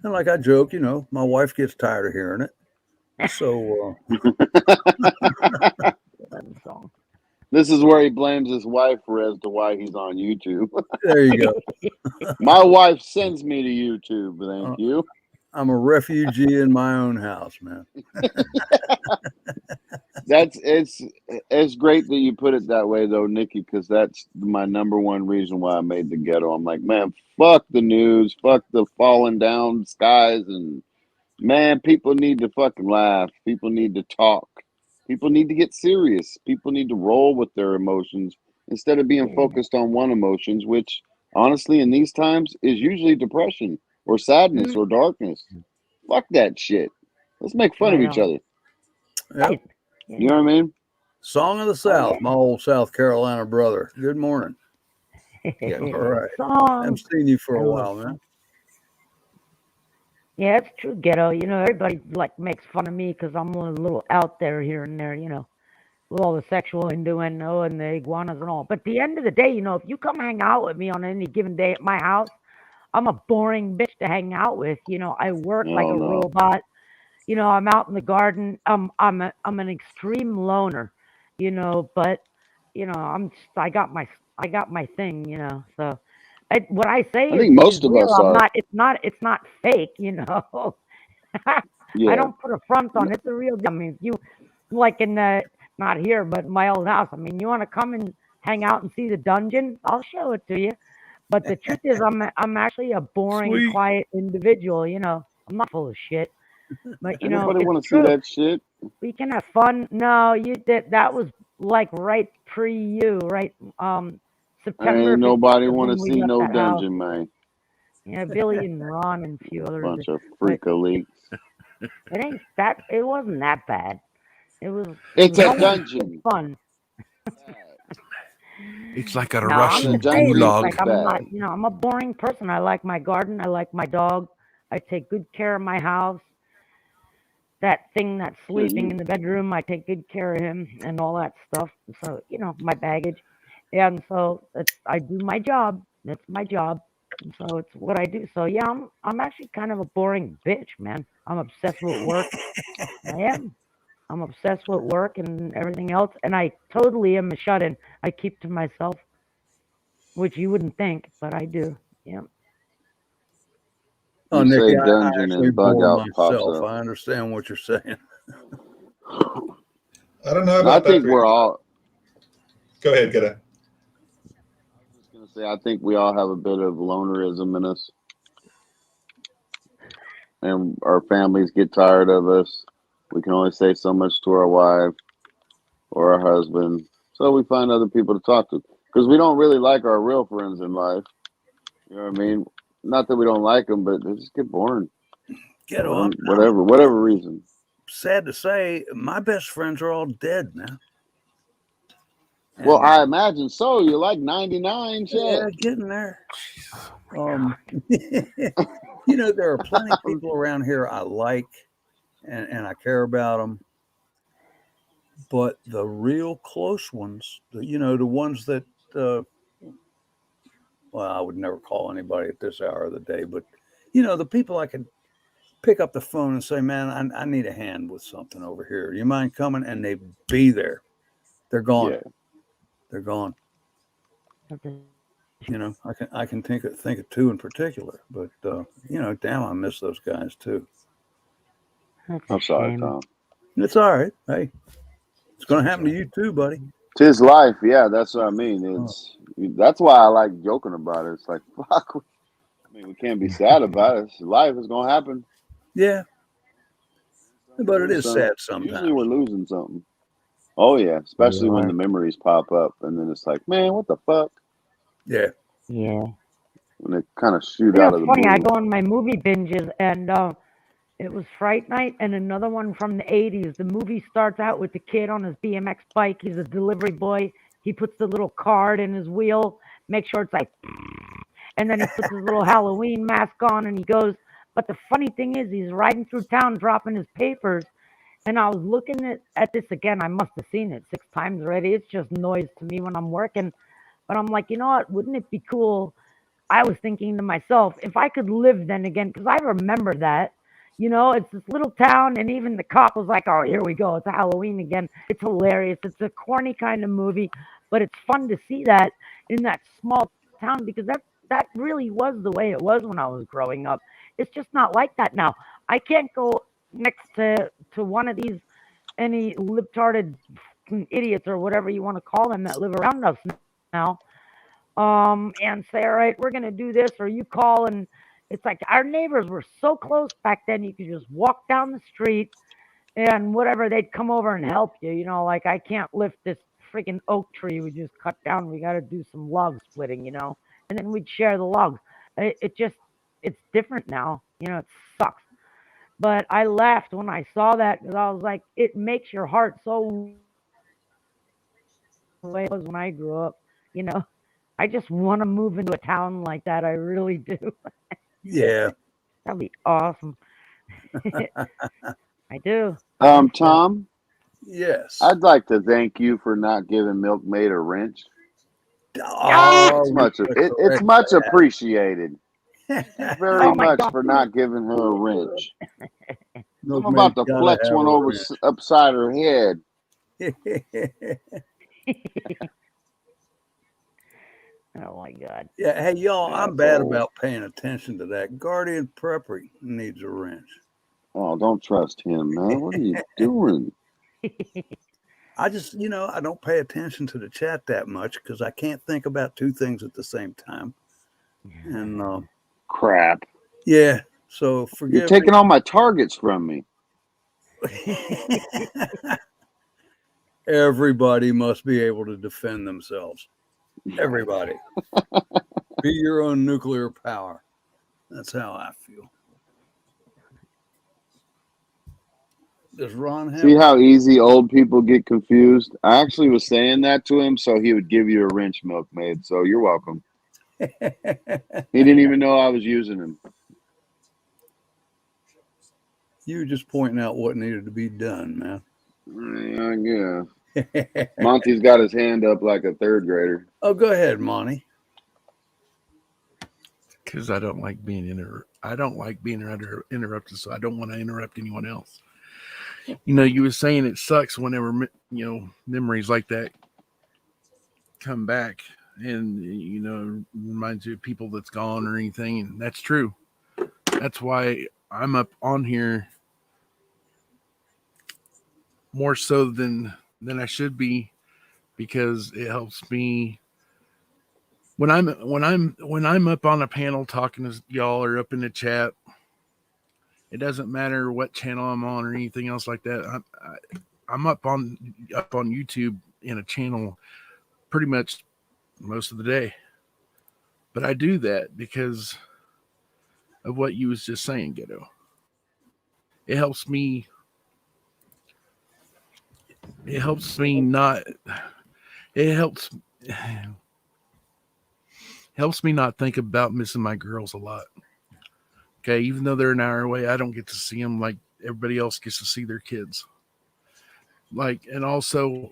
and like I joke, my wife gets tired of hearing it. So That song. This is where he blames his wife for as to why he's on YouTube. there you go. My wife sends me to YouTube. Thank Uh, you. I'm a refugee in my own house, man. It's great that you put it that way though, Nikki, because that's my number one reason why I made the ghetto. I'm like, man, fuck the news, fuck the falling down skies, and man, people need to fucking laugh. People need to talk. People need to get serious. People need to roll with their emotions instead of being Yeah. focused on one emotions, which honestly in these times is usually depression or sadness Mhm. or darkness. Fuck that shit. Let's make fun of Right each on. other. Yep. Right. You know what I mean? Song of the Oh, South, yeah. my old South Carolina brother. Good morning. Yeah. All right. Song. Haven't seen you for I a love while, man. song. Yeah, it's true, ghetto. Everybody like makes fun of me because I'm a little out there here and there, with all the sexual innuendo and the iguanas and all. But at the end of the day, if you come hang out with me on any given day at my house, I'm a boring bitch to hang out with. I work like Oh a no. robot. I'm out in the garden. I'm an extreme loner, but I got my thing, So what I say I think most of real. us are. It's not fake, I Yeah. don't put a front on. It's a real deal. I mean, if you like in the not here, but in my old house. I mean, you want to come and hang out and see the dungeon? I'll show it to you. But the truth is, I'm actually a boring, Sweet. quiet individual. I'm not full of shit. But Anybody it's want to see true. that shit? We can have fun. No, you did. That was like right pre you, right? September Ain't nobody 15th is want to when we see left no that house. dungeon, man. Yeah, Billy and Ron and a few others. Bunch of But freaka leaks. it ain't that. It wasn't that bad. It was. It's no a one dungeon. fun. It's like a No, Russian I'm just saying, it's dungeon gulag. like is I'm not, bad. I'm a boring person. I like my garden. I like my dog. I take good care of my house. That thing that's sleeping in the bedroom, I take good care of him and all that stuff. So, my baggage. And so I do my job. That's my job. And so it's what I do. So yeah, I'm actually kind of a boring bitch, man. I'm obsessed with work. I am. I'm obsessed with work and everything else. And I totally am a shut-in. I keep to myself, which you wouldn't think, but I do. Yeah. Oh, You say Nikki, I dungeon actually and bug bore out pops myself. up. I understand what you're saying. I don't know And I about that. think we're Rick. all. Go ahead, get it. I was just gonna say, I think we all have a bit of lonerism in us, and our families get tired of us. We can only say so much to our wife or our husband, so we find other people to talk to because we don't really like our real friends in life. You know what I mean? Not that we don't like them, but they just get boring. Get off. Whatever reason. Sad to say, my best friends are all dead now. Well, And, I imagine so. You're like 99, shit. yeah, getting there. There are plenty of people around here I like, and I care about them. But the real close ones, the ones that, well, I would never call anybody at this hour of the day, but, the people I could pick up the phone and say, man, I need a hand with something over here. You mind coming? And they'd be there. They're gone. Yeah. They're gone. I can think of two in particular, but damn, I miss those guys too. I'm sorry, Tom. It's all right. Hey, it's going to happen to you too, buddy. It's his life. Yeah, that's what I mean. That's why I like joking about it. It's like, fuck. I mean, we can't be sad about it. Life is going to happen. Yeah. But it is sad sometimes. Usually we're losing something. Oh, yeah. Especially when the memories pop up. And then it's like, man, what the fuck? Yeah. Yeah. When they kind of shoot out of the funny. blue. I go on my movie binges, and it was Fright Night and another one from the 80s. The movie starts out with the kid on his BMX bike. He's a delivery boy. He puts the little card in his wheel, make sure it's like, and then he puts his little Halloween mask on and he goes. But the funny thing is, he's riding through town dropping his papers. And I was looking at this again. I must have seen it 6 times already. It's just noise to me when I'm working. But I'm like, you know what? Wouldn't it be cool? I was thinking to myself, if I could live then again, because I remember that. It's this little town, and even the cop was like, oh, here we go. It's Halloween again. It's hilarious. It's a corny kind of movie, but it's fun to see that in that small town because that really was the way it was when I was growing up. It's just not like that now. I can't go next to one of these any libtarded idiots or whatever you want to call them that live around us now and say, all right, we're gonna do this, or you call. And it's like our neighbors were so close back then, you could just walk down the street and whatever, they'd come over and help you. Like I can't lift this freaking oak tree we just cut down, we got to do some log splitting, and then we'd share the logs. It's different now, it sucks. But I laughed when I saw that because I was like, it makes your heart so the way it was when I grew up. I just want to move into a town like that. I really do. Yeah. That'd be awesome. I do. Tom? Yes. I'd like to thank you for not giving Milkmaid a wrench. Oh, it's much appreciated. Very much God. for not giving her a wrench. I'm Milkmaid's about to gotta flex have one a over wrench. upside her head. Oh my God. Yeah, hey y'all, Yeah, I'm bad so- about paying attention to that. Guardian Prepper needs a wrench. Oh, don't trust him, man. What are you doing? I just, I don't pay attention to the chat that much because I can't think about two things at the same time. And Crap. yeah, so You're forgive taking all my targets from me. me. Everybody must be able to defend themselves. Everybody. Be your own nuclear power. That's how I feel. Does Ron have See how easy old people get confused? I actually was saying that to him so he would give you a wrench, milkmaid. So you're welcome. He didn't even know I was using him. You were just pointing out what needed to be done, man. Yeah. Monty's got his hand up like a third grader. Oh, go ahead, Monty. Because I don't like being interrupted, so I don't want to interrupt anyone else. You were saying it sucks whenever memories like that come back, and reminds you of people that's gone or anything, and that's true. That's why I'm up on here more so than I should be, because it helps me when I'm up on a panel talking to y'all or up in the chat. It doesn't matter what channel I'm on or anything else like that. I'm up on YouTube in a channel pretty much most of the day, but I do that because of what you was just saying, Ghetto. It helps me. It helps me not. It helps me not think about missing my girls a lot. Okay, even though they're an hour away, I don't get to see them like everybody else gets to see their kids. And also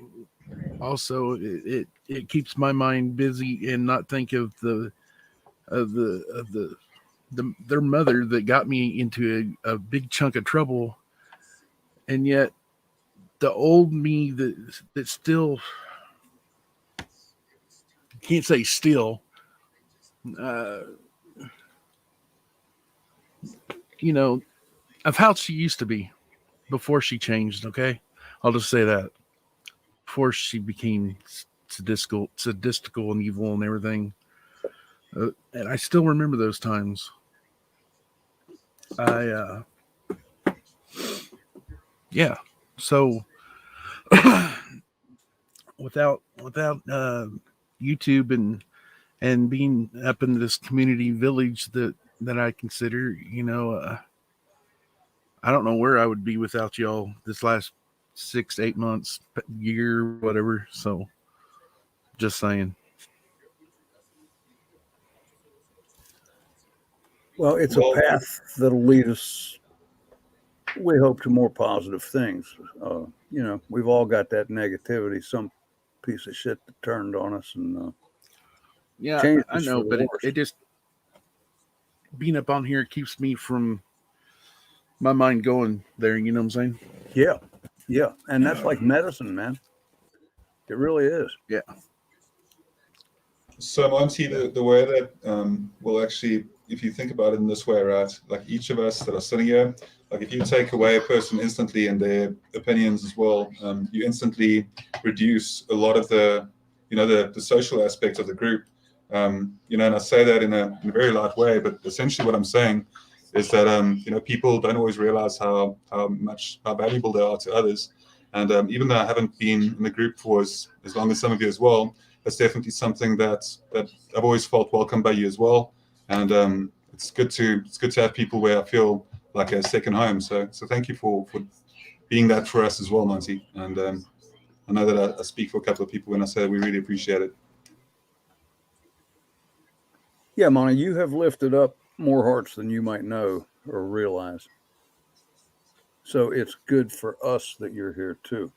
it keeps my mind busy and not think of their mother that got me into a big chunk of trouble, and yet the old me that still can't say still, of how she used to be before she changed. Okay, I'll just say that before she became sadistical and evil and everything, and I still remember those times. Yeah. So without YouTube and being up in this community village that I consider, I don't know where I would be without y'all this last 6-8 months, year, whatever. So just saying. Well, it's a path that'll lead us, we hope, to more positive things. We've all got that negativity, some piece of shit that turned on us, and yeah, changed I us know, for the but worse. it just being up on here keeps me from my mind going there. You know what I'm saying? Yeah, and that's like medicine, man. It really is. Yeah. So, Monty, the way that will actually, if you think about it in this way, right, like each of us that are sitting here, like if you take away a person instantly and their opinions as well, you instantly reduce a lot of the social aspect of the group. And I say that in a very light way, but essentially what I'm saying is that people don't always realize how valuable they are to others. And even though I haven't been in the group for as long as some of you as well, that's definitely something that I've always felt welcome by you as well. And it's good to have people where I feel like a second home. So thank you for being that for us as well, Monty. And I know that I speak for a couple of people when I say we really appreciate it. Yeah, Monty, you have lifted up more hearts than you might know or realize. So it's good for us that you're here too.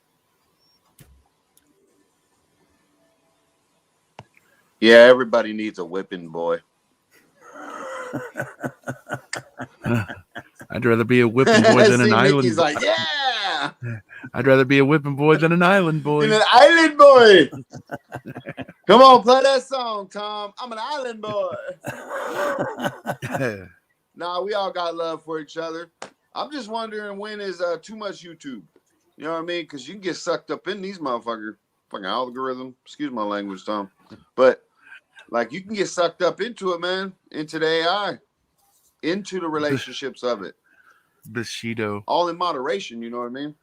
Yeah, everybody needs a whipping boy. I'd rather be a whipping boy than an island. Mickey's like, yeah, I'd rather be a whipping boy than an island boy. an island boy. Come on, play that song, Tom. I'm an island boy. Nah, we all got love for each other. I'm just wondering when is too much YouTube. You know what I mean? Because you can get sucked up in these fucking algorithm. Excuse my language, Tom. But like you can get sucked up into it, man, into the AI, into the relationships of it. Bushido. All in moderation, you know what I mean?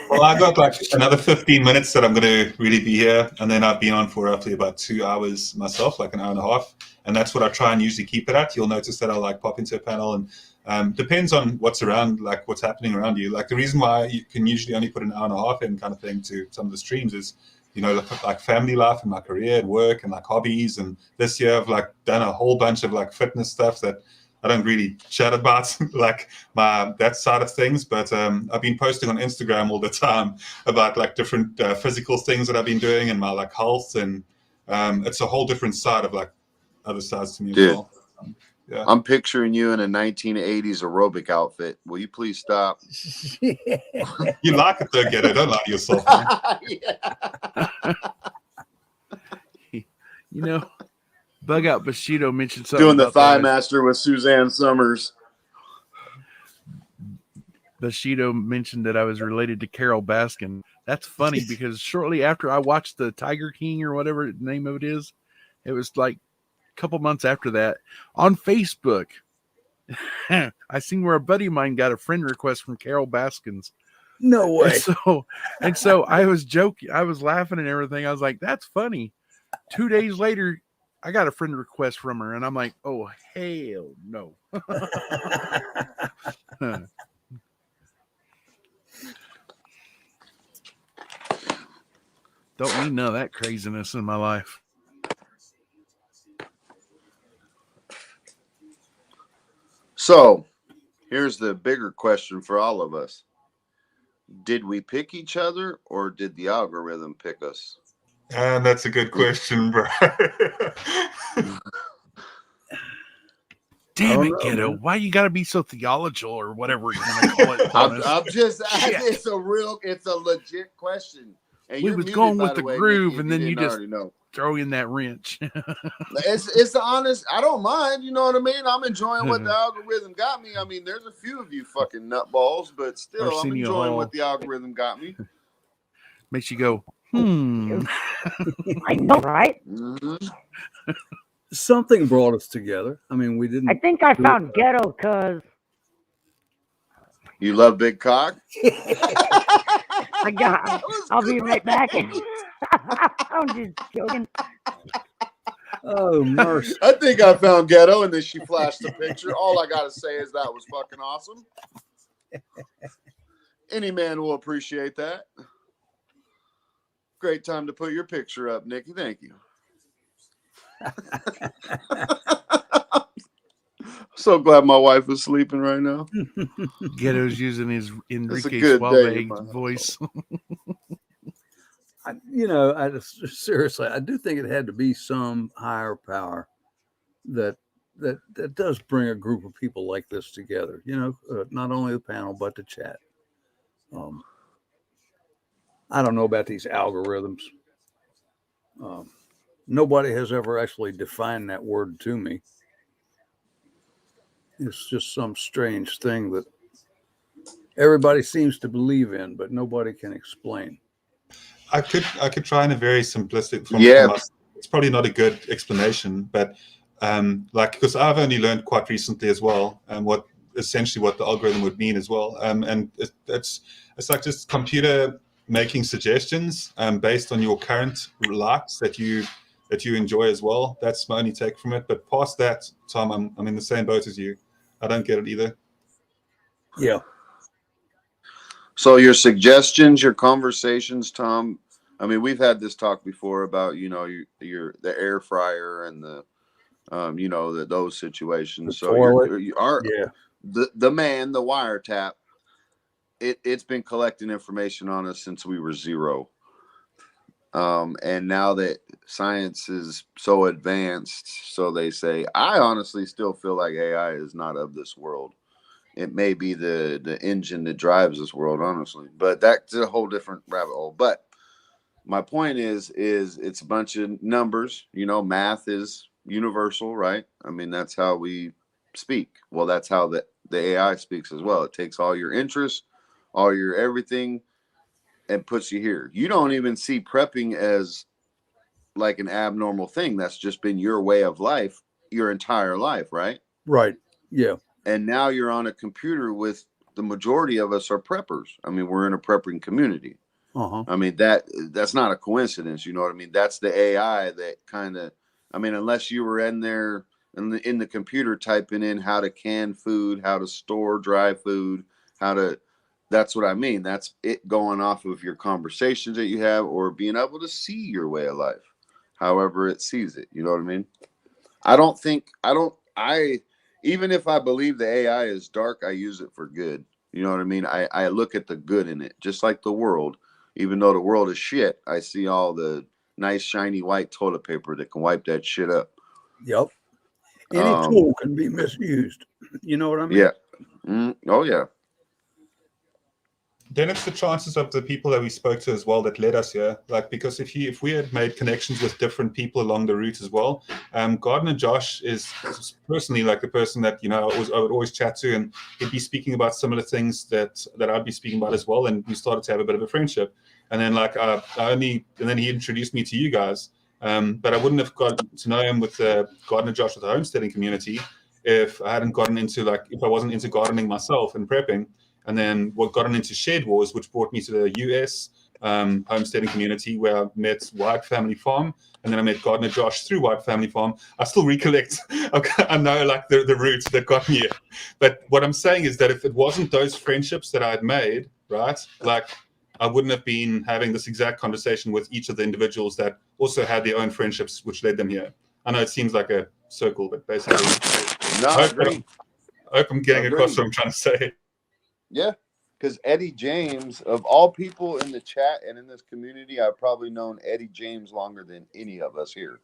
Well, I got like another 15 minutes that I'm going to really be here, and then I've been on for roughly about 2 hours myself, like an hour and a half, and that's what I try and usually keep it at. You'll notice that I like pop into a panel, and depends on what's around, like what's happening around you. Like the reason why you can usually only put an hour and a half in kind of thing to some of the streams is, you know, like family life and my career and work and like hobbies. And this year I've like done a whole bunch of like fitness stuff that I don't really chat about like that side of things, but I've been posting on Instagram all the time about like different physical things that I've been doing and my like health, and it's a whole different side of like other sides to me as well. Yeah. I'm picturing you in a 1980s aerobic outfit. Will you please stop? You like it though, get it. Don't lie to yourself. You know, Bug Out Bushido mentioned something Doing the about Thigh that. Master with Suzanne Summers. Bushido mentioned that I was related to Carol Baskin. That's funny because shortly after I watched the Tiger King or whatever the name of it is, it was like a couple months after that on Facebook. I seen where a buddy of mine got a friend request from Carol Baskins. No way. And so I was joking. I was laughing and everything. I was like, that's funny. 2 days later, I got a friend request from her, and I'm like, oh, hell no. Don't need none of that craziness in my life. So, here's the bigger question for all of us. Did we pick each other, or did the algorithm pick us? And that's a good question, bro. Damn it, Ghetto. Why you got to be so theological or whatever you want to call it? I'm just asking. It's a legit question. And We you're was muted, going by with the way, groove, Nikki, and if then you didn't just already know. throw in that wrench. It's the honest. I don't mind. You know what I mean? I'm enjoying what the algorithm got me. I mean, there's a few of you fucking nutballs, but still, I'm Arsenio enjoying Hall. what the algorithm got me. Makes you go, I know, right? Something brought us together. I mean, we didn't. I think I found Ghetto because You love big cock? I'll be right back. I'm just joking. Oh, mercy. I think I found Ghetto, and then she flashed the picture. All I gotta say is that was fucking awesome. Any man will appreciate that. Great time to put your picture up, Nikki. Thank you. So glad my wife is sleeping right now. Ghetto's using his It's a Enrique good day, Suave voice. Seriously, I do think it had to be some higher power that does bring a group of people like this together. You know, not only the panel but the chat. I don't know about these algorithms. Nobody has ever actually defined that word to me. It's just some strange thing that everybody seems to believe in, but nobody can explain. I could try in a very simplistic form. Yeah. It's probably not a good explanation, but like, because I've only learned quite recently as well, and what the algorithm would mean as well. And it's like just computer making suggestions based on your current likes that you enjoy as well. That's my only take from it. But past that, Tom, I'm in the same boat as you. I don't get it either. Yeah. So your suggestions, your conversations, Tom. I mean, we've had this talk before about, you know, your the air fryer and the you know, those situations. The So toilet. the man, the wiretap, it's been collecting information on us since we were 0. And now that science is so advanced, so they say, I honestly still feel like AI is not of this world. It may be the engine that drives this world, honestly, but that's a whole different rabbit hole. But my point is it's a bunch of numbers. You know, math is universal, right? I mean, that's how we speak. Well, that's how the AI speaks as well. It takes all your interests, all your everything, and puts you here. You don't even see prepping as like an abnormal thing. That's just been your way of life your entire life, right? Right. Yeah. And now you're on a computer with the majority of us are preppers. I mean, we're in a prepping community. Uh-huh. I mean, that's not a coincidence. You know what I mean? That's the AI that kind of, I mean, unless you were in there in the computer typing in how to can food, how to store dry food, that's what I mean. That's it going off of your conversations that you have or being able to see your way of life, however it sees it. You know what I mean? Even if I believe the AI is dark, I use it for good. You know what I mean? I look at the good in it, just like the world. Even though the world is shit, I see all the nice, shiny white toilet paper that can wipe that shit up. Yep. Any tool can be misused. You know what I mean? Yeah. Oh, yeah. Then it's the chances of the people that we spoke to as well that led us here. Like, because if we had made connections with different people along the route as well, Gardener Josh is personally like the person that, you know, I would always chat to, and he'd be speaking about similar things that I'd be speaking about as well. And we started to have a bit of a friendship. And then then he introduced me to you guys. But I wouldn't have gotten to know him with Gardener Josh with the homesteading community if I hadn't gotten into if I wasn't into gardening myself and prepping. And then gotten into Shed Wars, which brought me to the US homesteading community where I met White Family Farm. And then I met Gardener Josh through White Family Farm. I still recollect, I know like the route that got me here. But what I'm saying is that if it wasn't those friendships that I had made, right, like I wouldn't have been having this exact conversation with each of the individuals that also had their own friendships, which led them here. I know it seems like a circle, but basically, I hope I'm getting across what I'm trying to say. Yeah, because Eddie James, of all people in the chat and in this community, I've probably known Eddie James longer than any of us here.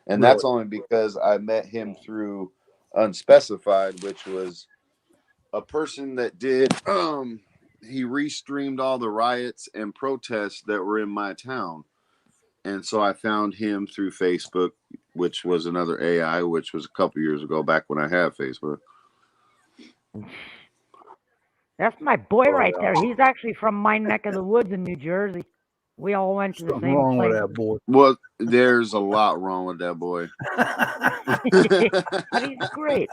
And that's only because I met him through Unspecified, which was a person that did, he restreamed all the riots and protests that were in my town. And so I found him through Facebook, which was another AI, which was a couple years ago, back when I had Facebook. That's my boy right there. He's actually from my neck of the woods in New Jersey. We all went to the Something same wrong place. with that boy. Well, there's a lot wrong with that boy. But he's great.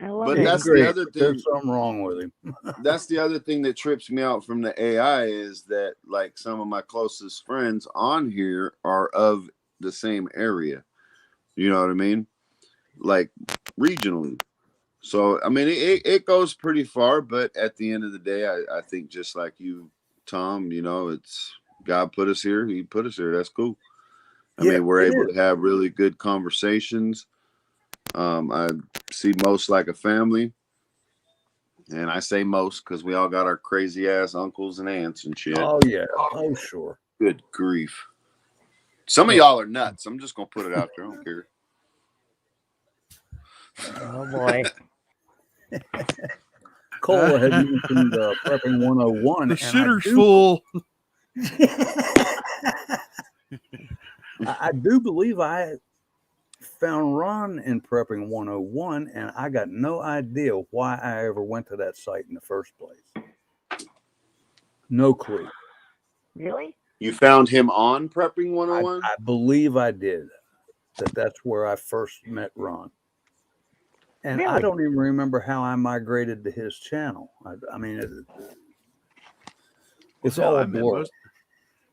I love But it. that's the other thing. There's something wrong with him. That's the other thing that trips me out from the AI is that like some of my closest friends on here are of the same area. You know what I mean? Like regionally. So, I mean, it goes pretty far, but at the end of the day, I think just like you, Tom, you know, it's God put us here. He put us here. That's cool. I mean, we're able to have really good conversations. I see most like a family. And I say most because we all got our crazy ass uncles and aunts and shit. Oh, yeah. Oh, sure. Good grief. Some of y'all are nuts. I'm just going to put it out there. I don't care. Oh, boy. Cole had mentioned Prepping 101. The shitter's full. I do believe I found Ron in Prepping 101, and I got no idea why I ever went to that site in the first place. No clue. Really? You found him on Prepping 101? I believe I did. That's where I first met Ron. And really? I don't even remember how I migrated to his channel. I mean, it's all a blur.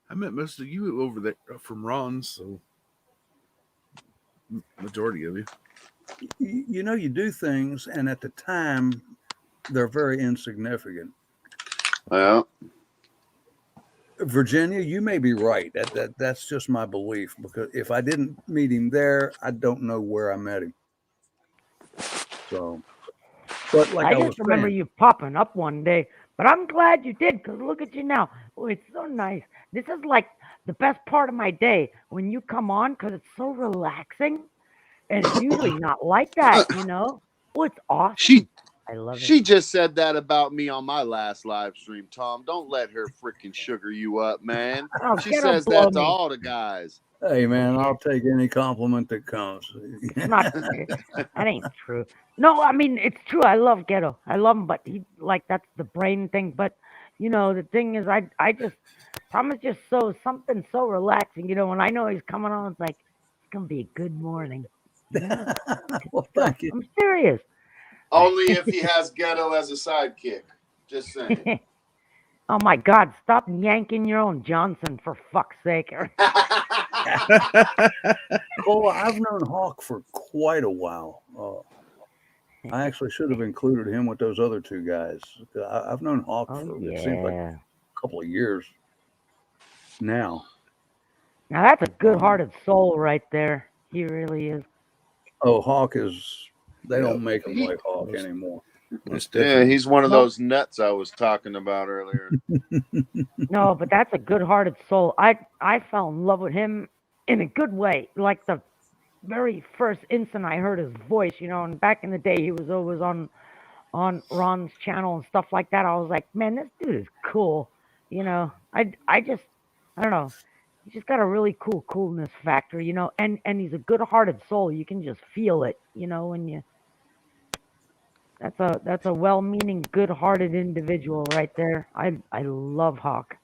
I met most of you over there from Ron's, so majority of you. You know, you do things, and at the time, they're very insignificant. Well, Virginia, you may be right. That's just my belief, because if I didn't meet him there, I don't know where I met him. So, but like I just remember you popping up one day, but I'm glad you did, because look at you now. Oh, it's so nice. This is like the best part of my day when you come on, because it's so relaxing, and it's usually not like that, you know? Oh, it's awesome. I love it. She just said that about me on my last live stream, Tom. Don't let her freaking sugar you up, man. Oh, She Ghetto says blow that to me. all the guys. Hey, man, I'll take any compliment that comes. It's not. That ain't true. No, I mean it's true. I love Ghetto. I love him, but he like that's the brain thing. But you know, the thing is, I just Tom is just something so relaxing. You know, when I know he's coming on, it's like it's gonna be a good morning. You know? Well, thank you. I'm serious. Only if he has Ghetto as a sidekick. Just saying. Oh my God! Stop yanking your own Johnson for fuck's sake. Well, I've known Hawk for quite a while. I actually should have included him with those other two guys. I've known Hawk Oh for it seems like yeah. a couple of years now. Now that's a good-hearted soul right there. He really is. Oh, Hawk is. They Yep. don't make him He- like Hawk anymore. Most Yeah, definitely. he's one of Nope. those nuts I was talking about earlier. No, but that's a good-hearted soul. I fell in love with him in a good way. Like the very first instant I heard his voice, you know, and back in the day he was always on Ron's channel and stuff like that. I was like, man, this dude is cool. You know, I don't know. He's just got a really cool coolness factor, you know, and he's a good-hearted soul. You can just feel it, you know, when you. That's a well-meaning, good-hearted individual right there. I love Hawk.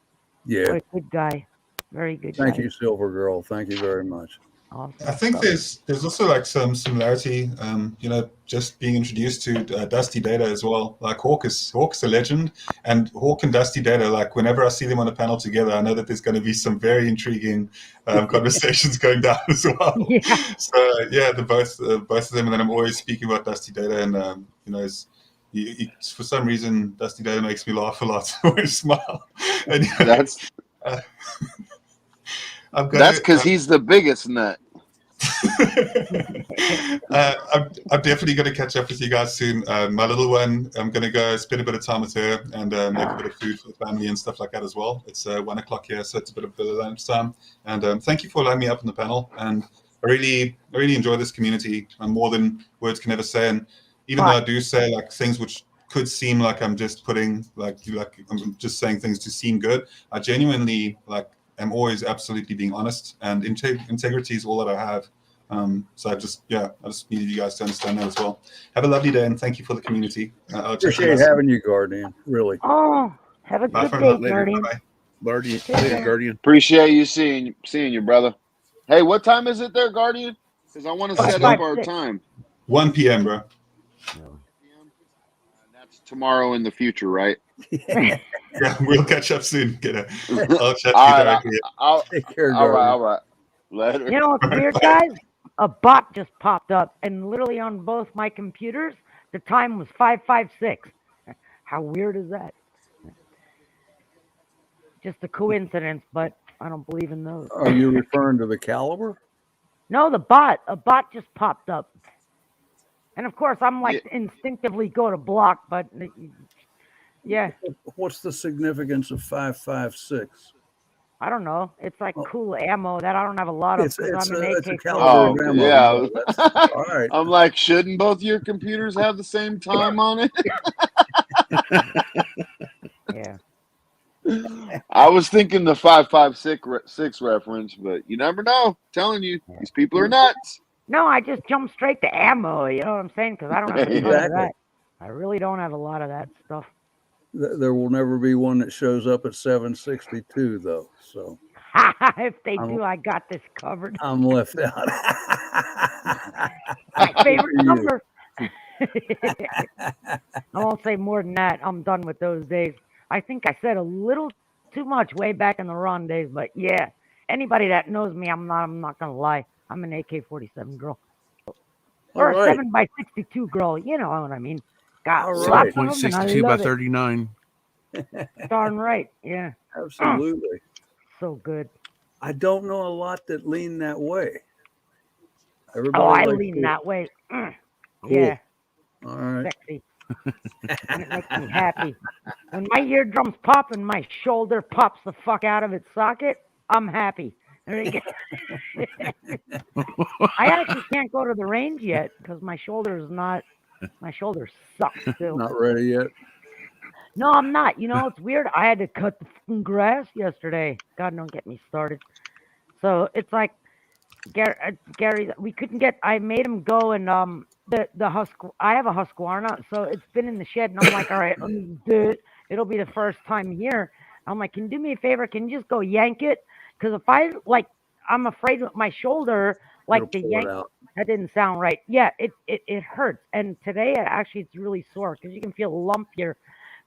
Yeah. What a good guy. Very good Thank guy. you, Silver Girl. Thank you very much. Awesome. I think stuff. there's also like some similarity, you know, just being introduced to Dusty Data as well. Like Hawk's a legend, and Hawk and Dusty Data, like whenever I see them on a panel together, I know that there's going to be some very intriguing conversations going down as well. Yeah. So yeah, the both of them, and then I'm always speaking about Dusty Data, and you know, for some reason Dusty Data makes me laugh a lot. I always smile, and That's that's because he's the biggest nut. I'm definitely going to catch up with you guys soon. My little one, I'm going to go spend a bit of time with her and make a bit of food for the family and stuff like that as well. It's 1 o'clock here, so it's a bit of lunchtime. And thank you for allowing me up on the panel. And I really enjoy this community more than words can ever say. And even though I do say like things which could seem like I'm just putting like I'm just saying things to seem good, I genuinely like. I'm always absolutely being honest, and integrity is all that I have. So I just needed you guys to understand that as well. Have a lovely day, and thank you for the community. Appreciate having you, Guardian. Really. Oh, have a Bye good for day, now. Later. Guardian. Bye. Guardian. Take Later, care. Guardian. Appreciate you seeing you, brother. Hey, what time is it there, Guardian? Because I want to set up our 5:06. time. 1 p.m., bro. That's tomorrow in the future, right? Yeah, we'll catch up soon. I'll chat to you All right, directly. Take care, all right, Guardian. all right. Later. You know what's weird, guys? A bot just popped up, and literally on both my computers, the time was 5:56. How weird is that? Just a coincidence, but I don't believe in those. Are you referring to the caliber? No, the bot. A bot just popped up. And of course, I'm like instinctively go to block, but yeah, What's the significance of 5.56? I don't know. It's like cool ammo that I don't have a lot of It's because I'm an a AK. caliber of ammo. yeah. All right. I'm like, shouldn't both your computers have the same time on it? Yeah. I was thinking the 5.56 reference, but you never know. I'm telling you, these people are nuts. No, I just jump straight to ammo. You know what I'm saying? Because I don't have a ton of Exactly. that. I really don't have a lot of that stuff. There will never be one that shows up at 762, though. So If they do, I got this covered. I'm left out. My favorite You. number. I won't say more than that. I'm done with those days. I think I said a little too much way back in the Ron days, but yeah, anybody that knows me, I'm not gonna lie. I'm an AK-47 girl. Or All a right. 7x62 girl, you know what I mean. Got All lots right. of them, and I 0.62 by love it. 39. Darn right, yeah. Absolutely. So good. I don't know a lot that lean that way. Everybody Oh, I likes lean to- that way. Cool. Yeah, All right. sexy. And it makes me happy. When my eardrums pop and my shoulder pops the fuck out of its socket, I'm happy. There you go. I actually can't go to the range yet because my shoulder is not My shoulder sucks still. Not ready yet. No, I'm not. You know, it's weird. I had to cut the fucking grass yesterday. God, don't get me started. So it's like Gary, we couldn't get. I made him go and the husk. I have a Husqvarna, so it's been in the shed, and I'm like, all right, let me do it. It'll be the first time here. I'm like, can you do me a favor? Can you just go yank it? Because if I like, I'm afraid with my shoulder, like It'll the pull it yank. out. That didn't sound right. Yeah, it hurts, and today it's really sore because you can feel a lump here.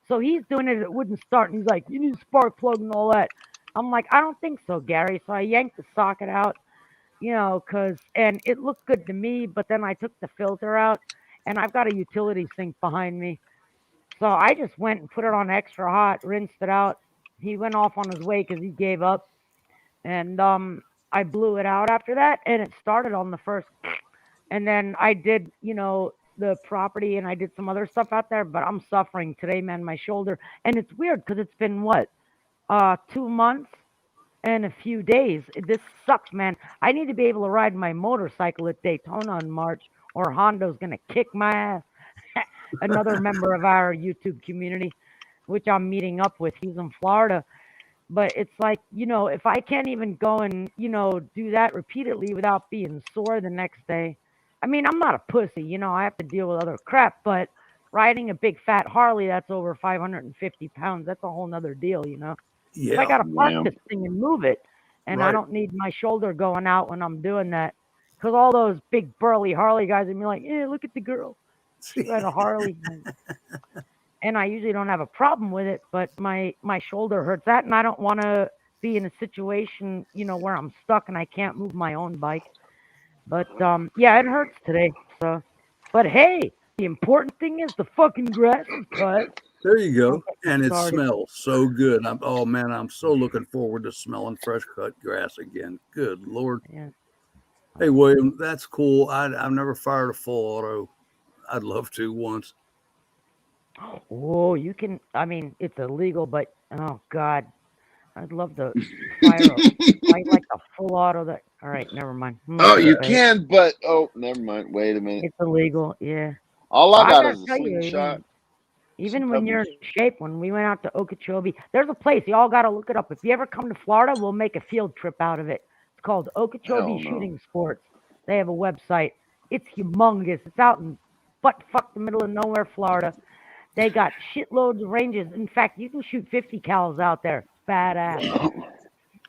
So he's doing it. It wouldn't start, and he's like, you need a spark plug and all that. I'm like, I don't think so, Gary. So I yanked the socket out, and it looked good to me, but then I took the filter out, and I've got a utility sink behind me. So I just went and put it on extra hot, rinsed it out. He went off on his way because he gave up, and I blew it out after that, and it started on the first. And then I did, the property, and I did some other stuff out there, but I'm suffering today, man, my shoulder. And it's weird because it's been what, 2 months and a few days. This sucks, man. I need to be able to ride my motorcycle at Daytona in March, or Hondo's gonna kick my ass. Another member of our YouTube community, which I'm meeting up with, he's in Florida. But it's like, if I can't even go and, do that repeatedly without being sore the next day. I mean, I'm not a pussy, I have to deal with other crap, but riding a big fat Harley that's over 550 pounds, that's a whole nother deal, If I Yeah. got to park Yeah. this thing and move it, and I Right. don't need my shoulder going out when I'm doing that. Because all those big burly Harley guys would be like, yeah, look at the girl. She ride a Harley. And I usually don't have a problem with it, but my shoulder hurts that, and I don't want to be in a situation, where I'm stuck and I can't move my own bike. But yeah, it hurts today. So, but hey, the important thing is the fucking grass is cut. There you Don't go. get me And it started. smells so good. Oh man, I'm so looking forward to smelling fresh cut grass again. Good Lord. Yeah. Hey William, that's cool. I've never fired a full auto. I'd love to once. Oh, you can. I mean, it's illegal, but oh god, I'd love to fire like a full auto. That. All right, never mind. I'm not Oh, gonna you say it. can, but never mind. Wait a minute. It's illegal. Yeah. All But I I got gotta is a tell you, slingshot, some even when you're pebbles. in shape, when we went out to Okeechobee, there's a place, y'all got to look it up. If you ever come to Florida, we'll make a field trip out of it. It's called Okeechobee Hell no. Shooting Sports. They have a website. It's humongous. It's out in butt fuck the middle of nowhere, Florida. They got shitloads of ranges. In fact, you can shoot 50 cals out there. Badass.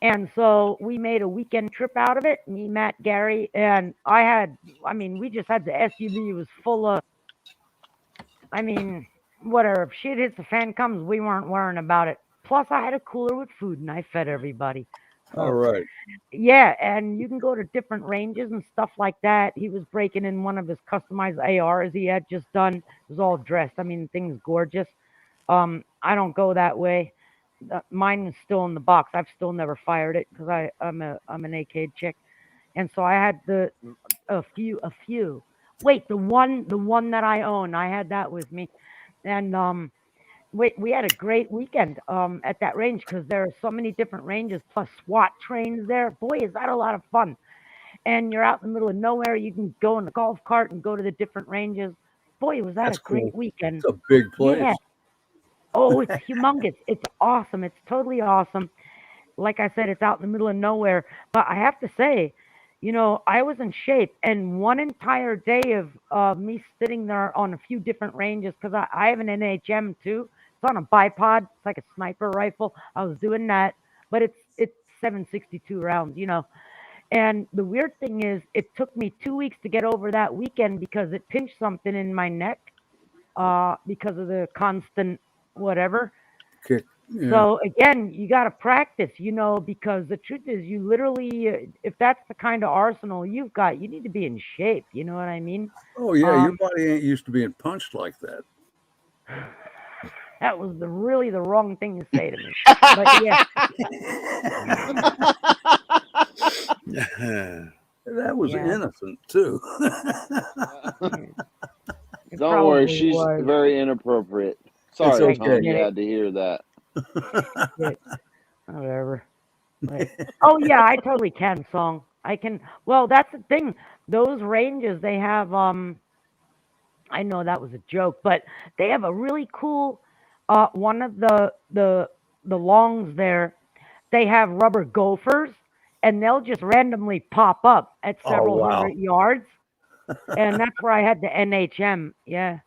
And so we made a weekend trip out of it. Me, Matt, Gary, and we just had the SUV. It was full of, whatever. If shit hits the fan comes, we weren't worrying about it. Plus, I had a cooler with food, and I fed everybody. All So, right. yeah, and you can go to different ranges and stuff like that. He was breaking in one of his customized ARs he had just done. It was all dressed. I mean, the thing's gorgeous. I don't go that way. Mine is still in the box. I've still never fired it because I'm an AK chick, and so I had a few. Wait, the one that I own, I had that with me, and we had a great weekend at that range because there are so many different ranges plus SWAT trains there. Boy, is that a lot of fun! And you're out in the middle of nowhere. You can go in the golf cart and go to the different ranges. Boy, was that That's a great cool. weekend! It's a big place. Yeah. Oh, it's humongous. It's awesome. It's totally awesome. Like I said, it's out in the middle of nowhere. But I have to say, I was in shape, and one entire day of me sitting there on a few different ranges because I have an NHM too. It's on a bipod. It's like a sniper rifle. I was doing that, but it's 762 rounds, And the weird thing is, it took me 2 weeks to get over that weekend because it pinched something in my neck because of the constant whatever. Kick. Yeah. So again, you got to practice, because the truth is, you literally, if that's the kind of arsenal you've got, you need to be in shape. You know what I mean? Oh yeah, your Um, body ain't used to being punched like that. that was really the wrong thing to say to me. But yeah, That was yeah, innocent too. it Don't worry, probably she's was. very inappropriate. It's Sorry, I Tom, okay. get you it. had to hear that. Shit, whatever. But, oh yeah, I totally can song. I can. Well, that's the thing. Those ranges they have. I know that was a joke, but they have a really cool one of the longs there. They have rubber gophers, and they'll just randomly pop up at Oh, several wow. hundred yards, and that's where I had the NHM. Yeah.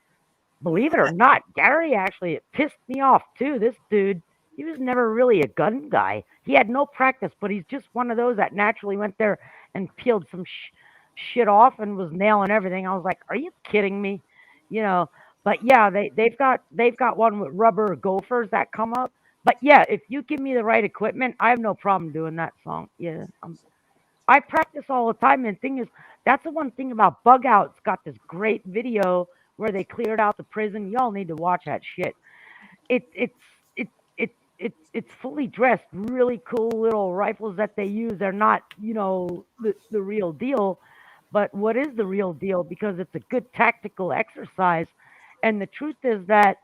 Believe it or not, Gary actually it pissed me off too. This dude, he was never really a gun guy. He had no practice, but he's just one of those that naturally went there and peeled some shit off and was nailing everything. I was like, "Are you kidding me?" You know. But yeah, they've got one with rubber gophers that come up. But yeah, if you give me the right equipment, I have no problem doing that song. Yeah, I practice all the time. And the thing is, that's the one thing about Bug Out's got this great video where they cleared out the prison. Y'all need to watch that shit. It's it's fully dressed, really cool little rifles that they use. They're not, the real deal, but what is the real deal? Because it's a good tactical exercise. And the truth is that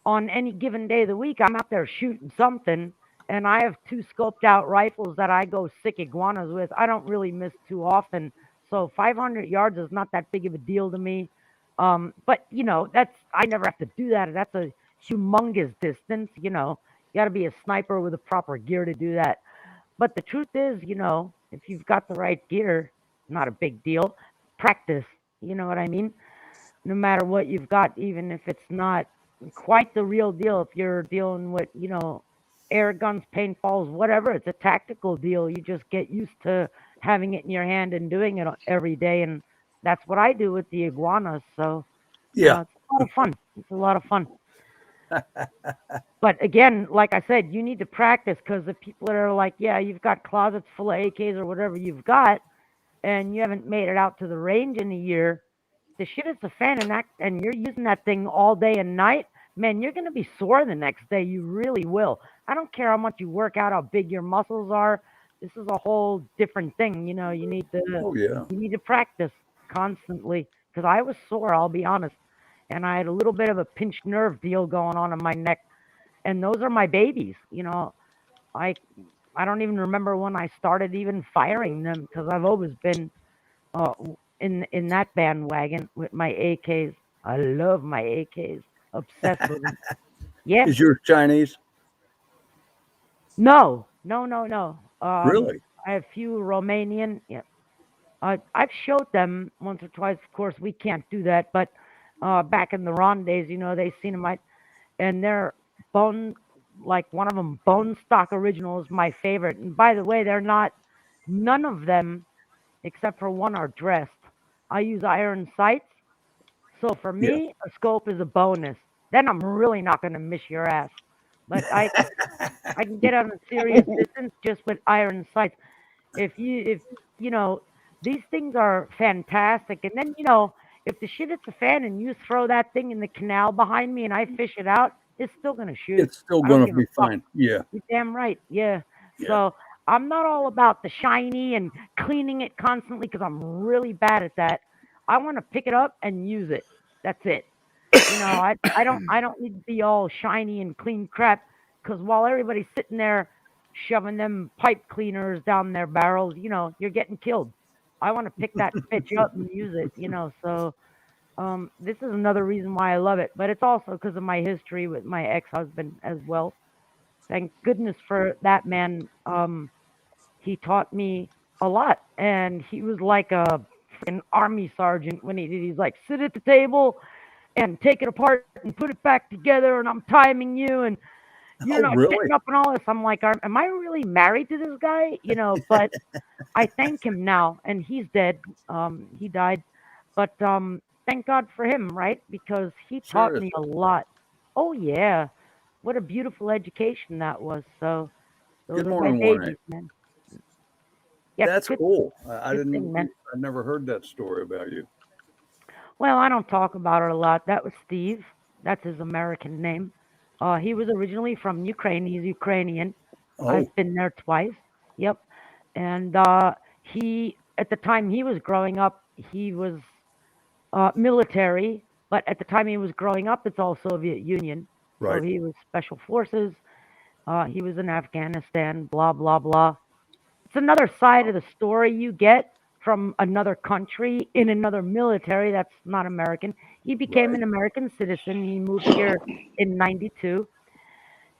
on any given day of the week, I'm out there shooting something, and I have two scoped out rifles that I go sick iguanas with. I don't really miss too often, so 500 yards is not that big of a deal to me. But that's I never have to do that. That's a humongous distance. You got to be a sniper with the proper gear to do that. But the truth is, if you've got the right gear, not a big deal. Practice. You know what I mean? No matter what you've got, even if it's not quite the real deal, if you're dealing with, air guns, paintballs, whatever, it's a tactical deal. You just get used to having it in your hand and doing it every day. And that's what I do with the iguanas. So Yeah. it's a lot of fun. It's a lot of fun. But again, like I said, you need to practice because the people that are like, yeah, you've got closets full of AKs or whatever you've got, and you haven't made it out to the range in a year, the shit is a fan and you're using that thing all day and night, man, you're gonna be sore the next day. You really will. I don't care how much you work out, how big your muscles are. This is a whole different thing. You need to Oh, yeah. you need to practice constantly. Because I was sore, I'll be honest, and I had a little bit of a pinched nerve deal going on in my neck, and those are my babies. I I don't even remember when I started even firing them because I've always been uh, in that bandwagon with my AKs. I love my AKs. Obsessed with them. Yeah. Is yours Chinese? No. No. No. No. Really? I have few Romanian. Yeah. I've showed them once or twice. Of course, we can't do that. But back in the Ron days, they seen them. And they're bone, like one of them, Bone Stock Original is my favorite. And by the way, they're not. None of them, except for one, are dressed. I use iron sights. So for Yeah. me, a scope is a bonus. Then I'm really not going to miss your ass. But I can get on a serious distance just with iron sights. If these things are fantastic. And then if the shit hits a fan and you throw that thing in the canal behind me and I fish it out, it's still going to shoot. It's still I don't going to give a be fuck. fine. Yeah. You're damn right. Yeah. Yeah. So I'm not all about the shiny and cleaning it constantly because I'm really bad at that. I want to pick it up and use it. That's it. I don't need to be all shiny and clean crap because while everybody's sitting there shoving them pipe cleaners down their barrels, you're getting killed. I want to pick that bitch up and use it. So this is another reason why I love it, but it's also because of my history with my ex-husband as well. Thank goodness for that man. He taught me a lot, and he was like a freaking army sergeant when he did. He's like, sit at the table and take it apart and put it back together, and I'm timing you, and you're Oh, not really? getting up and all this. I'm like, am I really married to this guy? But I thank him now, and he's dead. He died, but thank God for him, right? Because he taught me Seriously. a lot. Oh yeah, what a beautiful education that was. So those Good are my morning, 1-8. babies, man. Yep, That's good, cool. I good thing, man. I never heard that story about you. Well, I don't talk about it a lot. That was Steve. That's his American name. He was originally from Ukraine. He's Ukrainian. Oh, I've been there twice. Yep. And he, at the time he was growing up, he was military. But at the time he was growing up, it's all Soviet Union. So right. he was special forces. He was in Afghanistan. Blah blah blah. It's another side of the story you get from another country in another military that's not American. He became Right. an American citizen. He moved here in '92,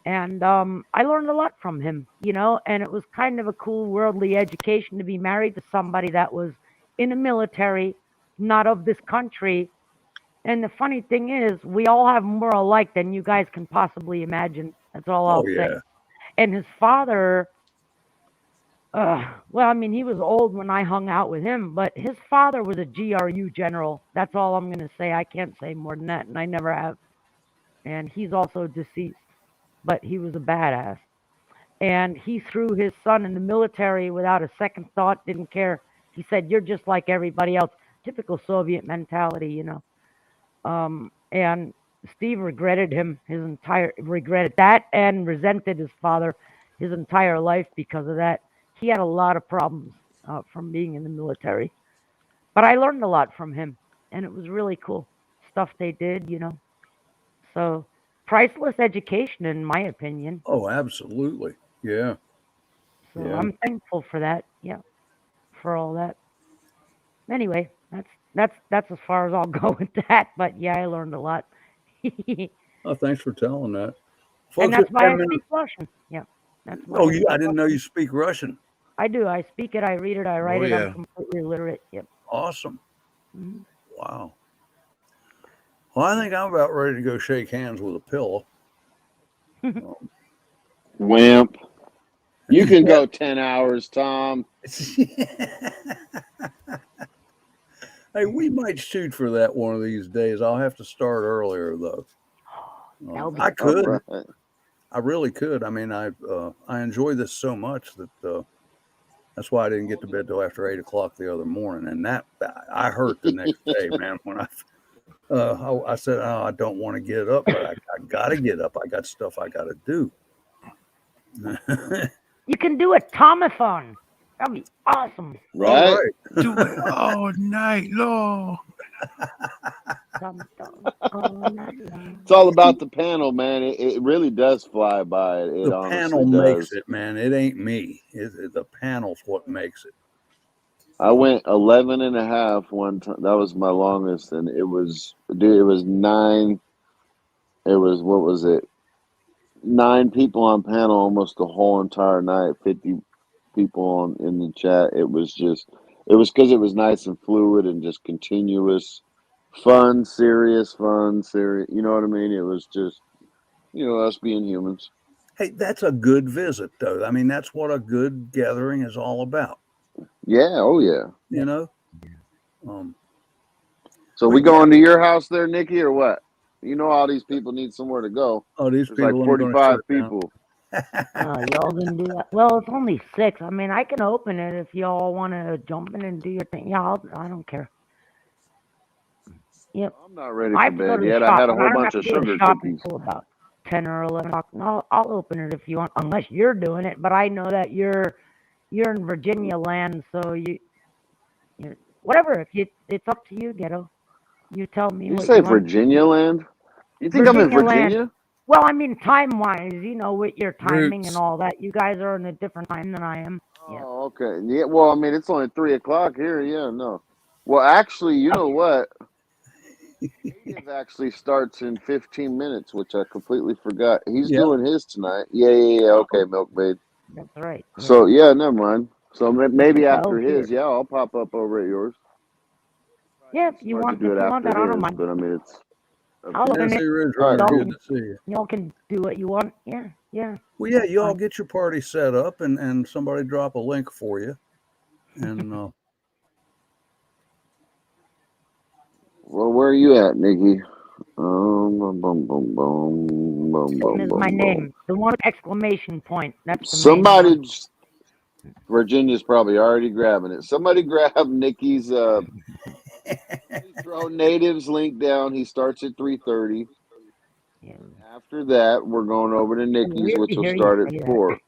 and I learned a lot from him, and it was kind of a cool worldly education to be married to somebody that was in the military, not of this country. And the funny thing is, we all have more alike than you guys can possibly imagine. That's all Oh I'll say. yeah. And his father, well, I mean, he was old when I hung out with him, but his father was a GRU general. That's all I'm going to say. I can't say more than that, and I never have. And he's also deceased, but he was a badass. And he threw his son in the military without a second thought, didn't care. He said, "You're just like everybody else." Typical Soviet mentality. And Steve regretted that and resented his father his entire life because of that. He had a lot of problems from being in the military, but I learned a lot from him, and it was really cool stuff they did. So priceless education, in my opinion. Oh, absolutely. Yeah. So Yeah. I'm thankful for that. Yeah, for all that. Anyway, that's as far as I'll go with that. But yeah, I learned a lot. Oh, thanks for telling that, And folks. that's We're why 10 I minutes. speak Russian. Yeah, that's why Oh, I I speak didn't know you Russian. speak Russian. I do. I speak it. I read it. I write Oh it. I'm yeah. completely illiterate. Yep. Awesome. Mhm. Wow. Well, I think I'm about ready to go shake hands with a pillow. Um, Wimp. You can yeah. go 10 hours, Tom. Hey, we might shoot for that one of these days. I'll have to start earlier though. That'll be I All could. right. I really could. I mean, I enjoy this so much that that's why I didn't get to bed till after 8 o'clock the other morning, and that I hurt the next day, man. When I said, oh, I don't want to get up, but I got to get up. I got stuff I got to do. You can do a Tomathon. That'll be awesome. All Right? right. Do it all night long. Tomathon all night long. It's all about the panel, man. It really does fly by. It The honestly panel makes does. it, man. It ain't me. The panel's what makes it. I went 11 and a half one time. That was my longest. And it was 9. What was it? 9 people on panel almost the whole entire night. 50 people in the chat. It was because it was nice and fluid and just continuous, fun, serious. You know what I mean? It was just, us being humans. Hey, that's a good visit, though. I mean, that's what a good gathering is all about. Yeah. Oh, yeah. You know. So we going to your house there, Nikki, or what? All these people need somewhere to go. Oh, these There's people like aren't going to 45 shut down. people. Y'all can do that. Well, it's only 6. I mean, I can open it if y'all want to jump in and do your thing. Yeah, I don't care. Yep. I'm not ready I for have to go bed to the yet. I shop, had a but I whole don't bunch have of to go to sugar the shop cookies. until about 10 or 11 o'clock. No, I'll open it if you want, unless you're doing it. But I know that you're in Virginia land, so whatever. It's up to you, Ghetto. You tell me You what say you want. Virginia land? You think I'm in Virginia land. Virginia? Well, I mean, time-wise, with your timing Roots. and all that, you guys are in a different time than I am. Yeah. Oh, okay. Yeah. Well, I mean, it's only 3 o'clock here. Yeah. No. Well, actually, you know what? Native actually starts in 15 minutes, which I completely forgot. He's Yeah. doing his tonight. Yeah. Okay, Milkmaid. That's right. Yeah. So, yeah, never mind. So maybe What the after hell's his, yeah, I'll pop up over at yours. Yeah, if you Smart want, to do it that, I after don't his, mind. but I mean, it's up I'll to open you. it. Nancy Ridge All right, Runner, Y'all good cool. to see you. Y'all can do what you want. Yeah. Well, yeah, That's y'all fine. get your party set up and somebody drop a link for you. And Well, where are you at, Nikki? Same as my name. The one exclamation point. That's the main Somebody, one. Virginia's probably already grabbing it. Somebody grab Nikki's. Throw Native's link down. He starts at 3:30. Yeah. After that, we're going over to Nikki's, Weird which to will hear you start at say that. 4.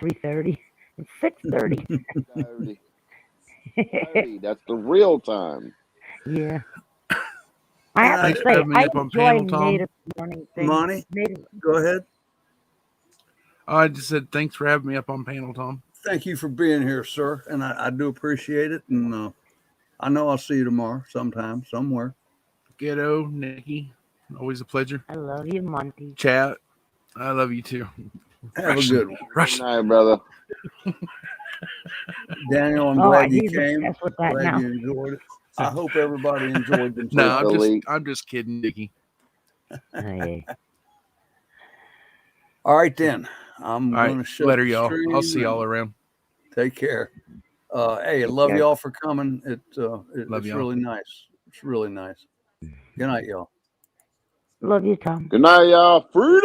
3:30. It's 6:30. 30. That's the real time. Yeah. I have Thanks to for say, having me I up on enjoy panel, Tom. native learning things. Monty, Native. go ahead. I just said thanks for having me up on panel, Tom. Thank you for being here, sir. And I do appreciate it. And I know I'll see you tomorrow sometime, somewhere. Ghetto, Nikki, always a pleasure. I love you, Monty. Chat, I love you too. Have a good one. Good Russian. night, brother. Daniel, I'm Oh, I glad you he's came. obsessed with that Glad now. you enjoyed it. I hope everybody enjoyed themselves. No, Delete. I'm just kidding, Nikki. Hey. All right, then. I'm All going to right, shut later, the y'all. I'll stream see y'all and around. Take care. Hey, I Take love care. y'all for coming. Love It's y'all. really nice. It's really nice. Good night, y'all. Love you, Tom. Good night, y'all. Freedom.